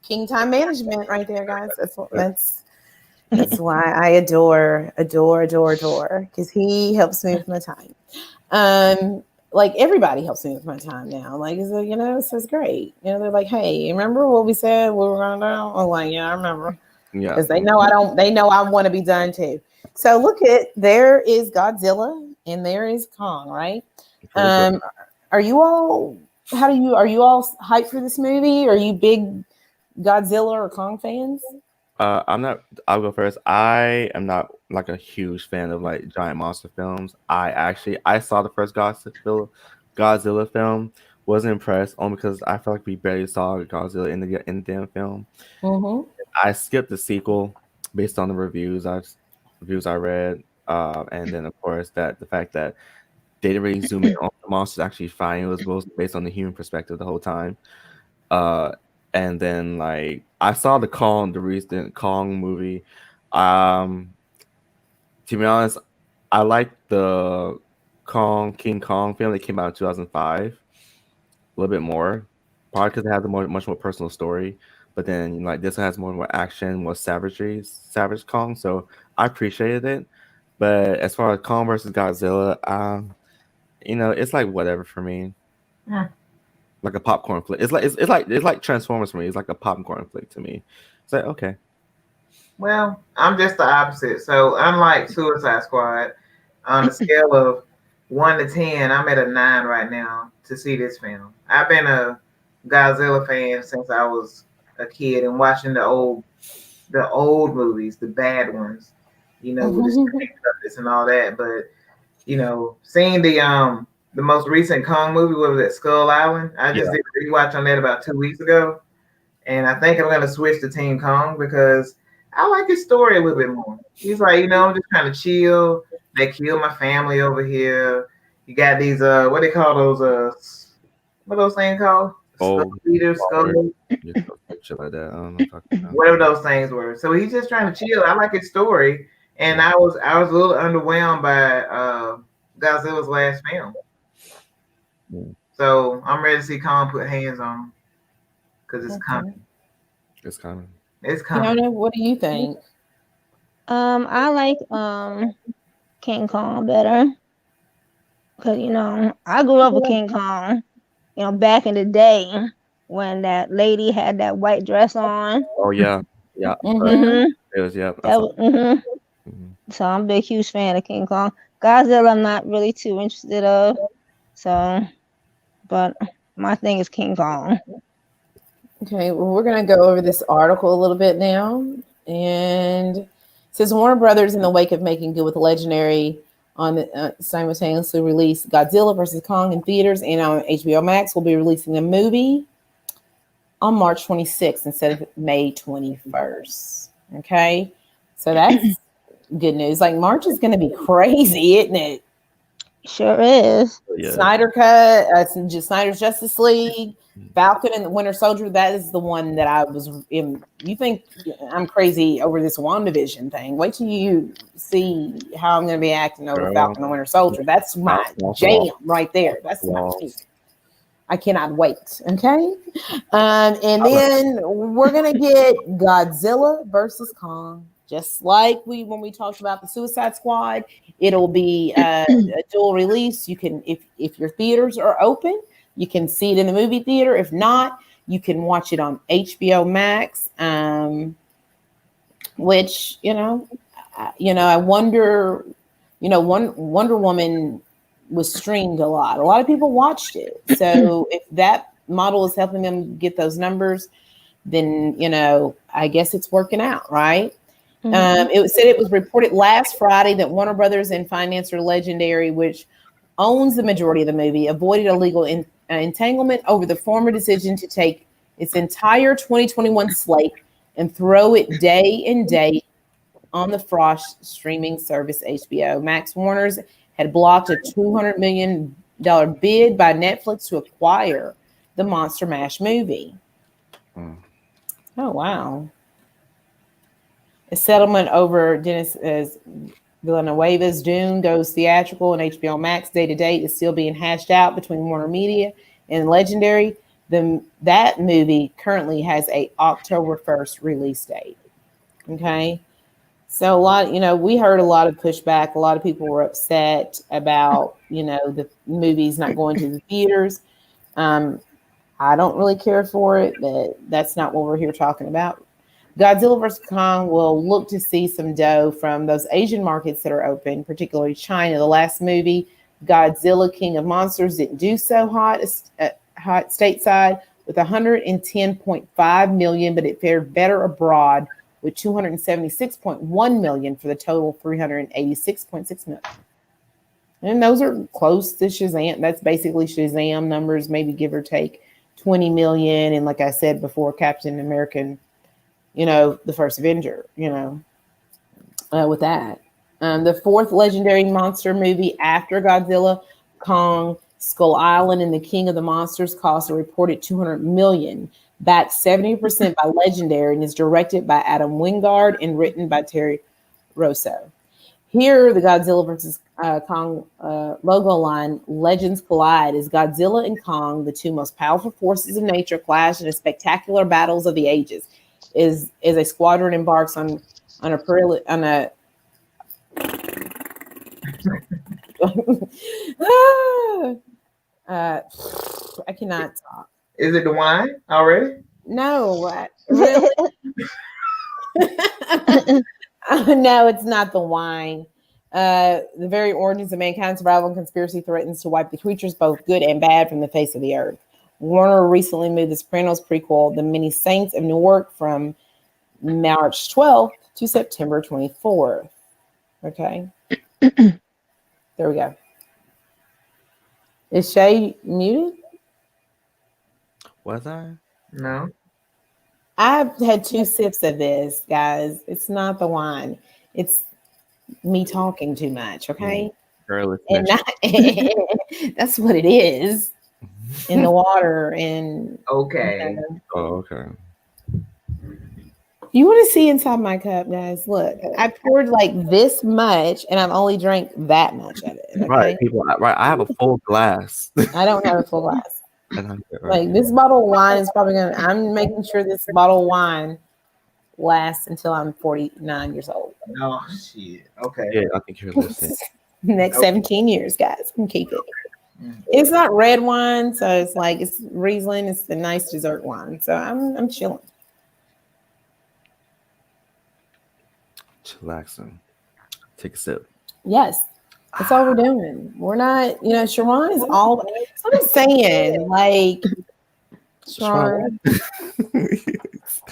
king time management right there, guys. That's why I adore, because he helps me with my time. Like everybody helps me with my time now. Like, so, you know, so it's great. You know, they're like, hey, remember what we said we were gonna do? I'm like, yeah, I remember. Yeah. Because they know I want to be done too. So look there is Godzilla and there is Kong, right? Are you all hyped for this movie? Are you big Godzilla or Kong fans? I'm not. I'll go first. I am not like a huge fan of like giant monster films. I saw the first Godzilla film. Wasn't impressed only because I felt like we barely saw Godzilla in the damn film. Mm-hmm. I skipped the sequel based on the reviews I read, and then of course the fact that they didn't really zoom in on the monsters actually fighting. It was based on the human perspective the whole time. And then like I saw the recent Kong movie. To be honest, I like the King Kong film that came out in 2005 a little bit more, probably because it has a much more personal story. But then like this has more action, more savage Kong. So I appreciated it. But as far as Kong versus Godzilla, you know, it's like whatever for me. Yeah. Like a popcorn flick. It's like Transformers for me. It's like a popcorn flick to me. It's like okay. Well, I'm just the opposite. So unlike Suicide Squad, on the scale of 1 to 10, I'm at a 9 right now to see this film. I've been a Godzilla fan since I was a kid and watching the old movies, the bad ones, you know, with the street puppets and all that. But you know, seeing the most recent Kong movie, what was it, Skull Island? I just did a rewatch on that about 2 weeks ago, and I think I'm gonna switch to Team Kong because I like his story a little bit more. He's like, you know, I'm just kind of chill. They killed my family over here. You got these what they call those what are those things called? Skull leaders, shit like that. I don't know. Whatever those things were. So he's just trying to chill. I like his story, and I was a little underwhelmed by Godzilla's last film. So I'm ready to see Kong put hands on him because it's coming. It's coming. It's coming. Fiona, what do you think? I like King Kong better because you know I grew up with King Kong. You know, back in the day when that lady had that white dress on. Oh yeah. Mm-hmm. It was So I'm a big huge fan of King Kong. Godzilla I'm not really too interested of. So but my thing is King Kong. Okay, well, we're going to go over this article a little bit now. And it says Warner Brothers, in the wake of making good with the legendary, on the simultaneously released Godzilla vs. Kong in theaters and on HBO Max, will be releasing the movie on March 26th instead of May 21st. Okay, so that's good news. Like March is going to be crazy, isn't it? Sure is. Yeah. Snyder Cut, Snyder's Justice League, Falcon and the Winter Soldier. That is the one that I was in. You think I'm crazy over this WandaVision thing? Wait till you see how I'm going to be acting over Falcon and Winter Soldier. That's my jam right there. That's my thing. I cannot wait. Okay. And then we're going to get Godzilla versus Kong. Just like when we talked about the Suicide Squad, it'll be a dual release. You can, if your theaters are open, you can see it in the movie theater. If not, you can watch it on HBO Max. Which I wonder. Wonder Woman was streamed a lot. A lot of people watched it. So if that model is helping them get those numbers, then I guess it's working out, right? It was reported last Friday that Warner Brothers and financier Legendary, which owns the majority of the movie, avoided a legal entanglement over the former decision to take its entire 2021 slate and throw it day and date on the Frost streaming service HBO Max. Warner's had blocked a $200 million bid by Netflix to acquire the Monster Mash movie. Oh, wow. A settlement over Dennis Villanueva's Dune goes theatrical and HBO Max day to date is still being hashed out between Warner Media and Legendary. That movie currently has a October 1st release date. Okay. So we heard a lot of pushback. A lot of people were upset about, the movies not going to the theaters. I don't really care for it, but that's not what we're here talking about. Godzilla vs. Kong will look to see some dough from those Asian markets that are open, particularly China. The last movie, Godzilla King of Monsters, didn't do so hot stateside with 110.5 million, but it fared better abroad with 276.1 million for the total 386.6 million. And those are close to Shazam. That's basically Shazam numbers, maybe give or take 20 million. And like I said before, Captain American, the first Avenger, with that. The fourth Legendary monster movie after Godzilla, Kong, Skull Island, and the King of the Monsters cost a reported $200 million, backed 70% by Legendary, and is directed by Adam Wingard and written by Terry Rosso. Here, the Godzilla vs. Kong logo line, Legends Collide, is Godzilla and Kong, the two most powerful forces of nature, clash in a spectacular battles of the ages. Is a squadron embarks on a I cannot talk. Is it the wine already? No, really? No, it's not the wine. The very origins of mankind's survival and conspiracy threatens to wipe the creatures, both good and bad, from the face of the earth. Warner recently moved the Sopranos prequel, The Many Saints of Newark, from March 12th to September 24th. Okay. There we go. Is Shay muted? Was I? No. I've had 2 sips of this, guys. It's not the wine. It's me talking too much, okay? Girl, that's what it is. In the water and okay. Oh, okay. You want to see inside my cup, guys? Look, I poured like this much, and I've only drank that much of it. Okay? Right, people. Right, I have a full glass. I don't have a full glass. Right. Like this bottle of wine is probably gonna. I'm making sure this bottle of wine lasts until I'm 49 years old. Oh shit. Okay. Yeah, I think you're listening. Next 17 years, guys. I'm keeping it. It's not red wine, so it's like it's Riesling. It's the nice dessert wine, so I'm chilling. Chillaxing. Take a sip. Yes, that's all we're doing. We're not, Sharon is all. That's what I'm saying. Like, Sharon,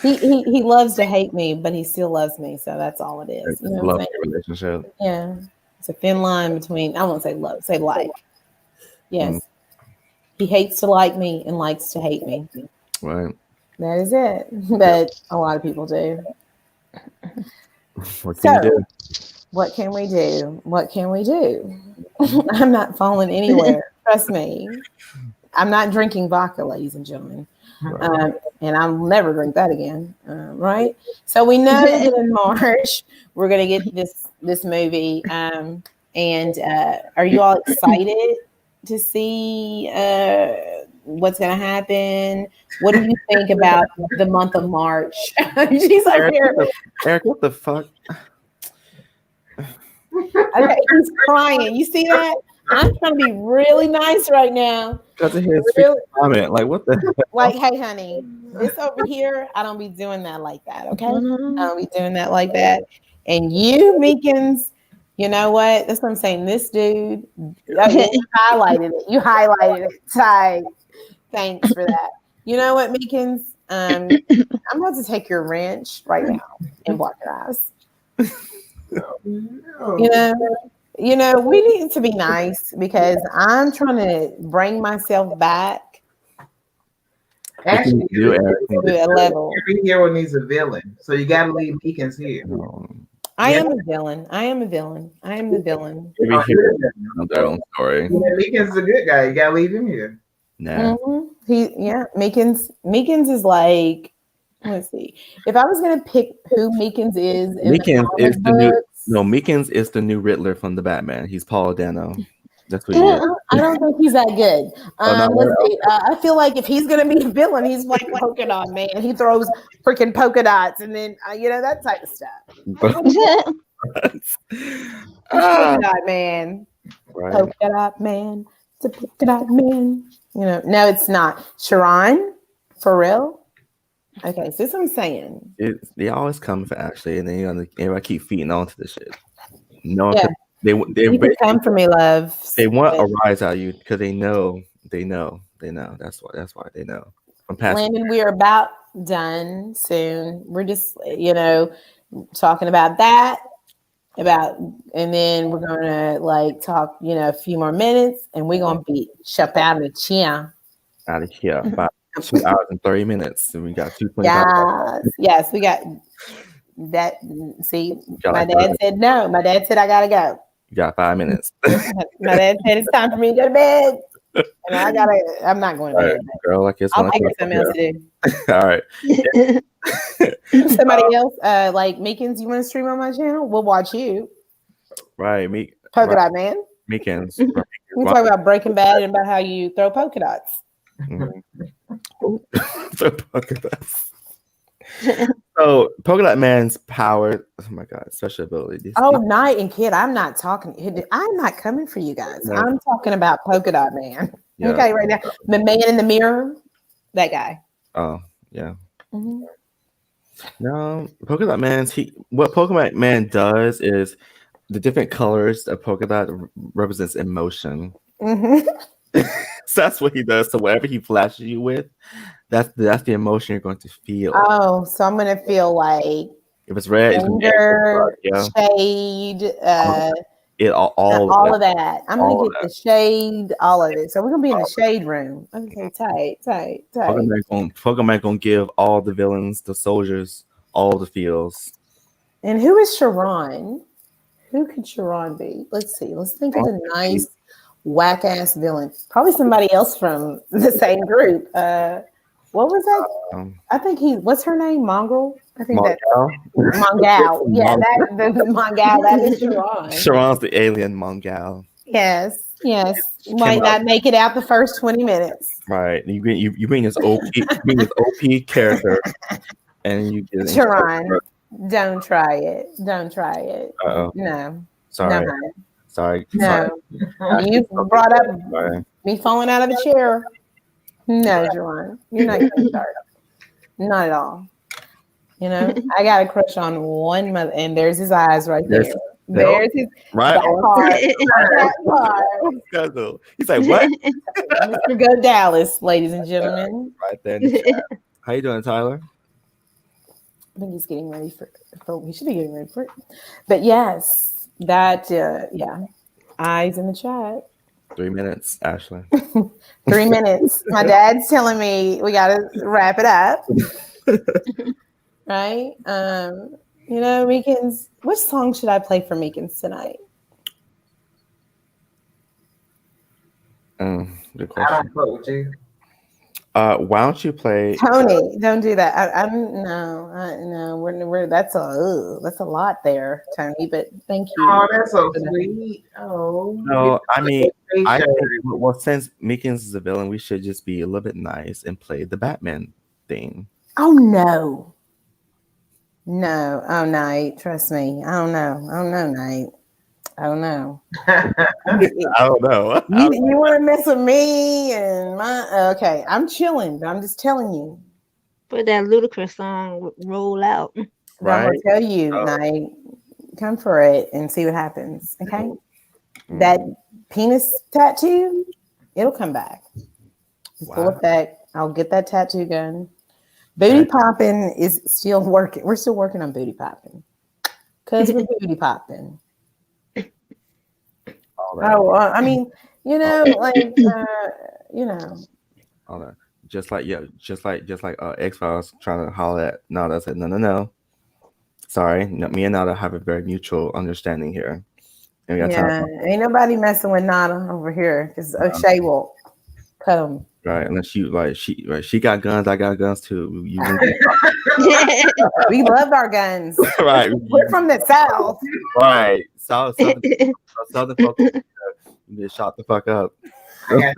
he loves to hate me, but he still loves me. So that's all it is. You know love your relationship. Yeah, it's a thin line between. I won't say love, say like. Yes, he hates to like me and likes to hate me. Right. That is it. But a lot of people do. What can you do? What can we do? What can we do? I'm not falling anywhere. Trust me. I'm not drinking vodka, ladies and gentlemen. And I'll never drink that again. Right? So we know that in March we're gonna get this movie. And are you all excited to see what's gonna happen? What do you think about the month of March? She's like, Eric, what the fuck? Okay, he's crying. You see that? I'm trying to be really nice right now. Because of his comment. Like, what the hell? Like, hey, honey, this over here, I don't be doing that like that, okay? I don't be doing that like that. And you, Meekins, you know what? That's what I'm saying. This dude, you highlighted it. You highlighted it. Tight. Thanks for that. You know what, Meekins? I'm about to take your wrench right now and block your eyes. You know, we need to be nice because I'm trying to bring myself back Actually, to a level. Every hero needs a villain, so you got to leave Meekins here. I am a villain. I am the villain. Every hero has their own story. Meekins is a good guy. You got to leave him here. Nah. Meekins is like, let's see. If I was gonna pick who Meekins is, Meekins is the new Riddler from the Batman. He's Paul Dano. That's what he is. I don't think he's that good. Let's see. I feel like if he's gonna be a villain, he's like polka dot man. He throws freaking polka dots, and then that type of stuff. Polka dot man. Right. Polka dot man. It's a polka dot man. No, it's not. Sharon, for real. Okay, so that's what I'm saying. They always come for Ashley, and then everybody keep feeding onto the shit. They come for me, love. They want a rise out of you because they know. That's why they know. Landon, we are about done soon. We're just talking about that. And then we're gonna talk a few more minutes, and we're gonna be shut out of here. About 2 hours and 30 minutes, and we got 2.5. Yes, we got that. See, my dad said no. My dad said I gotta go. You got 5 minutes. My dad said it's time for me to go to bed, and I'm not going to bed. Right, girl, I'll figure something else to do. All right. Somebody else, like Meekins, you want to stream on my channel? We'll watch you. Right, polka dot man. Meekins. We talk about Breaking Bad and about how you throw polka dots. Polka dots. So polka dot man's power. Oh my god, special ability. Knight and Kid. I'm not coming for you guys. No. I'm talking about polka dot man. Yeah. Okay, right now, the man in the mirror, that guy. Oh yeah. Mm-hmm. No, polka dot man's what polka dot man does is the different colors of polka dot represents emotion. Mm-hmm. So that's what he does. So whatever he flashes you with, that's the emotion you're going to feel. Oh, so I'm going to feel like if it's red, anger, shade, all of that. I'm going to get the shade, all of it. So we're going to be in the shade room. Okay, tight. Pokemon going to give all the villains, the soldiers, all the feels. And who is Sharon? Who could Sharon be? Let's see. Let's think of a nice whack ass villain. Probably somebody else from the same group. What was that? I think what's her name? Mongrel? I think Mongal. Yeah, the Mongal. That is Sharon. Sharon's the alien Mongal. Yes. Might not make it out the first 20 minutes. Right. You bring this OP character, and you get Sharon. Don't try it. Uh-oh. No. Sorry. No. Sorry. You brought up me falling out of a chair. No, Jerron. You're not going to start. Not at all. I got a crush on one mother, and there's his eyes right there. There's his right. He's like, what? Mr. Go Dallas, ladies and gentlemen. Right there in the chat. How you doing, Tyler? I think he's getting ready for he should be getting ready for it. But yes, that eyes in the chat. 3 minutes, Ashley. 3 minutes. My dad's telling me we gotta wrap it up. Right? You know, Meekins. Which song should I play for Meekins tonight? Good I question. don't vote with you. Why don't you play Tony? Don't do that. No. We're that's a lot there, Tony. But thank you. Oh, that's so sweet. Oh. No, I mean, I think, well, since Meekins is a villain, we should just be a little bit nice and play the Batman theme. Oh no. Oh, Night. Trust me. I don't know, Night. I don't know. I don't know. You want to mess with me and my? Okay, I'm chilling, but I'm just telling you. Put that ludicrous song roll out. Right. I'm gonna tell you, Night. Come for it and see what happens. Okay. That penis tattoo, it'll come back. Full effect. I'll get that tattoo gun. Booty popping is still working. We're still working on booty popping because we're booty popping. I mean, you know, like, you know. All that. Just like X-Files trying to holler at Nada. Said no. Sorry, no, me and Nada have a very mutual understanding here. And we got ain't nobody messing with Nada over here because O'Shea will cut them. Right, unless you she got guns, I got guns too. We love our guns. Right, we're from the South. Right, Southern folks get shot the fuck up. I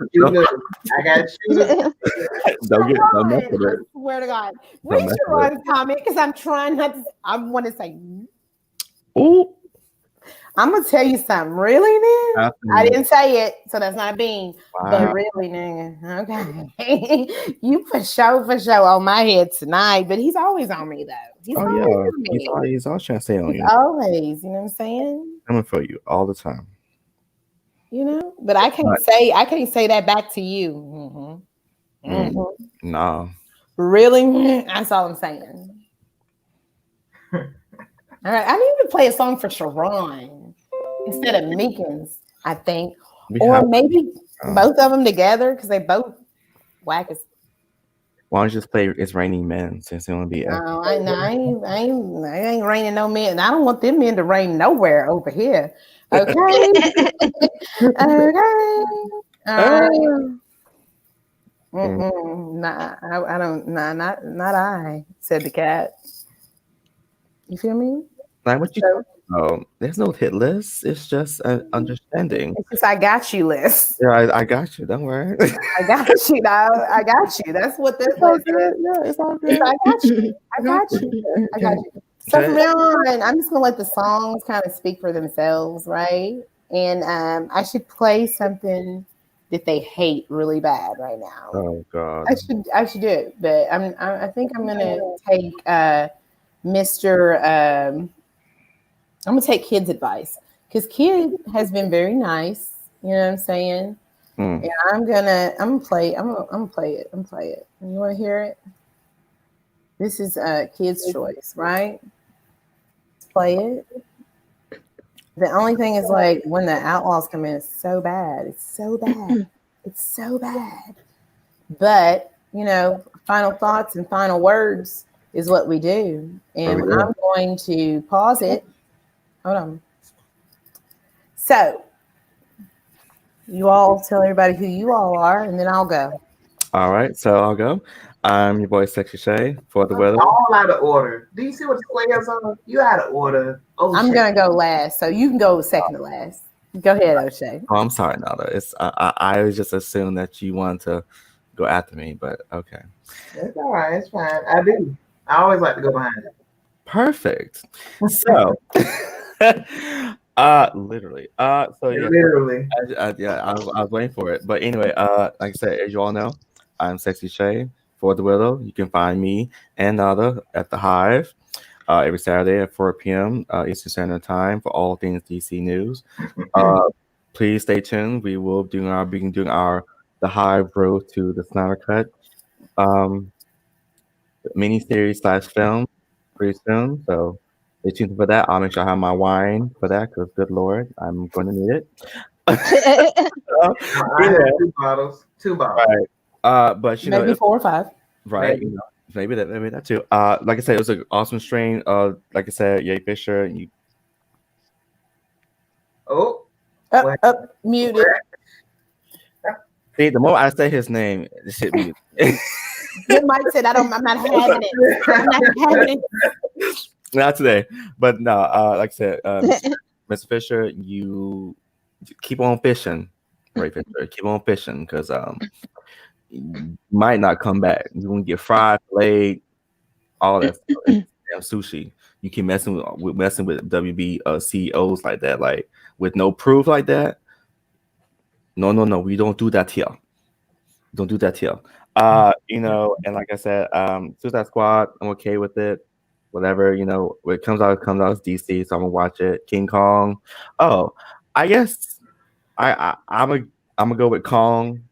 got shooters. Don't mess with it. I swear to God, where's Sharon's comment? Because I'm trying not to. I want to say. Ooh. I'm gonna tell you something, really, nigga. I didn't say it, so that's not a bean. Wow. But really, nigga, okay. You for sure on my head tonight, but he's always on me though. He's always on me. He's always trying to stay on you. Always, you know what I'm saying? Coming for you all the time. You know, but I can't say that back to you. No. Really? That's all I'm saying. All right, I need to play a song for Sharon instead of Meekins, I think. Maybe both of them together because they both whack as. Why don't you just play It's Raining Men since it want to be? No, I ain't raining no men. I don't want them men to rain nowhere over here. Okay. Okay. Nah, I don't. Nah, not I. Said the cat. You feel me? Like what you? There's no hit list. It's just an understanding. It's just I got you list. Yeah, I got you. Don't worry. I got you, dog. I got you. That's what this list is. Yeah, it's all good. I got you. I got you. I got you. So from now on, I'm just gonna let the songs kind of speak for themselves, right? And I should play something that they hate really bad right now. Oh God. I should do it, but I think I'm gonna take Mr. I'm gonna take Kid's advice because Kid has been very nice. You know what I'm saying? And I'm gonna play it. You want to hear it? This is Kid's choice, right? Let's play it. The only thing is like when the Outlaws come in, it's so bad. It's so bad. It's so bad. But you know, final thoughts and final words is what we do. And I'm going to pause it. Hold on. So, you all tell everybody who you all are, and then I'll go. All right, so I'll go. I'm your boy, Sexy Shay, for the weather. All out of order. Do you see what the squares are? You out of order. I'm going to go last, so you can go second to last. Go ahead, O'Shea. Oh, I'm sorry, Nada. It's I always just assumed that you wanted to go after me, but okay. It's all right. It's fine. I do. I always like to go behind it. Perfect. So, literally. So yeah, literally. I was waiting for it, but anyway, like I said, as you all know, I'm Sexy Shay for the Willow. You can find me and Nada at the Hive every Saturday at 4 p.m. Eastern Standard Time for all things DC news. Please stay tuned. We will be doing our the Hive Road to the Snyder Cut miniseries / film pretty soon. So stay tuned for that. I'll make sure I have my wine for that because good Lord, I'm going to need it. I have 2 bottles. 2 bottles. Right. But you maybe know, 4 or 5. Right. Maybe. You know, maybe that too. Like I said, it was an awesome stream. Like I said, Yay Fisher. Muted. See, the more I say his name, this shit mute. Mike said, I'm not having it. I'm not having it. Not today. But no, like I said, Mr. Fisher, you keep on fishing. Right, Fisher. Keep on fishing because you might not come back. You're gonna get fried, filleted, all that stuff. Damn sushi. You keep messing with WB CEOs like that, like with no proof like that. No. We don't do that here. Don't do that here. And like I said, Suicide Squad, I'm okay with it. Whatever, when it comes out, It's DC, so I'm gonna watch it. King Kong. Oh, I guess I'm gonna go with Kong.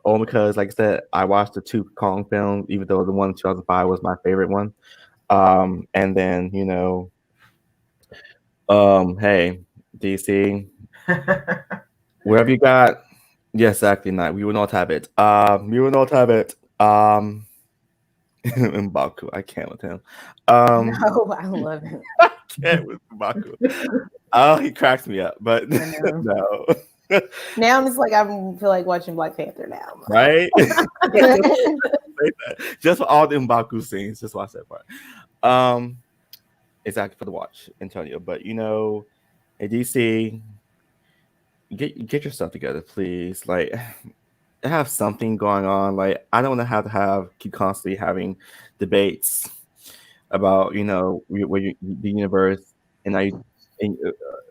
Only because, like I said, I watched the 2 Kong films, even though the one in 2005 was my favorite one. And then, hey, DC, wherever you got, yes, exactly, not. We will not have it. M'Baku, I can't with him. No, I love him. I can't with M'Baku. Oh, he cracks me up, but no. Now I'm just like, I feel like watching Black Panther now. Right? Just for all the M'Baku scenes, just watch that part. Exactly for the watch, Antonio. But at DC, get your stuff together, please. Like, have something going on. Like, I don't want to keep constantly having debates about the universe and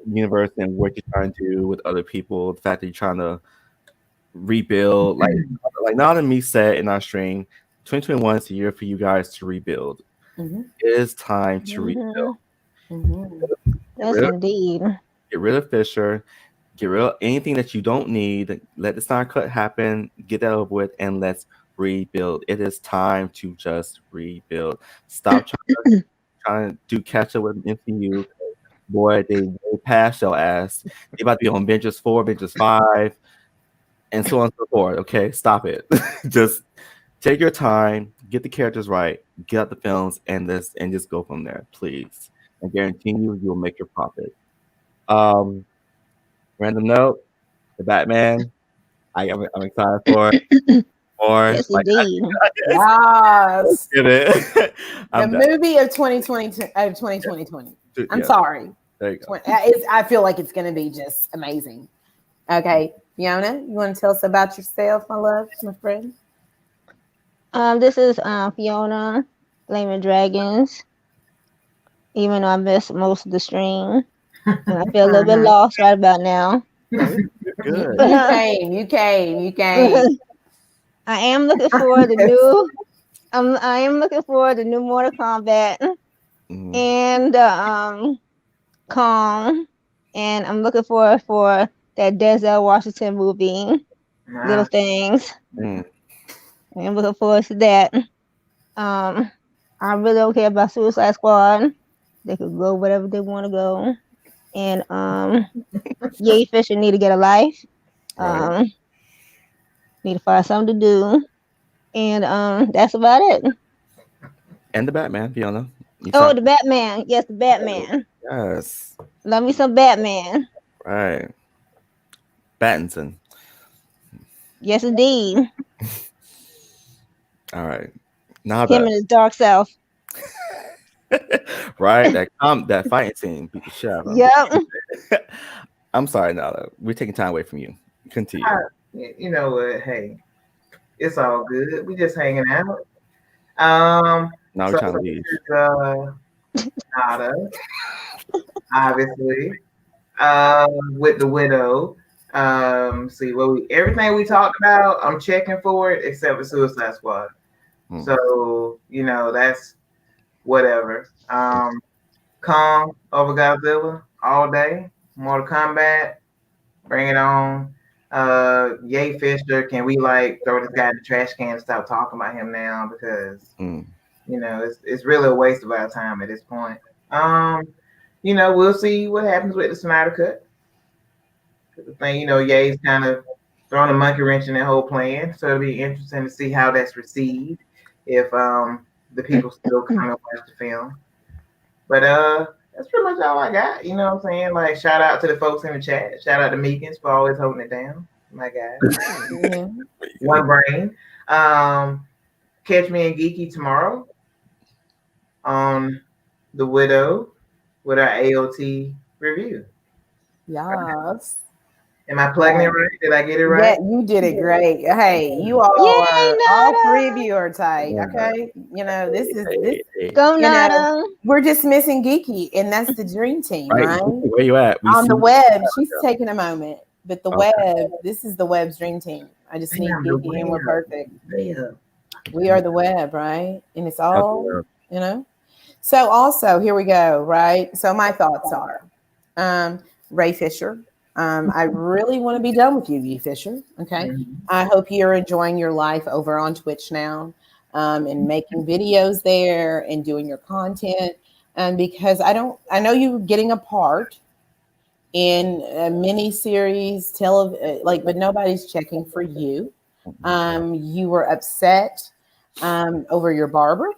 universe and what you're trying to do with other people. The fact that you're trying to rebuild, like Nada and me said in our stream, 2021 is the year for you guys to rebuild. Mm-hmm. It is time to rebuild. Mm-hmm. Yes, indeed. Get rid of Fisher. Get rid of anything that you don't need. Let the Snyder Cut happen. Get that over with, and let's rebuild. It is time to just rebuild. Stop trying to do catch up with MCU. Boy, they way past your ass. They about to be on Avengers 4, Avengers 5, and so on and so forth. Okay, stop it. Just take your time, get the characters right, get out the films, and just go from there, please. I guarantee you'll make your profit. Random note: the Batman. I'm excited for it. More. Yes, indeed. Yes. The movie of 2020. I'm sorry. There you go. I feel like it's going to be just amazing. Okay, Fiona, you want to tell us about yourself, my love, my friend? This is Fiona, Flaming Dragons. Even though I missed most of the stream, and I feel a little bit lost right about now. Good. You came. I am looking forward to new. I am looking forward to new Mortal Kombat and Kong, and I'm looking forward for that Denzel Washington movie, Little Things. I'm looking forward to that. I really don't care about Suicide Squad. They could go whatever they want to go. And Yay Fisher need to get a life. Right. Need to find something to do. And that's about it. And the Batman, Fiona. The Batman. Yes, the Batman. Yes. Love me some Batman. Right. Battinson. Yes, indeed. All right. Now him and his dark self. Right, that fighting scene beat the shit out of him. Yep. I'm sorry, Nala. We're taking time away from you. Continue. You know what? Hey, it's all good. We just hanging out. Now we're trying to leave. Nada, obviously. With the widow. See everything we talked about, I'm checking for it except for Suicide Squad. So that's whatever. Kong over Godzilla all day. Mortal Kombat, bring it on. Yay Fisher, can we throw this guy in the trash can and stop talking about him now? Because it's really a waste of our time at this point. We'll see what happens with the Snyder Cut. The thing, Yay's kind of throwing a monkey wrench in that whole plan, so it'll be interesting to see how that's received. if the people still come and watch the film. But that's pretty much all I got. You know what I'm saying? Like, shout out to the folks in the chat. Shout out to Meekins for always holding it down. My guy. Yeah. One brain. Catch me in Geeky tomorrow on The Widow with our AOT review. Yes. Am I plugging it right? Did I get it right? Yeah, you did it great. Hey, you all are, all three of you are tight. Okay. You know, this is this. Go You Nada. know, we're just missing Geeky, and that's the dream team, right? Where you at? We On see the you. web, she's taking a moment, but the Okay. web, this is the web's dream team. I just need Damn, the Geeky, and we're web. perfect. Yeah. We are the web, right? And it's That's the all, web. you know. So also, here we go, right? So my thoughts are, Ray Fisher. I really want to be done with you, Fisher. Okay. I hope you're enjoying your life over on Twitch now, and making videos there and doing your content. Because I know you're getting a part in a mini series, but nobody's checking for you. You were upset over your barber.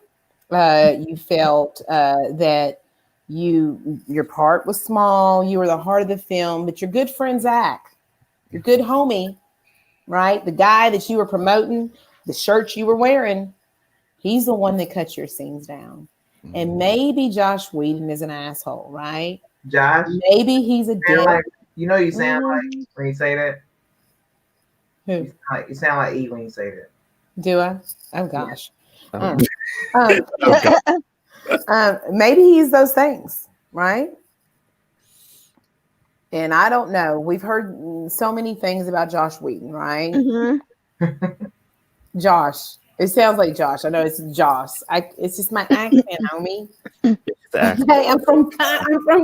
You felt that your part was small. You were the heart of the film, but your good friend Zach, your good homie, right? The guy that you were promoting, the shirt you were wearing, he's the one that cut your scenes down. And maybe Josh Whedon is an asshole, right? Josh? Maybe he's a dick. Like, you know, you sound like when you say that. Who? You sound like E when you say that. Do I? Oh gosh. Maybe he's those things, right? And I don't know. We've heard so many things about Josh Whedon, right? Josh. It sounds like Josh. I know it's Josh. It's just my accent, homie. Hey, I'm from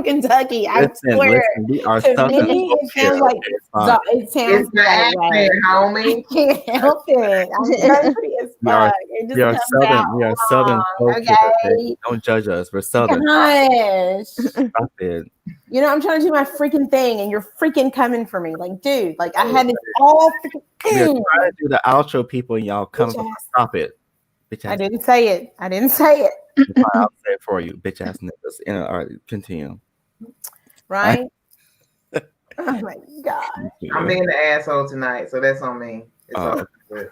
Kentucky. I swear. we are to me, it sounds like it sounds that way. Homie. I can't help it. I'm country as fuck. It just comes out. We are Southern. Okay. Don't judge us. We're Southern. Gosh. Stop it. You know, I'm trying to do my freaking thing, and you're freaking coming for me, like, dude. Like, I had this all freaking. We are trying to do the outro, people, and y'all come. Stop it. Bitch ass. I didn't say it. I'll say it for you, bitch ass niggas. All right, continue. Right? Oh my god. I'm being the asshole tonight, so that's on me. It's all good.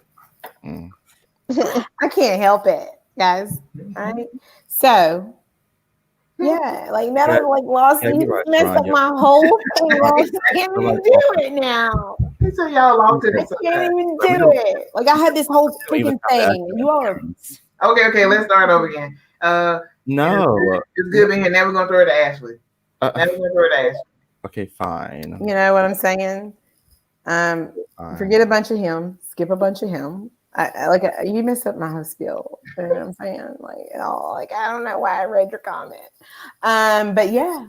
I can't help it, guys. All right. So yeah, like now I'm like lost. You messed up my whole thing. I can't even do it now. So y'all lost it. I can't even do it. Like I had this whole freaking thing. You all are. Okay. Let's start over again. No, it's good being here. Now we're gonna throw it to Ashley. Okay, fine. You know what I'm saying? Forget a bunch of him. Skip a bunch of him. You messed up my whole skill. You know what I'm saying? Like I don't know why I read your comment. But yeah,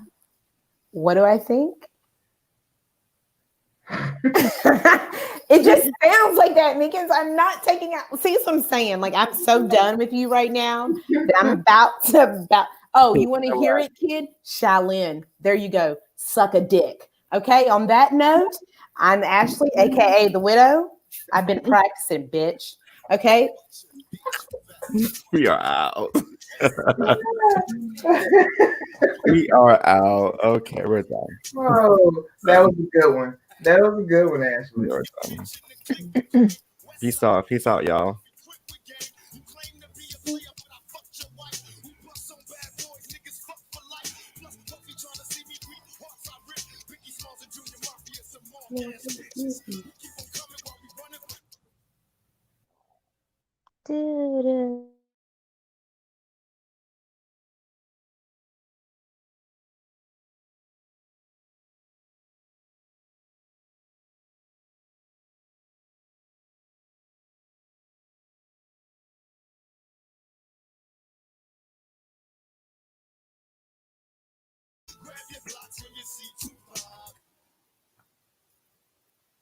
what do I think? It just sounds like that because I'm not taking out. See what I'm saying? Like I'm so done with you right now that I'm about to. Oh, you want to hear it, kid? Shaolin. There you go. Suck a dick. Okay. On that note, I'm Ashley, aka the Widow. I've been practicing, bitch. Okay. We are out. We are out. Okay, we're done. Oh, that was a good one. That was a good one, Ashley. We are done. Peace out, y'all.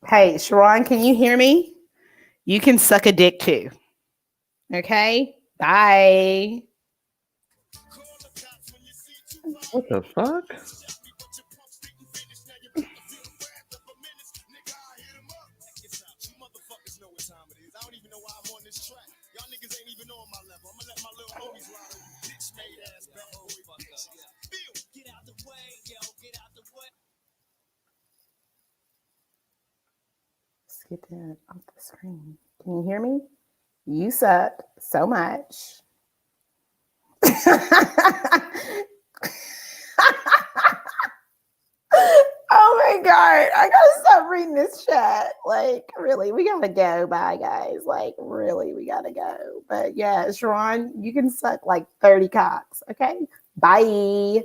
Hey, Sharon, can you hear me? You can suck a dick too. Okay. Bye. What the fuck? Let's get that off the screen. Can you hear me? You suck so much. Oh my God. I gotta stop reading this chat. Like, really, we gotta go. Bye, guys. Like, really, we gotta go. But yeah, Sharon, you can suck like 30 cocks. Okay. Bye.